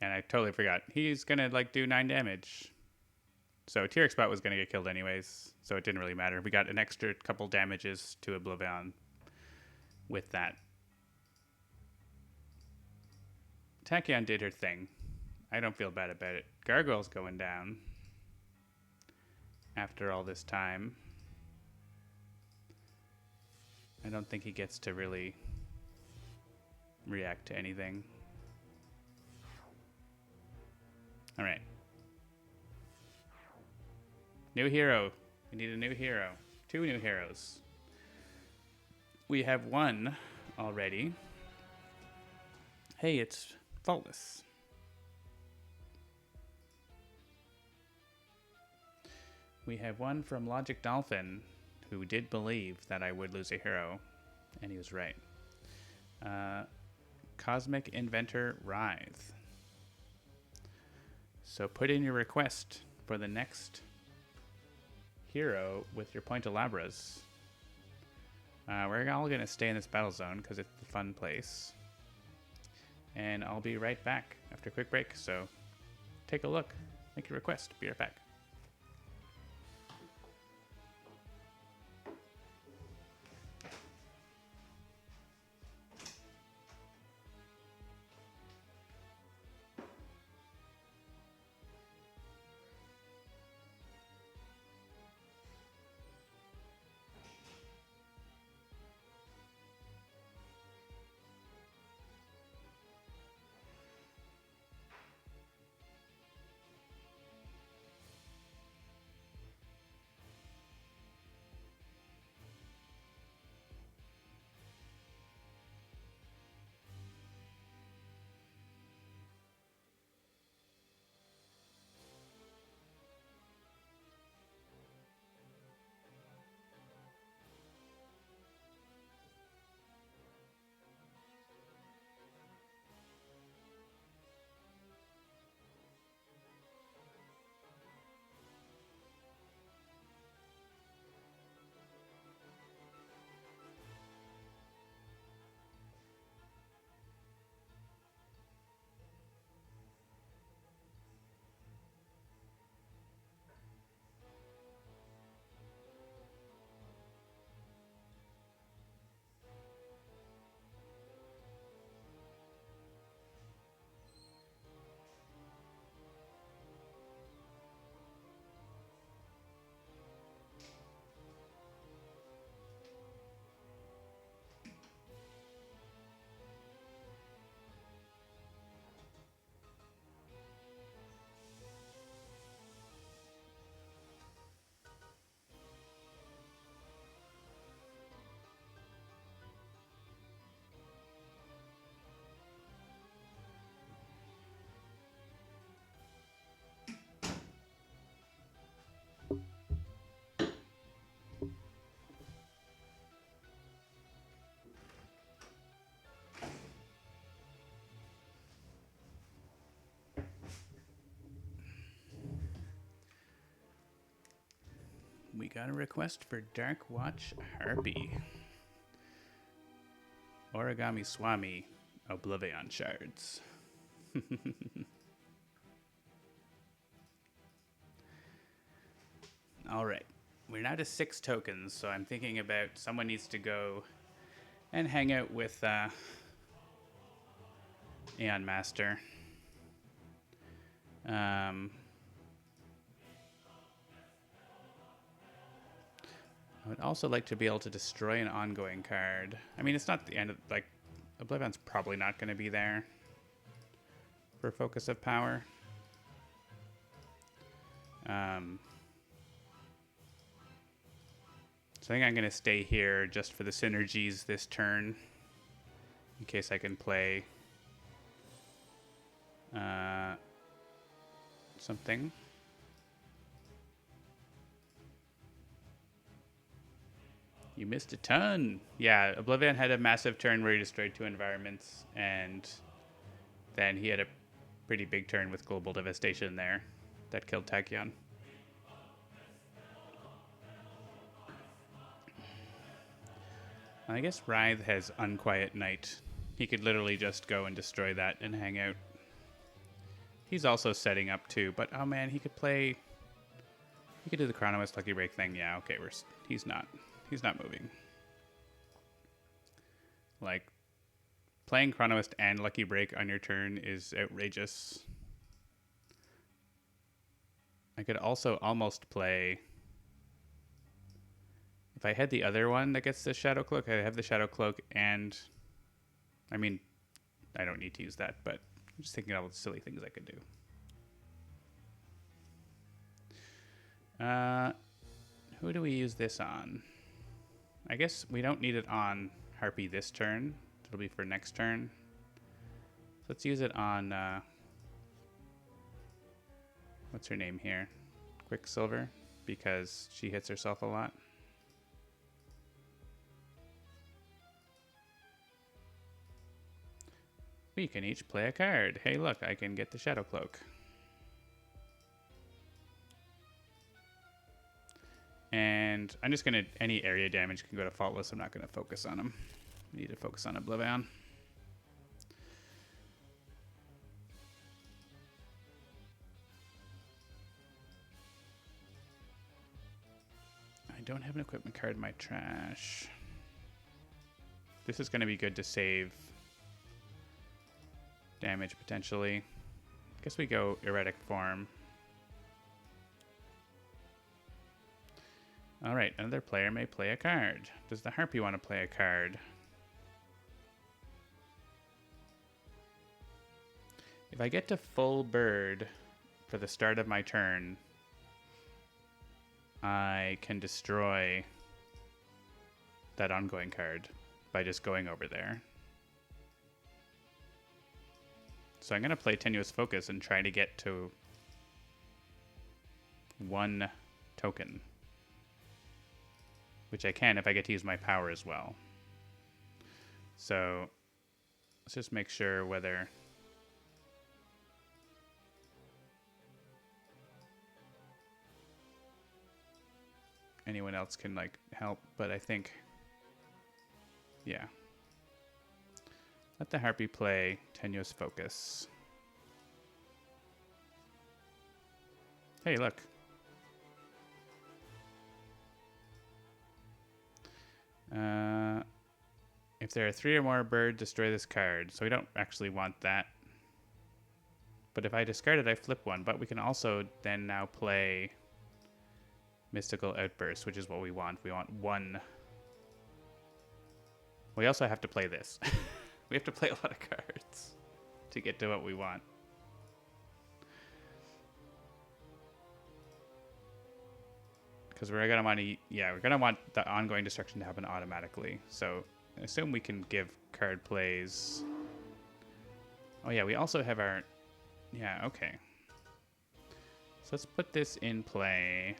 And I totally forgot. He's gonna like do 9 damage. So T-Rex bot was going to get killed anyways, so it didn't really matter. We got an extra couple damages to OblivAeon with that. Tachyon did her thing. I don't feel bad about it. Gargoyle's going down after all this time. I don't think he gets to really react to anything. All right. New hero. We need a new hero. 2 new heroes. We have one already. Hey, it's Faultless. We have one from Logic Dolphin, who did believe that I would lose a hero, and he was right. Cosmic Inventor Writhe. So put in your request for the next hero with your Handelabras. We're all going to stay in this battle zone because it's a fun place. And I'll be right back after a quick break, so take a look, make your request, be right back. We got a request for Dark Watch Harpy. Origami Swami, OblivAeon Shards. Alright, we're now to 6 tokens, so I'm thinking about someone needs to go and hang out with Aeon Master. I would also like to be able to destroy an ongoing card. I mean, it's not the end of, like, OblivAeon's probably not going to be there for Focus of Power. So I think I'm going to stay here just for the synergies this turn, in case I can play something. You missed a ton. Yeah, OblivAeon had a massive turn where he destroyed 2 environments, and then he had a pretty big turn with Global Devastation there that killed Tachyon. I guess Writhe has Unquiet Night. He could literally just go and destroy that and hang out. He's also setting up too, but oh man, he could play... He could do the Chronomist Lucky Break thing. Yeah, okay, he's not moving. Like, playing Chronomist and Lucky Break on your turn is outrageous. I could also almost play... If I had the other one that gets the Shadow Cloak, I have the Shadow Cloak and... I mean, I don't need to use that, but I'm just thinking of all the silly things I could do. Who do we use this on? I guess we don't need it on Harpy this turn. It'll be for next turn. So let's use it on, what's her name here? Quicksilver, because she hits herself a lot. We can each play a card. Hey, look, I can get the Shadow Cloak. And I'm just going to, any area damage can go to Faultless. I'm not going to focus on them. I need to focus on OblivAeon. I don't have an equipment card in my trash. This is going to be good to save damage, potentially. I guess we go Erratic Form. Alright, another player may play a card. Does the Harpy want to play a card? If I get to full bird for the start of my turn, I can destroy that ongoing card by just going over there. So I'm going to play Tenuous Focus and try to get to 1 token. Which I can if I get to use my power as well. So let's just make sure whether... anyone else can like help, but I think... yeah. Let the Harpy play Tenuous Focus. Hey, look. If there are 3 or more birds, destroy this card. So we don't actually want that. But if I discard it, I flip 1. But we can also then now play Mystical Outburst, which is what we want. We want 1. We also have to play this. We have to play a lot of cards to get to what we want. Because we're gonna want to, we're gonna want the ongoing destruction to happen automatically. So I assume we can give card plays. Oh yeah, we also have our, okay. So let's put this in play.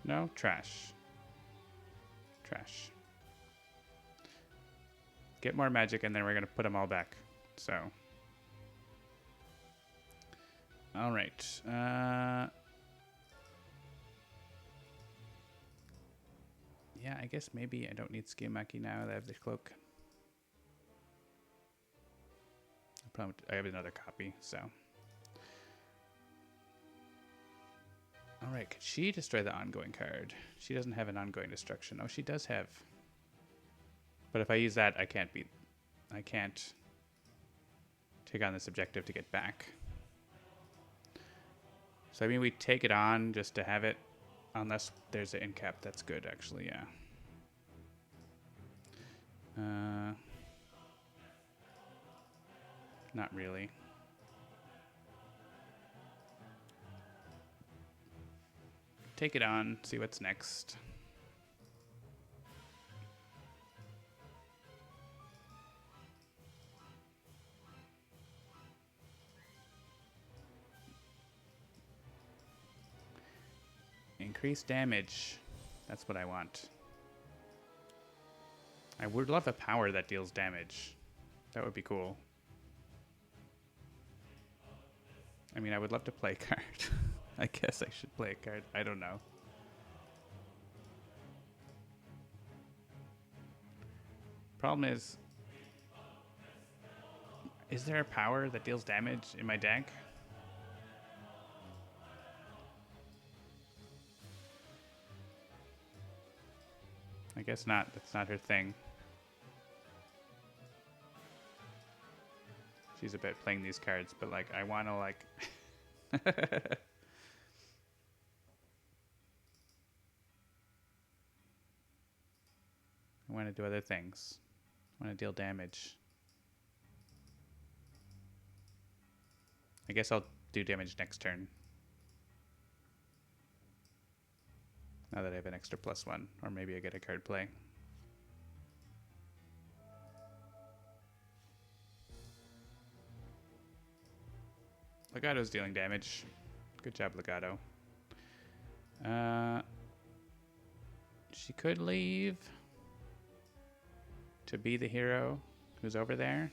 No, trash. Trash. Get more magic and then we're gonna put them all back. So. All right. Yeah, I guess maybe I don't need Skimaki now that I have the cloak. I have another copy, so. All right, could she destroy the ongoing card? She doesn't have an ongoing destruction. Oh, she does have. But if I use that, I can't take on this objective to get back. So I mean, we take it on just to have it, unless there's an incap. That's good, actually, yeah. Not really. Take it on, see what's next. Increase damage. That's what I want. I would love a power that deals damage. That would be cool. I mean, I would love to play a card. I guess I should play a card. I don't know. Problem is there a power that deals damage in my deck? I guess not. That's not her thing. She's a bit playing these cards, but like I want to like I want to do other things. I want to deal damage. I guess I'll do damage next turn. Now that I have an extra +1. Or maybe I get a card play. Legato's dealing damage. Good job, Legato. She could leave to be the hero who's over there.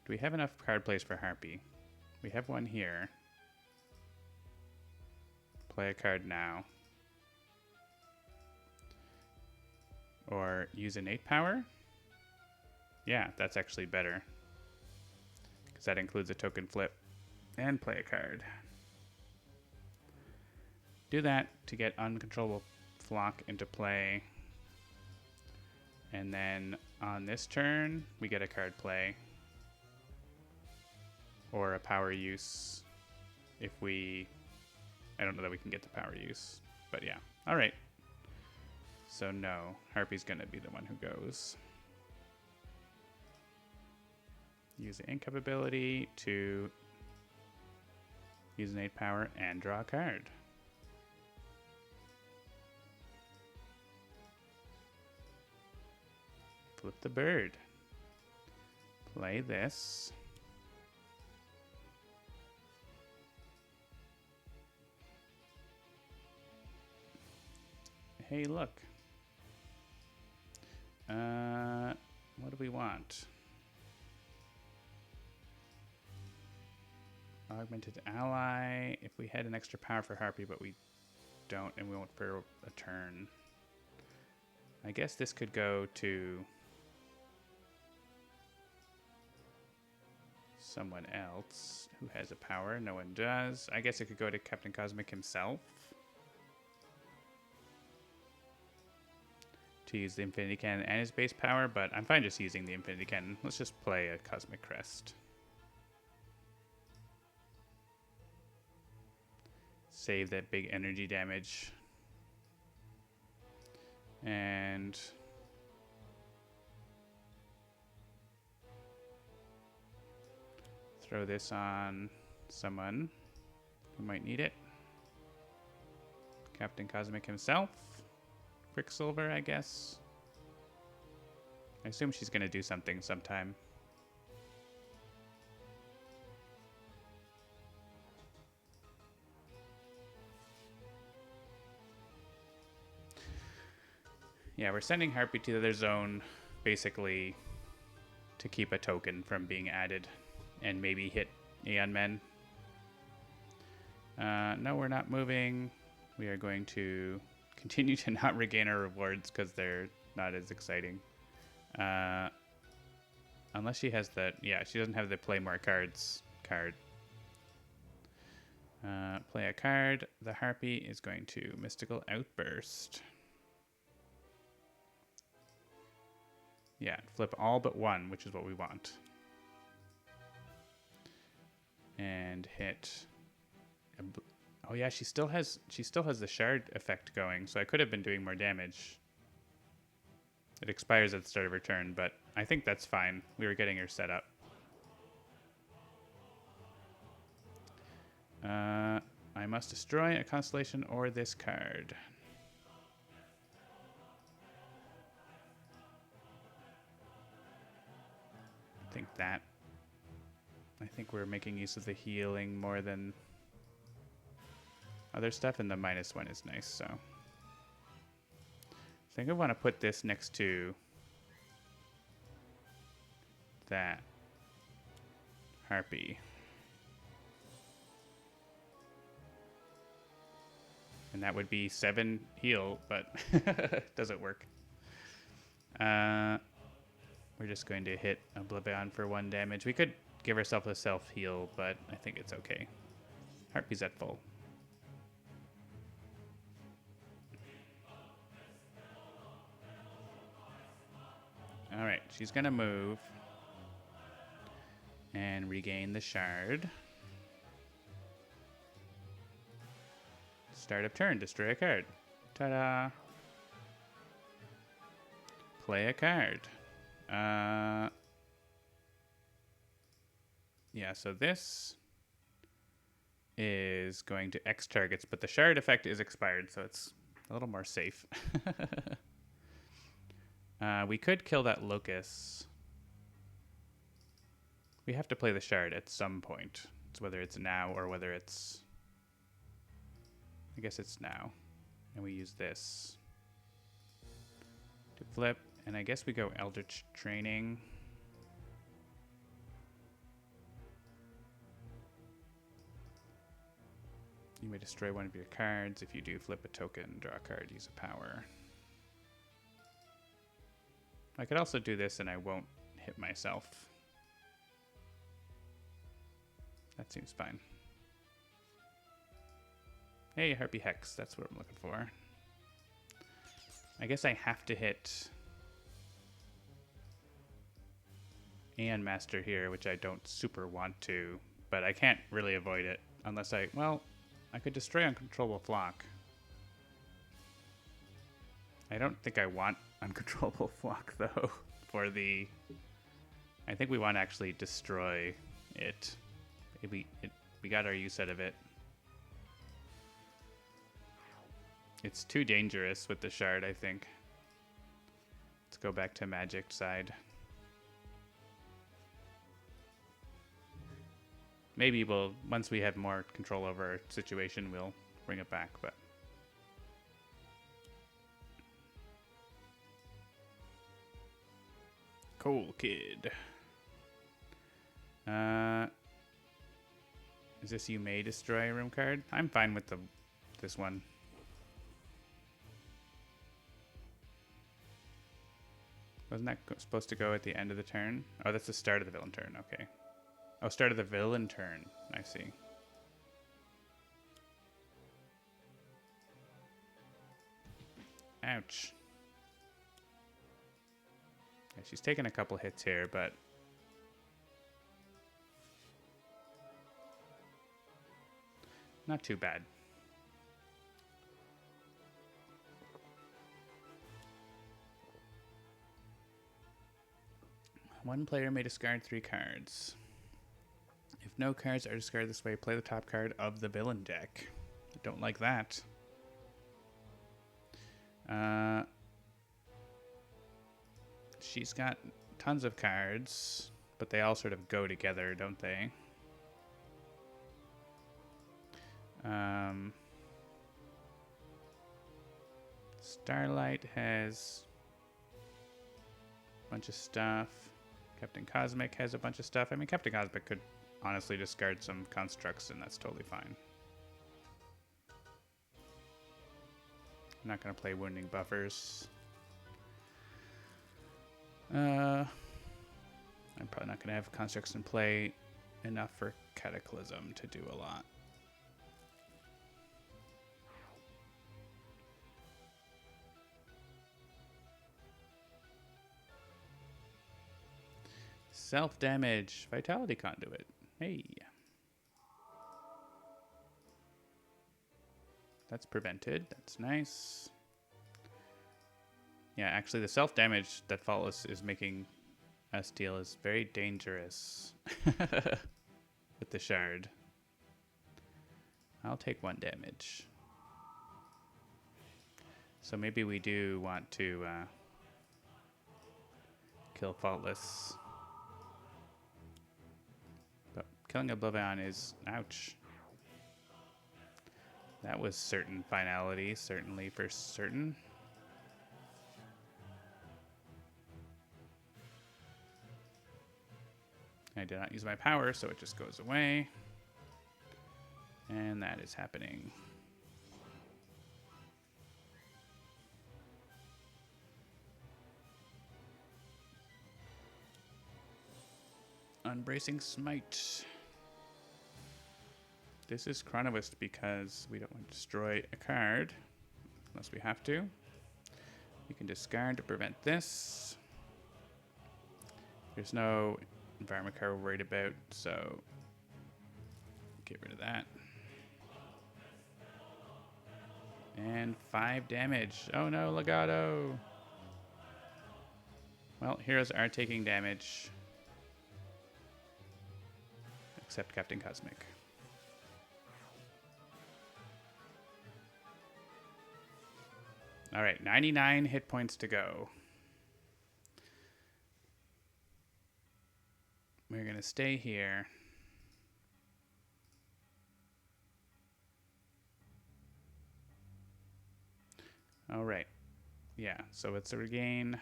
Do we have enough card plays for Harpy? We have one here. Play a card now. Or use innate power? Yeah, that's actually better. Because that includes a token flip. And play a card. Do that to get Uncontrollable Flock into play. And then on this turn, we get a card play. Or a power use if we... I don't know that we can get the power use. But yeah. Alright. So no, Harpy's going to be the one who goes. Use the Incub ability to use innate power and draw a card. Flip the bird. Play this. Hey, look. What do we want? Augmented ally. If we had an extra power for Harpy, but we don't, and we won't for a turn. I guess this could go to someone else who has a power. No one does. I guess it could go to Captain Cosmic himself. To use the Infinity Cannon and his base power, but I'm fine just using the Infinity Cannon. Let's just play a Cosmic Crest. Save that big energy damage. And throw this on someone who might need it. Captain Cosmic himself. Quicksilver, I guess. I assume she's going to do something sometime. Yeah, we're sending Harpy to the other zone, basically, to keep a token from being added and maybe hit Aeon Men. No, we're not moving. We are going to continue to not regain our rewards because they're not as exciting. Unless she has the... Yeah, she doesn't have the play more cards card. Play a card. The Harpy is going to Mystical Outburst. Yeah, flip all but one, which is what we want. And hit... Oh yeah, she still has the shard effect going, so I could have been doing more damage. It expires at the start of her turn, but I think that's fine. We were getting her set up. I must destroy a constellation or this card. I think we're making use of the healing more than other stuff, and the -1 is nice, so. I think I want to put this next to that Harpy. And that would be 7 heal, but it doesn't work. We're just going to hit OblivAeon for 1 damage. We could give ourselves a self-heal, but I think it's okay. Harpy's at full. Alright, she's going to move and regain the shard. Start of turn, destroy a card. Ta-da! Play a card. Yeah, so this is going to X targets, but the shard effect is expired, so it's a little more safe. We could kill that locust. We have to play the shard at some point. It's whether it's now or whether it's... I guess it's now. And we use this to flip. And I guess we go Eldritch Training. You may destroy one of your cards. If you do, flip a token, draw a card, use a power. I could also do this and I won't hit myself. That seems fine. Hey, Harpy Hex, that's what I'm looking for. I guess I have to hit Aeon Master here, which I don't super want to, but I can't really avoid it unless I, well, I could destroy Uncontrollable Flock. I don't think I want Uncontrollable Flock, though, for the... I think we want to actually destroy it. We got our use out of it. It's too dangerous with the shard, I think. Let's go back to magic side. Maybe we'll, once we have more control over our situation, we'll bring it back, but... Cool Kid. Is this you may destroy a room card? I'm fine with this one. Wasn't that supposed to go at the end of the turn? Oh, that's the start of the villain turn. Okay. Oh, start of the villain turn. I see. Ouch. Yeah, she's taken a couple hits here, but... not too bad. One player may discard 3 cards. If no cards are discarded this way, play the top card of the villain deck. I don't like that. She's got tons of cards, but they all sort of go together, don't they? Starlight has a bunch of stuff. Captain Cosmic has a bunch of stuff. I mean, Captain Cosmic could honestly discard some constructs, and that's totally fine. I'm not going to play Wounding Buffers. I'm probably not going to have constructs in play enough for Cataclysm to do a lot. Self-damage. Vitality Conduit. Hey. That's prevented. That's nice. Yeah, actually the self-damage that Faultless is making us deal is very dangerous with the shard. I'll take 1 damage. So maybe we do want to kill Faultless. But killing OblivAeon is... ouch. That was certain finality, certainly for certain. I did not use my power, so it just goes away. And that is happening. Unbracing Smite. This is Chronovist because we don't want to destroy a card unless we have to. You can discard to prevent this. There's no environment card we're worried about, so get rid of that. And 5 damage. Oh no, Legato. Well, heroes are taking damage. Except Captain Cosmic. Alright, 99 hit points to go. We're going to stay here. Alright. Yeah, so it's a regain.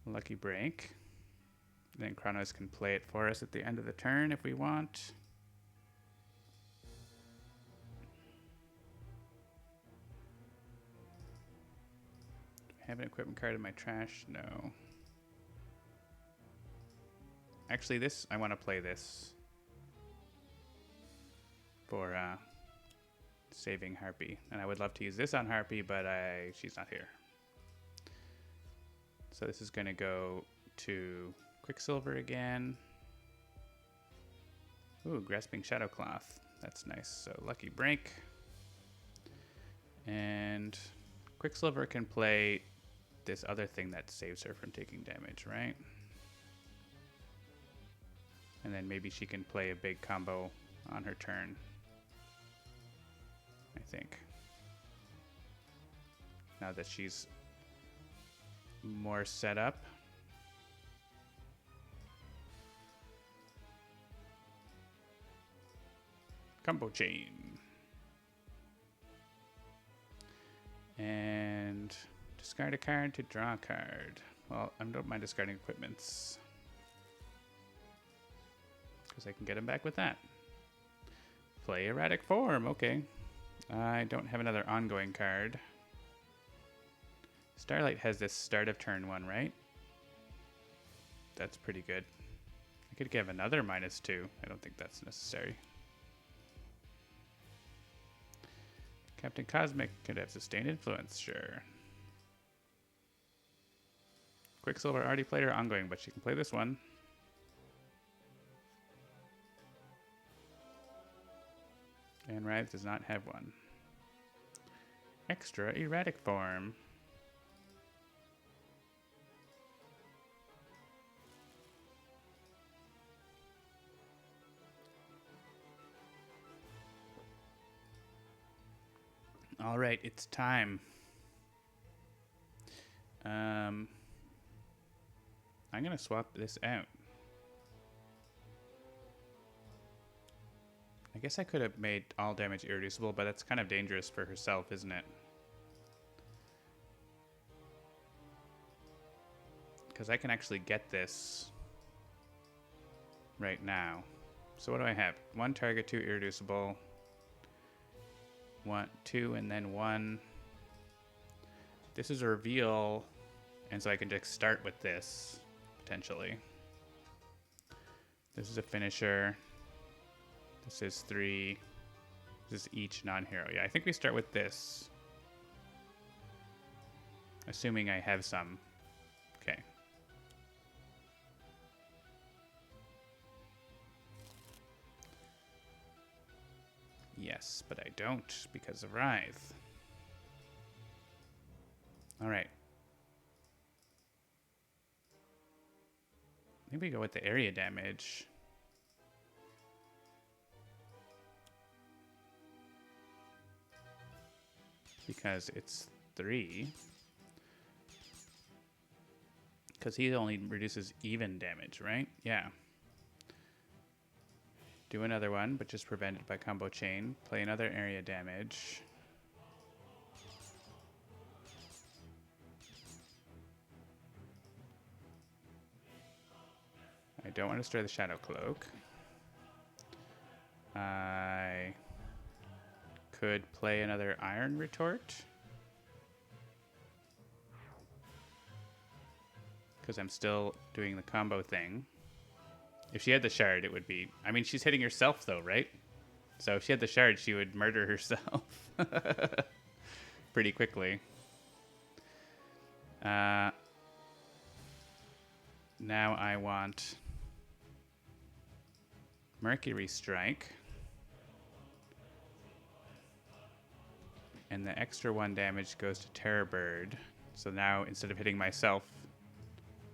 Lucky Break. Then Chronos can play it for us at the end of the turn if we want. Do I have an equipment card in my trash? No. Actually, this, I want to play this for saving Harpy. And I would love to use this on Harpy, but she's not here. So this is going to go to Quicksilver again. Ooh, Grasping Shadowcloth. That's nice. So Lucky Break. And Quicksilver can play this other thing that saves her from taking damage, right? And then maybe she can play a big combo on her turn, I think. Now that she's more set up. Combo chain. And discard a card to draw a card. Well, I don't mind discarding equipments, because I can get him back with that. Play Erratic Form, okay. I don't have another ongoing card. Starlight has this start of turn one, right? That's pretty good. I could give another -2. I don't think that's necessary. Captain Cosmic could have Sustained Influence, sure. Quicksilver already played her ongoing, but she can play this one. And Writhe does not have one. Extra Erratic Form. All right, it's time. I'm gonna swap this out. I guess I could have made all damage irreducible, but that's kind of dangerous for herself, isn't it? Because I can actually get this right now. So what do I have? 1 target, 2 irreducible. 1, 2, and then 1. This is a reveal, and so I can just start with this, potentially. This is a finisher. This is 3. This is each non-hero. Yeah, I think we start with this. Assuming I have some. Okay. Yes, but I don't because of Writhe. All right. Maybe go with the area damage. Because it's 3. Because he only reduces even damage, right? Yeah. Do another one, but just prevent it by combo chain. Play another area damage. I don't want to stir the Shadow Cloak. I could play another Iron Retort, because I'm still doing the combo thing. If she had the shard, it would be... I mean, she's hitting herself, though, right? So if she had the shard, she would murder herself pretty quickly. Now I want Mercury Strike. And the extra 1 damage goes to Terror Bird. So now, instead of hitting myself,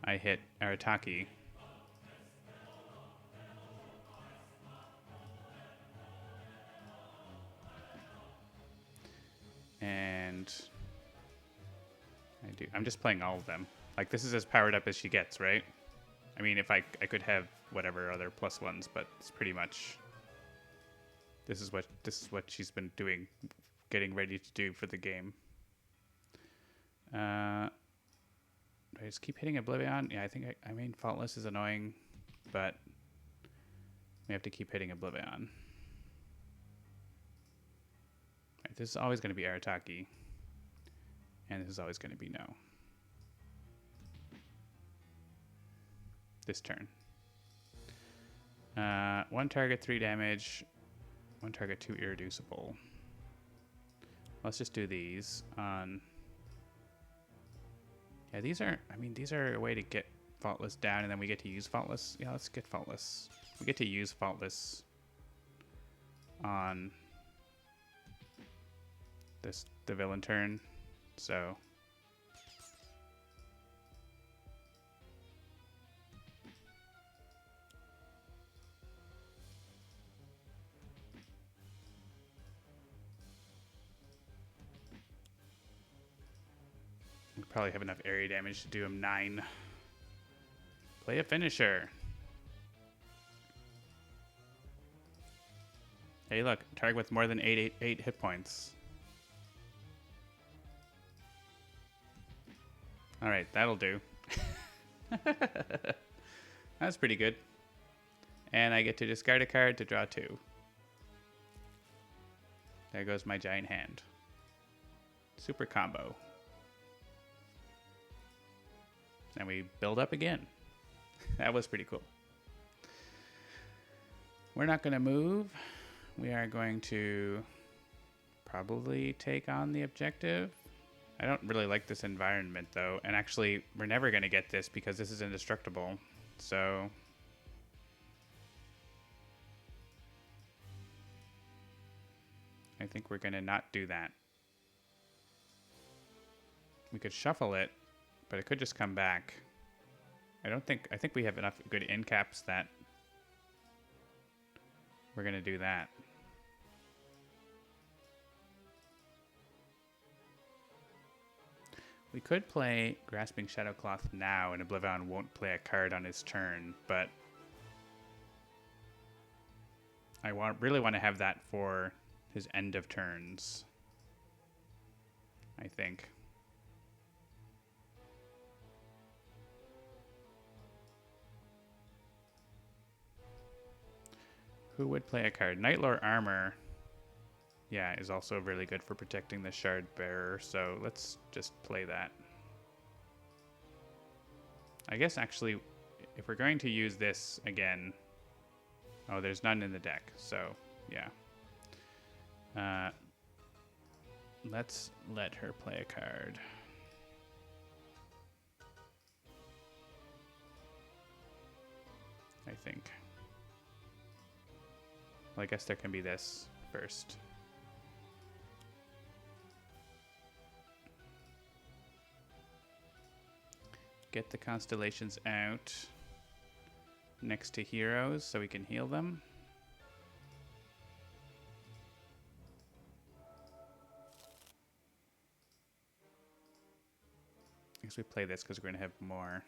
I hit Arataki. And I'm just playing all of them. Like, this is as powered up as she gets, right? I mean, if I could have whatever other plus ones, but it's pretty much this is what she's been doing, getting ready to do for the game. Do I just keep hitting OblivAeon? Yeah, I think I mean Faultless is annoying, but we have to keep hitting OblivAeon. Right, this is always going to be Arataki, and this is always going to be no. This turn. 1 target, 3 damage. 1 target, 2 irreducible. Let's just do these on... Yeah, these are a way to get Faultless down, and then we get to use Faultless. Yeah, let's get Faultless. We get to use Faultless on the villain turn, so... We probably have enough area damage to do him 9. Play a finisher. Hey, look, target with more than 8 hit points. All right, that'll do. That's pretty good. And I get to discard a card to draw 2. There goes my giant hand. Super combo. And we build up again. That was pretty cool. We're not going to move. We are going to probably take on the objective. I don't really like this environment, though. And actually, we're never going to get this because this is indestructible. So... I think we're going to not do that. We could shuffle it, but it could just come back. I think we have enough good end caps that we're going to do that. We could play Grasping Shadowcloth now, and OblivAeon won't play a card on his turn, but I really want to have that for his end of turns, I think. Who would play a card? Nightlore Armor, yeah, is also really good for protecting the Shard Bearer, so let's just play that. I guess, actually, if we're going to use this again... Oh, there's none in the deck, so, yeah. Let's let her play a card. I think. Well, I guess there can be this first. Get the constellations out next to heroes so we can heal them. I guess we play this because we're going to have more.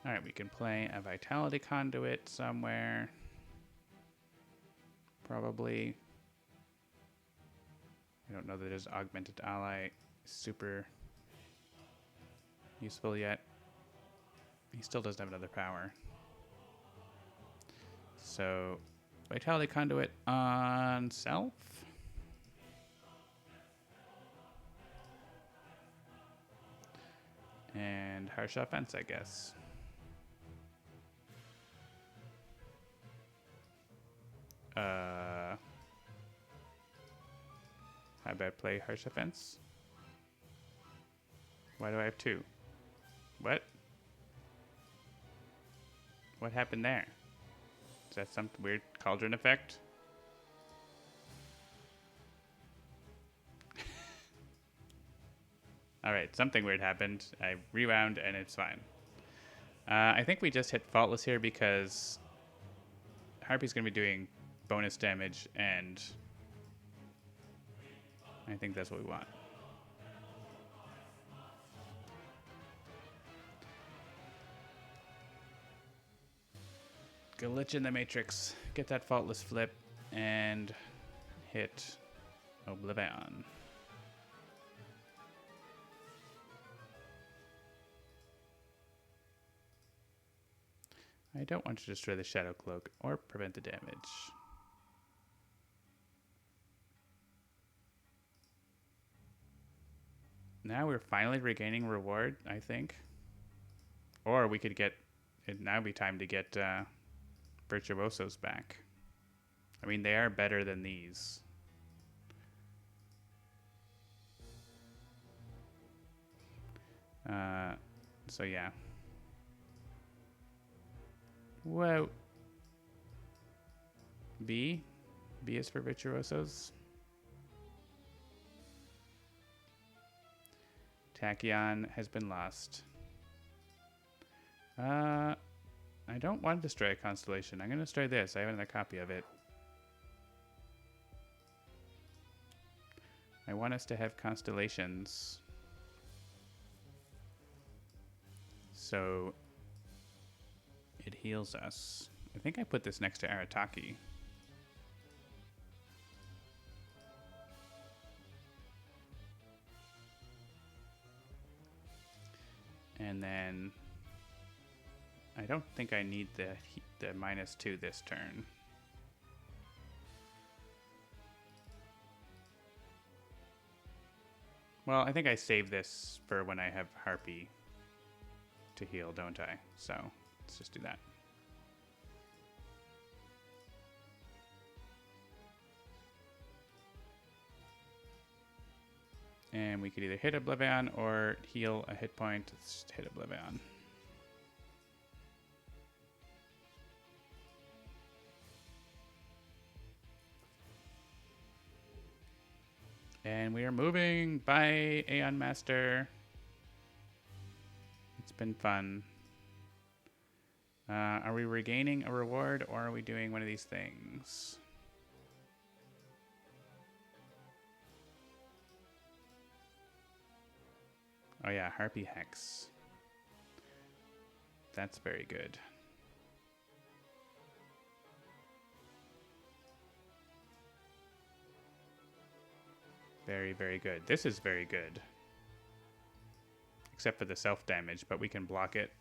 Alright, we can play a Vitality Conduit somewhere. Probably. I don't know that his Augmented Ally is super useful yet. He still doesn't have another power. So, Vitality Conduit on self. And Harsh Offense, I guess. How about play Harsh Offense? Why do I have 2? What? What happened there? Is that some weird cauldron effect? All right, something weird happened. I rewound and it's fine. I think we just hit faultless here because Harpy's going to be doing bonus damage, and I think that's what we want. Glitch in the matrix. Get that faultless flip and hit OblivAeon. I don't want to destroy the Shadow Cloak or prevent the damage. Now we're finally regaining reward, I think. Or we could get... It'd now be time to get Virtuosos back. I mean, they are better than these. So yeah. Whoa. B? B is for Virtuosos. Tachyon has been lost. I don't want to destroy a constellation. I'm going to destroy this. I have another copy of it. I want us to have constellations. So it heals us. I think I put this next to Arataki. And then I don't think I need the -2 this turn. Well, I think I save this for when I have Harpy to heal, don't I? So let's just do that. And we could either hit OblivAeon or heal a hit point. Let's just hit OblivAeon. And we are moving. Bye, Aeon Master. It's been fun. Are we regaining a reward or are we doing one of these things? Oh yeah, Harpy Hex. That's very good. Very, very good. This is very good. Except for the self-damage, but we can block it.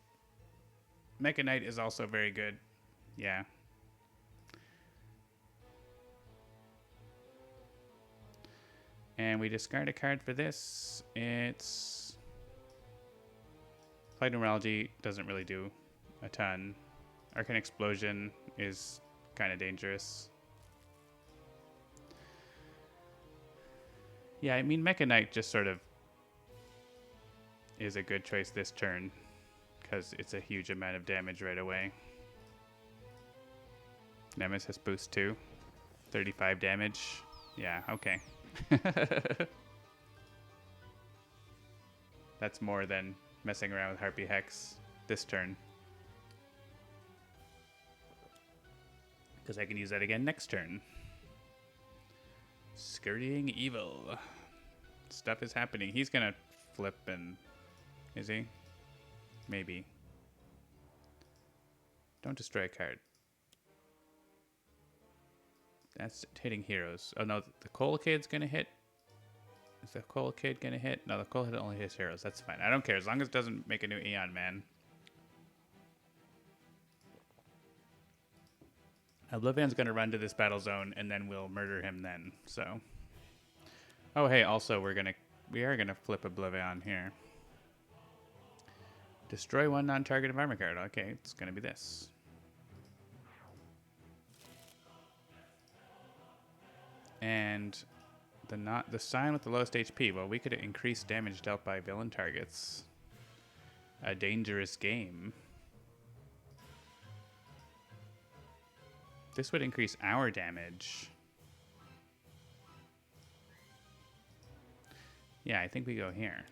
Mecha Knight is also very good. Yeah. And we discard a card for this. It's... Applied Numerology doesn't really do a ton. Arcane Explosion is kind of dangerous. Yeah, I mean, Mecha Knight just sort of is a good choice this turn because it's a huge amount of damage right away. Nemesis boost 2. 35 damage. Yeah, okay. That's more than messing around with Harpy Hex this turn. Because I can use that again next turn. Scurrying Evil. Stuff is happening. He's gonna flip and... Is he? Maybe. Don't destroy a card. That's hitting heroes. Oh no, the Coal Kid's gonna hit. Is the Coal Kid gonna hit? No, the Coal Kid only hits heroes. That's fine. I don't care as long as it doesn't make a new Aeon Man. OblivAeon's gonna run to this battle zone and then we'll murder him then. So. Oh hey, also we are gonna flip OblivAeon here. Destroy one non-target armor card. Okay, it's gonna be this. And the sign with the lowest HP. Well, we could increase damage dealt by villain targets. A dangerous game. This would increase our damage. Yeah, I think we go here.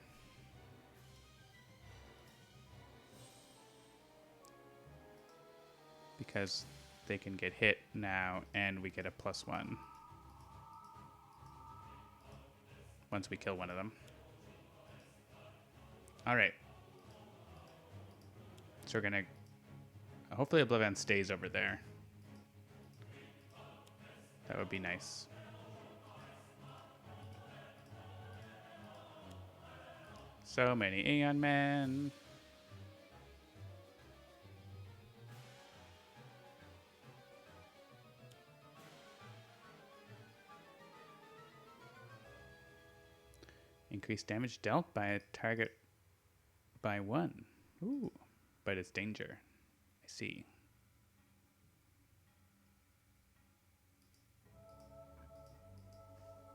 because they can get hit now and we get a +1 once we kill one of them. All right. So we're going to... Hopefully OblivAeon stays over there. That would be nice. So many Aeon Men. Increase damage dealt by a target by 1. Ooh, but it's danger. I see.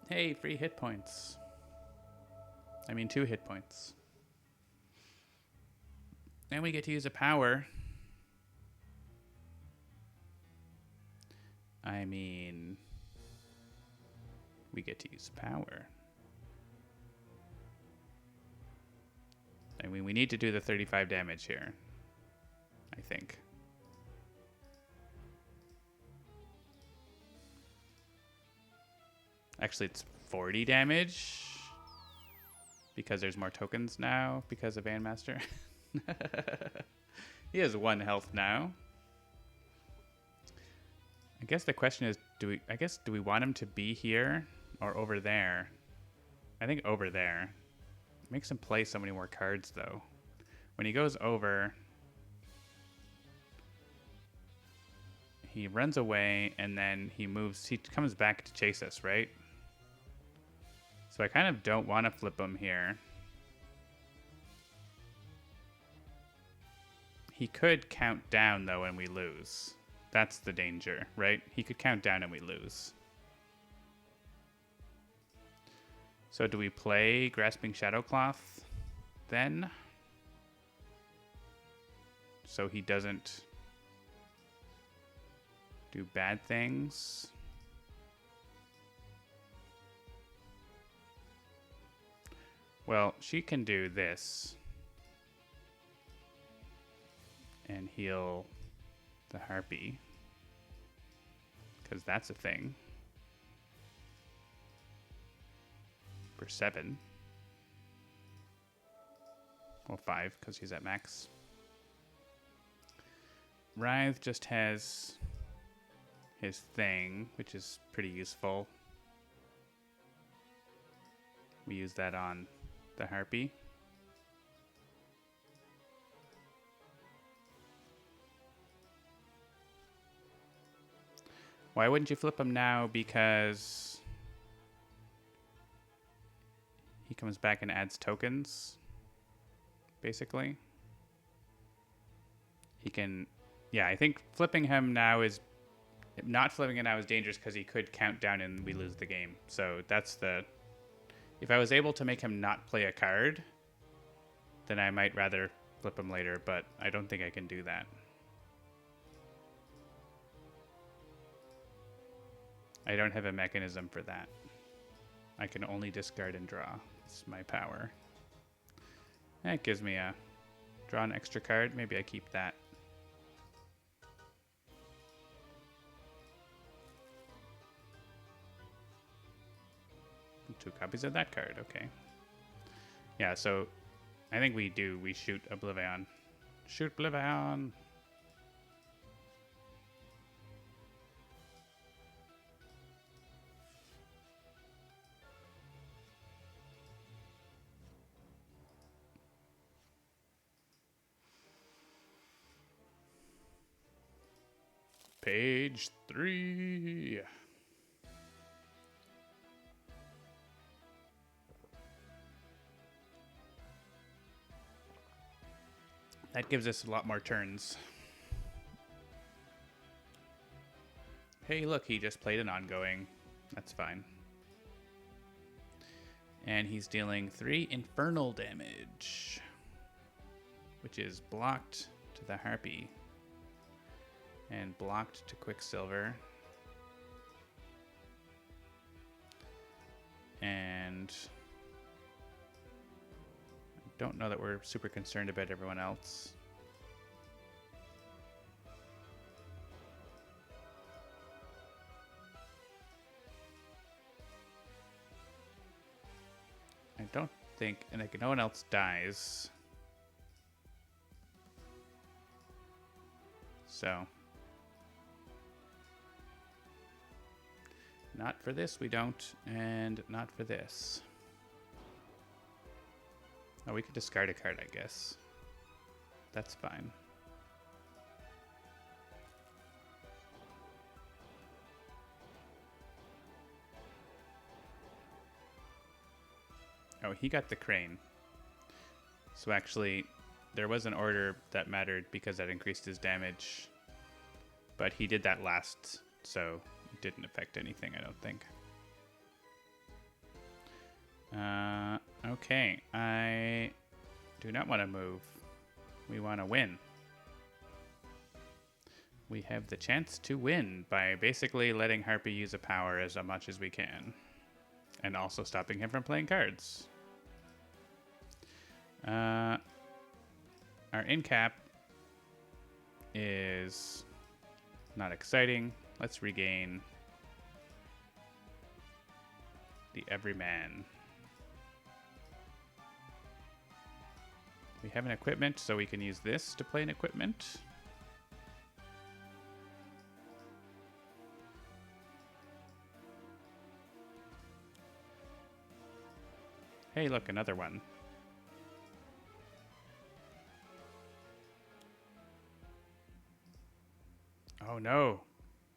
Hey, free hit points. I mean 2 hit points. And we get to use a power. I mean, we get to use power. I mean, we need to do the 35 damage here, I think. Actually, it's 40 damage because there's more tokens now because of Aeon Master. He has 1 health now. I guess the question is, do we want him to be here or over there? I think over there. Makes him play so many more cards, though. When he goes over, he runs away, and then he moves. He comes back to chase us, right? So I kind of don't want to flip him here. He could count down, though, and we lose. That's the danger, right? He could count down and we lose. So do we play Grasping Shadowcloth then? So he doesn't do bad things? Well, she can do this and heal the Harpy, because that's a thing. For 7. Well, 5, because he's at max. Writhe just has his thing, which is pretty useful. We use that on the Harpy. Why wouldn't you flip him now? Because he comes back and adds tokens, basically. He can... Yeah, I think flipping him now is... Not flipping him now is dangerous because he could count down and we lose the game. So that's the... If I was able to make him not play a card, then I might rather flip him later, but I don't think I can do that. I don't have a mechanism for that. I can only discard and draw. It's my power. That gives me a... Draw an extra card. Maybe I keep that. Two copies of that card. Okay. Yeah, so I think we shoot OblivAeon. Shoot OblivAeon! Page 3. That gives us a lot more turns. Hey, look, he just played an ongoing. That's fine. And he's dealing 3 infernal damage, which is blocked to the Harpy and blocked to Quicksilver. And I don't know that we're super concerned about everyone else. don't think, and like no one else dies. So, not for this we don't, and not for this. Oh, we could discard a card, I guess. That's fine. Oh, he got the crane. So actually, there was an order that mattered because that increased his damage. But he did that last, so it didn't affect anything, I don't think. Okay, I do not want to move. We want to win. We have the chance to win by basically letting Harpy use a power as much as we can. And also stopping him from playing cards. Our in cap is not exciting. Let's regain the Everyman. We have an equipment, so we can use this to play an equipment. Hey, look, another one. Oh no,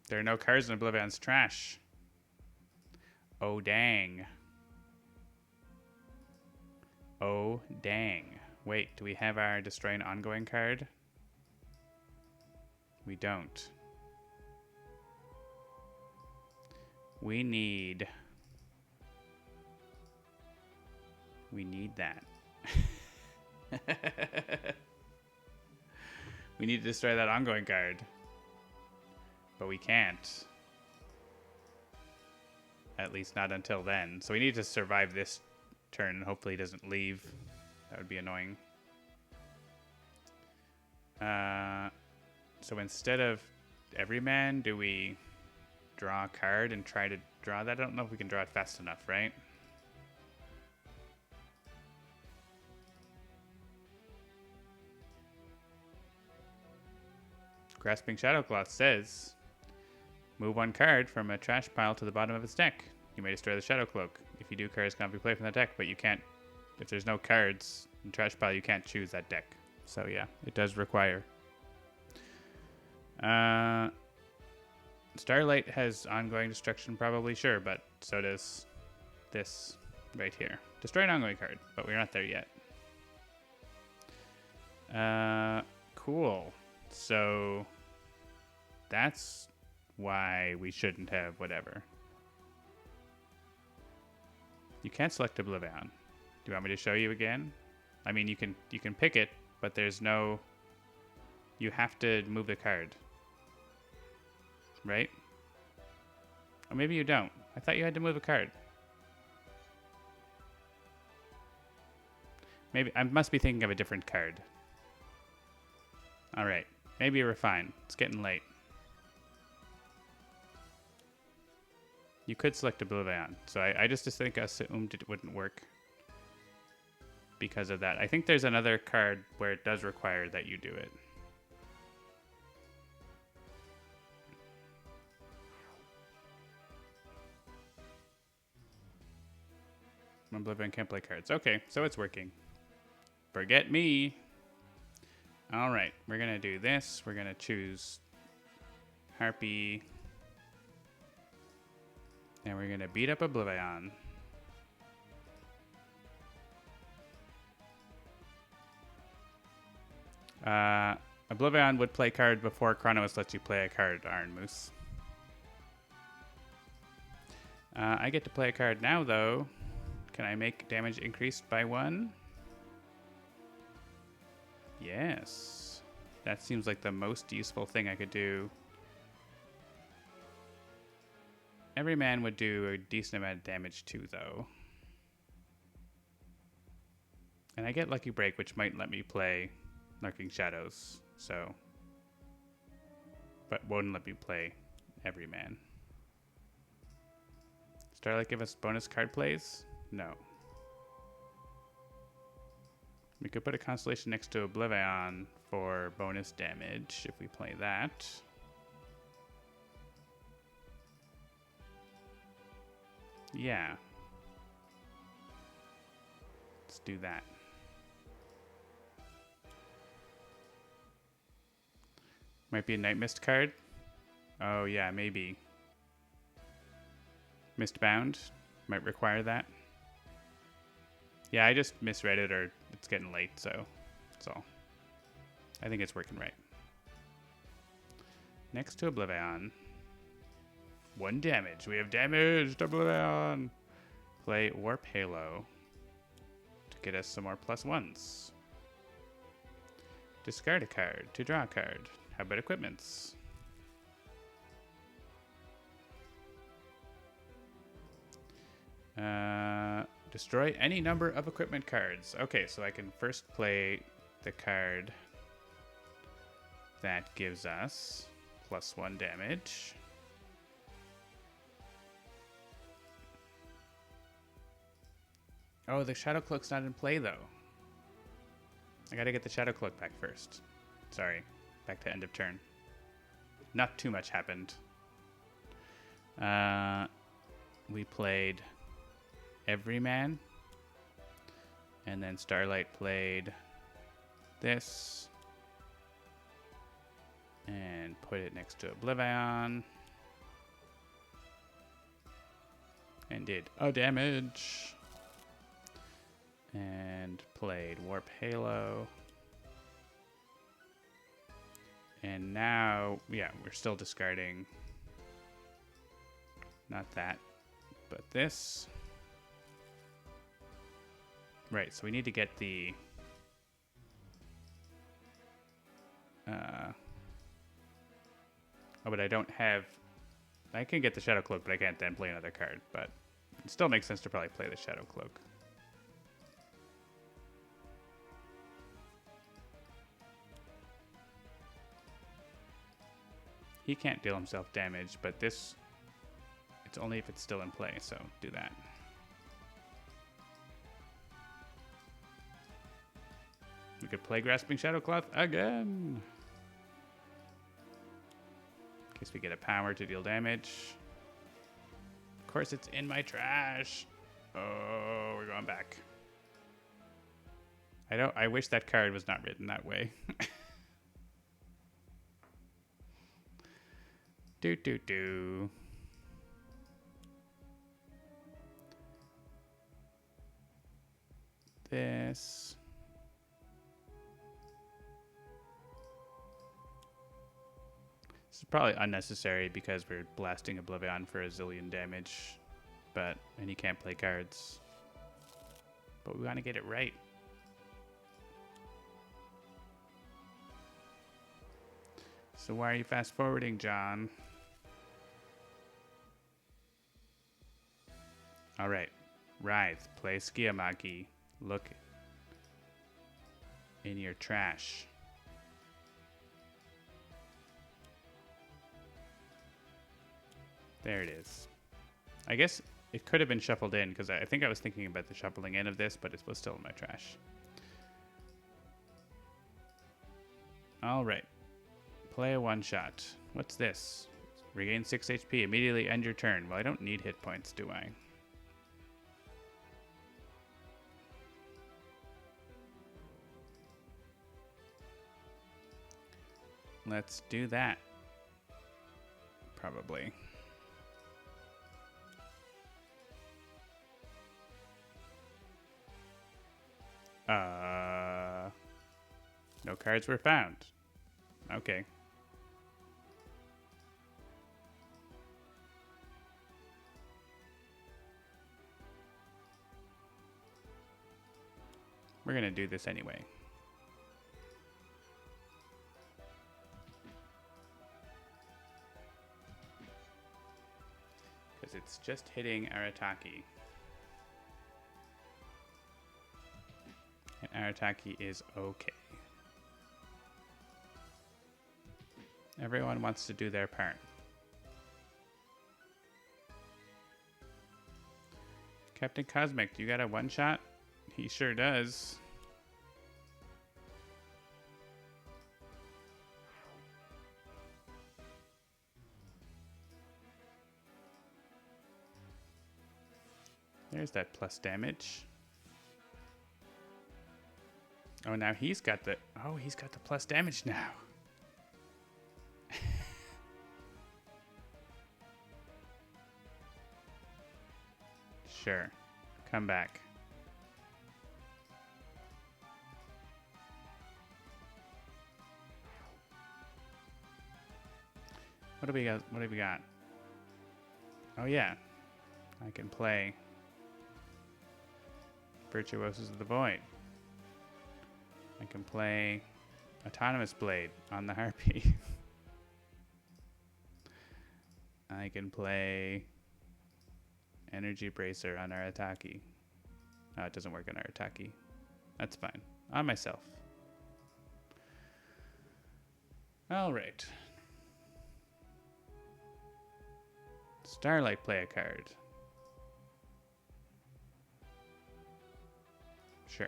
there are no cards in OblivAeon's trash. Oh dang. Oh dang. Wait, do we have our Destroy an Ongoing card? We don't. We need that. We need to destroy that ongoing card. But we can't. At least not until then. So we need to survive this turn and hopefully he doesn't leave. That would be annoying. So instead of Everyman, do we draw a card and try to draw that? I don't know if we can draw it fast enough, right? Grasping Shadowcloth says, move one card from a trash pile to the bottom of its deck. You may destroy the Shadow Cloak. If you do, cards cannot be played from the deck, but you can't, if there's no cards in the trash pile, you can't choose that deck. So yeah, it does require. Starlight has ongoing destruction, probably, sure, but so does this right here. Destroy an ongoing card, but we're not there yet. Cool. So that's why we shouldn't have whatever. You can't select OblivAeon. Do you want me to show you again? I mean, you can pick it, but there's no. You have to move the card, right? Or maybe you don't. I thought you had to move a card. Maybe I must be thinking of a different card. All right, maybe we're fine. It's getting late. You could select OblivAeon, so I just think assumed it wouldn't work because of that. I think there's another card where it does require that you do it. OblivAeon can't play cards. Okay, so it's working. Forget me. All right, we're gonna do this. We're gonna choose Harpy. And we're gonna beat up OblivAeon. OblivAeon would play card before Chronos lets you play a card, Iron Moose. I get to play a card now, though. Can I make damage increased by 1? Yes. That seems like the most useful thing I could do. Every man would do a decent amount of damage too, though. And I get Lucky Break, which might let me play Lurking Shadows, so. But won't let me play Every Man. Starlight give us bonus card plays? No. We could put a constellation next to OblivAeon for bonus damage if we play that. Yeah. Let's do that. Might be a Night Mist card. Oh yeah, maybe. Mistbound might require that. Yeah, I just misread it, or it's getting late, so that's all. I think it's working right. Next to OblivAeon. 1 damage. We have damage to OblivAeon. Play Warp Halo to get us some more +1s. Discard a card to draw a card. How about equipments? Destroy any number of equipment cards. Okay, so I can first play the card that gives us +1 damage. Oh, the Shadow Cloak's not in play, though. I gotta get the Shadow Cloak back first. Sorry. Back to end of turn. Not too much happened. We played Everyman. And then Starlight played this. And put it next to OblivAeon. And did a damage. And played Warp Halo. And now, yeah, we're still discarding. Not that, but this. Right, so we need to get the... oh, but I don't have... I can get the Shadow Cloak, but I can't then play another card. But it still makes sense to probably play the Shadow Cloak. He can't deal himself damage, but this, it's only if it's still in play, so do that. We could play Grasping Shadowcloth again. In case we get a power to deal damage. Of course, it's in my trash. Oh, we're going back. I wish that card was not written that way. Do. This. This is probably unnecessary because we're blasting OblivAeon for a zillion damage. And he can't play cards. But we want to get it right. So why are you fast forwarding, John? All right, Writhe, play Skiamaki. Look in your trash. There it is. I guess it could have been shuffled in because I think I was thinking about the shuffling in of this, but it was still in my trash. All right, play a one-shot. What's this? Regain 6 HP. Immediately end your turn. Well, I don't need hit points, do I? Let's do that. Probably. No cards were found. Okay. We're gonna do this anyway. Because it's just hitting Arataki. And Arataki is okay. Everyone wants to do their part. Captain Cosmic, do you got a one-shot? He sure does. There's that plus damage. Oh, now he's got the... Oh, he's got the plus damage now. Sure. Come back. What do we got? What have we got? Oh, yeah. I can play Virtuosos of the Void. I can play Autonomous Blade on the Harpy. I can play Energy Bracer on our Ataki. Oh, it doesn't work on our Ataki. That's fine. On myself. All right. Starlight, play a card. Sure.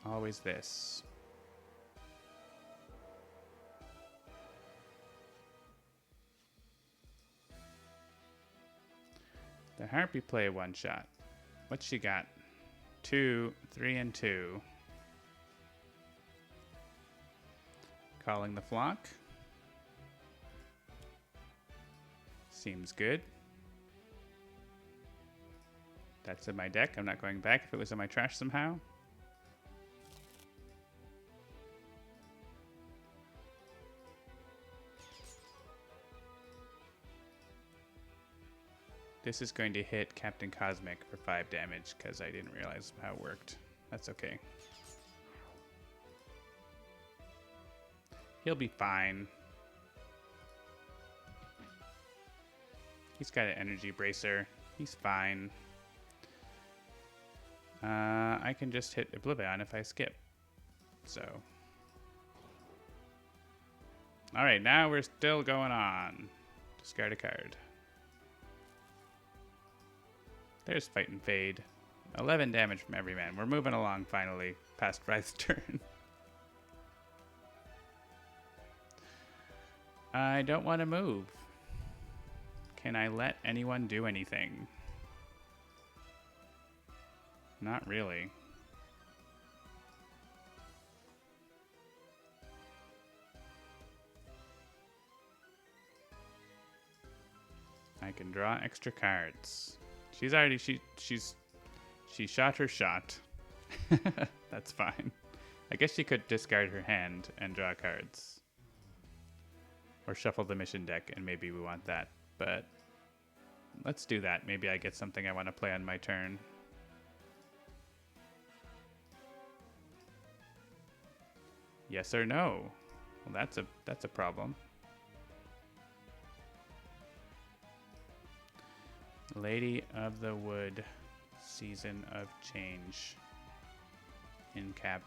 Always this. The Harpy play one shot. What's she got? 2, 3, and 2. Calling the flock. Seems good. That's in my deck. I'm not going back if it was in my trash somehow. This is going to hit Captain Cosmic for 5 damage because I didn't realize how it worked. That's okay. He'll be fine. He's got an Energy Bracer. He's fine. I can just hit OblivAeon if I skip. So. Alright, now we're still going on. Discard a card. There's Fight and Fade. 11 damage from every man. We're moving along finally, past Wraith's turn. I don't want to move. Can I let anyone do anything? Not really. I can draw extra cards. She's already she shot her shot. That's fine. I guess she could discard her hand and draw cards. Or shuffle the mission deck, and maybe we want that. But let's do that. Maybe I get something I want to play on my turn. Yes or no? Well, that's a problem. Lady of the Wood, Season of Change. In-cap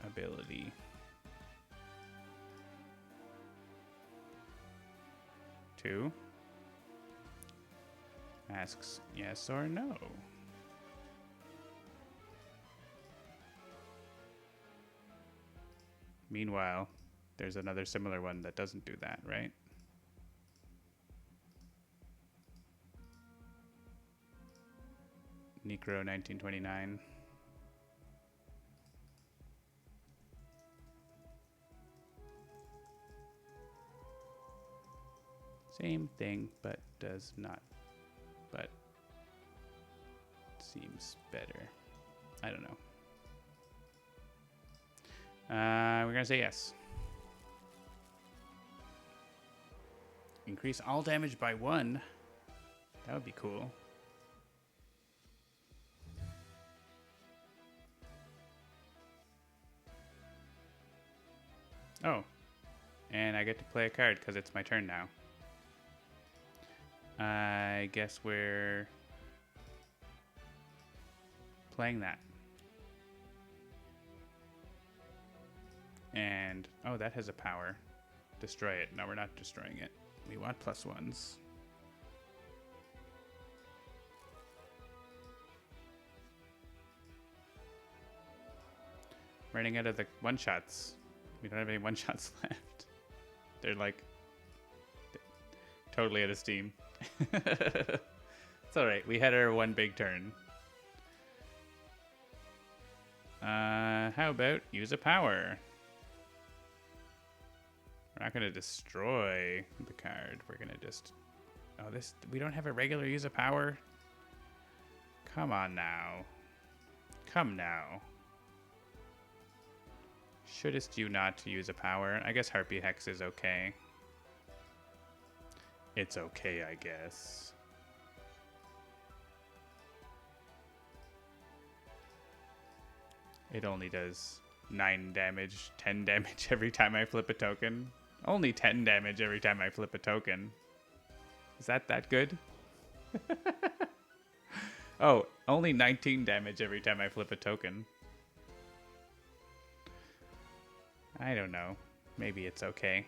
ability. Two. Asks yes or no. Meanwhile, there's another similar one that doesn't do that, right? Necro 1929. Same thing, but does not. But seems better. I don't know. We're gonna say yes. Increase all damage by 1. That would be cool. Oh, and I get to play a card because it's my turn now. I guess we're playing that. And, oh, that has a power. Destroy it. No, we're not destroying it. We want +1s. Running out of the one-shots. We don't have any one-shots left. They're like totally out of steam. It's alright. We had our one big turn. How about use a power? We're not going to destroy the card. We're going to just... Oh, this... We don't have a regular use a power? Come on now. Come now. Shouldest you not use a power? I guess Harpy Hex is okay. It's okay, I guess. It only does 9 damage, 10 damage every time I flip a token. Only 10 damage every time I flip a token. Is that good? Oh, only 19 damage every time I flip a token. I don't know. Maybe it's okay.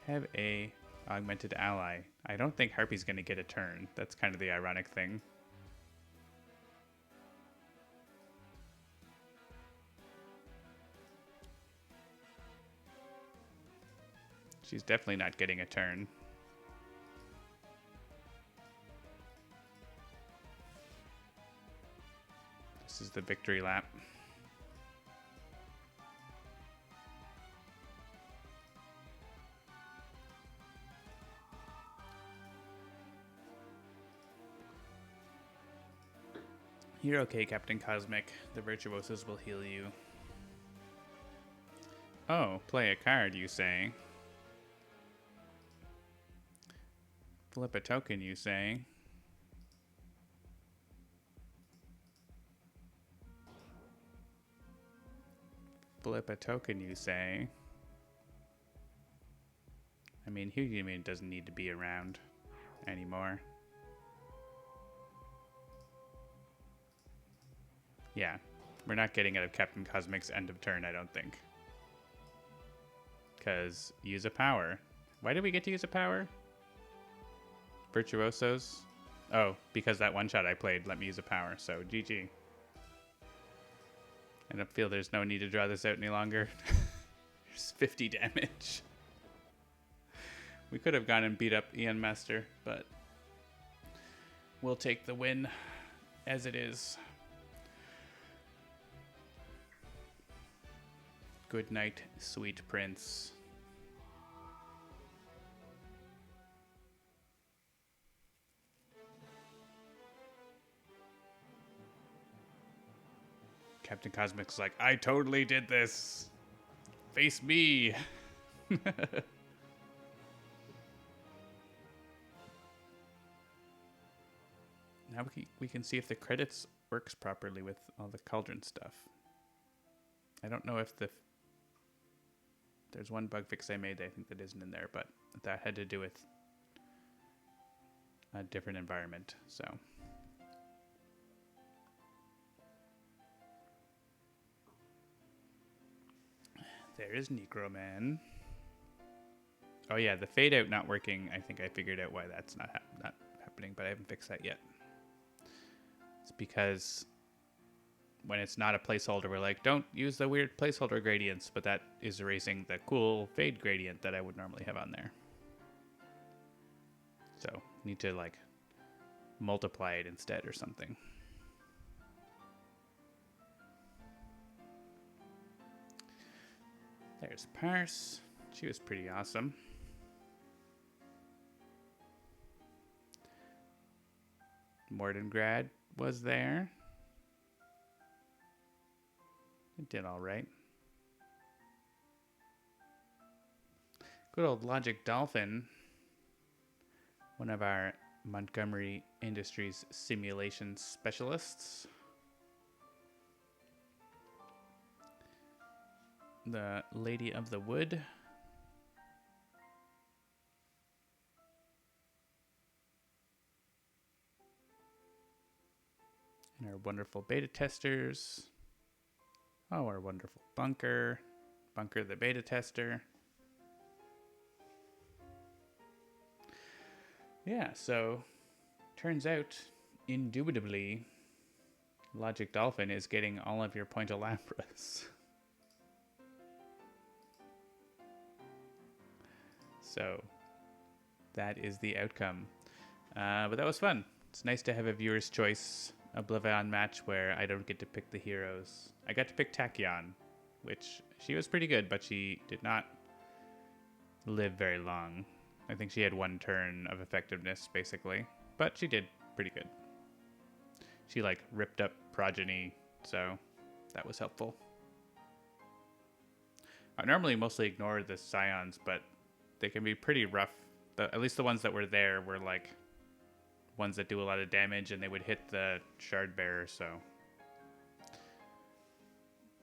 Have a augmented ally. I don't think Harpy's going to get a turn. That's kind of the ironic thing. She's definitely not getting a turn. This is the victory lap. You're okay, Captain Cosmic. The Virtuosos will heal you. Oh, play a card, you say? Flip a token, you say? Flip a token, you say? I mean, Hugumin doesn't need to be around anymore. Yeah, we're not getting out of Captain Cosmic's end of turn, I don't think. Because use a power. Why did we get to use a power? Virtuosos? Oh, because that one shot I played let me use a power, so GG. I don't feel there's no need to draw this out any longer. There's 50 damage. We could have gone and beat up Aeon Master, but we'll take the win as it is. Good night, sweet prince. Captain Cosmic's like, I totally did this. Face me. Now we can see if the credits works properly with all the cauldron stuff. I don't know if there's one bug fix I made, I think that isn't in there, but that had to do with a different environment, so. There is Necroman. Oh yeah, the fade out not working, I think I figured out why that's not happening, but I haven't fixed that yet. It's because when it's not a placeholder, we're like, don't use the weird placeholder gradients, but that is erasing the cool fade gradient that I would normally have on there. So, need to like multiply it instead or something. There's Parse. She was pretty awesome. Mordengrad was there. It did all right. Good old Logic Dolphin, one of our Montgomery Industries simulation specialists. The Lady of the Wood. And our wonderful beta testers. Oh, our wonderful Bunker. Bunker the beta tester. Yeah, so turns out, indubitably, Logic Dolphin is getting all of your Point Alhambras. So that is the outcome. But that was fun. It's nice to have a viewer's choice OblivAeon match where I don't get to pick the heroes. I got to pick Tachyon, which she was pretty good, but she did not live very long. I think she had one turn of effectiveness, basically. But she did pretty good. She, like, ripped up Progeny, so that was helpful. I normally mostly ignore the Scions, but they can be pretty rough. At least the ones that were there were, like, ones that do a lot of damage, and they would hit the Shard Bearer, so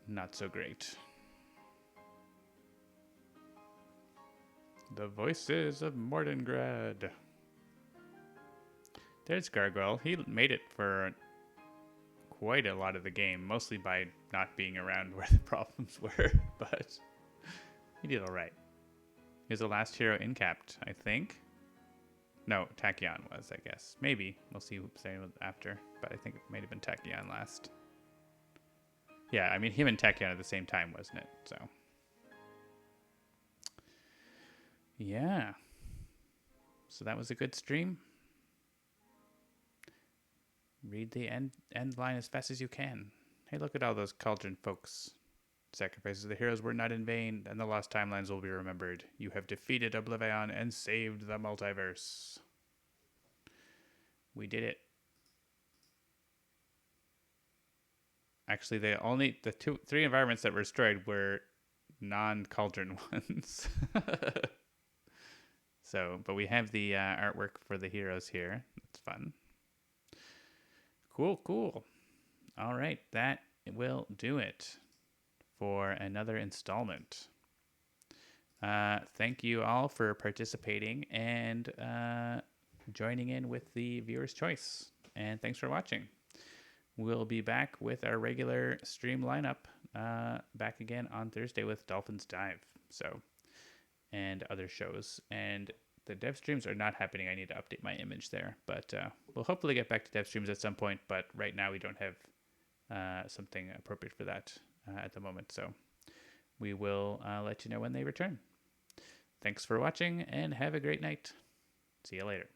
not so great. The Voices of Mordengrad. There's Gargoyle. He made it for quite a lot of the game, mostly by not being around where the problems were, but he did all right. He was the last hero incapped, I think. No, Tachyon was, I guess. Maybe. We'll see who's after, but I think it might have been Tachyon last. Yeah, I mean, him and Tachyon at the same time, wasn't it? So, yeah. So that was a good stream. Read the end line as fast as you can. Hey, look at all those Cauldron folks. Sacrifices of the heroes were not in vain, and the lost timelines will be remembered. You have defeated OblivAeon and saved the multiverse. We did it. Actually, the three environments that were destroyed were non-Cauldron ones. So, but we have the artwork for the heroes here. That's fun. Cool. All right, that will do it for another installment. Thank you all for participating and joining in with the viewer's choice. And thanks for watching. We'll be back with our regular stream lineup back again on Thursday with Dolphins Dive. So, and other shows. And the dev streams are not happening. I need to update my image there. But we'll hopefully get back to dev streams at some point. But right now we don't have something appropriate for that at the moment. So we will let you know when they return. Thanks for watching and have a great night. See you later.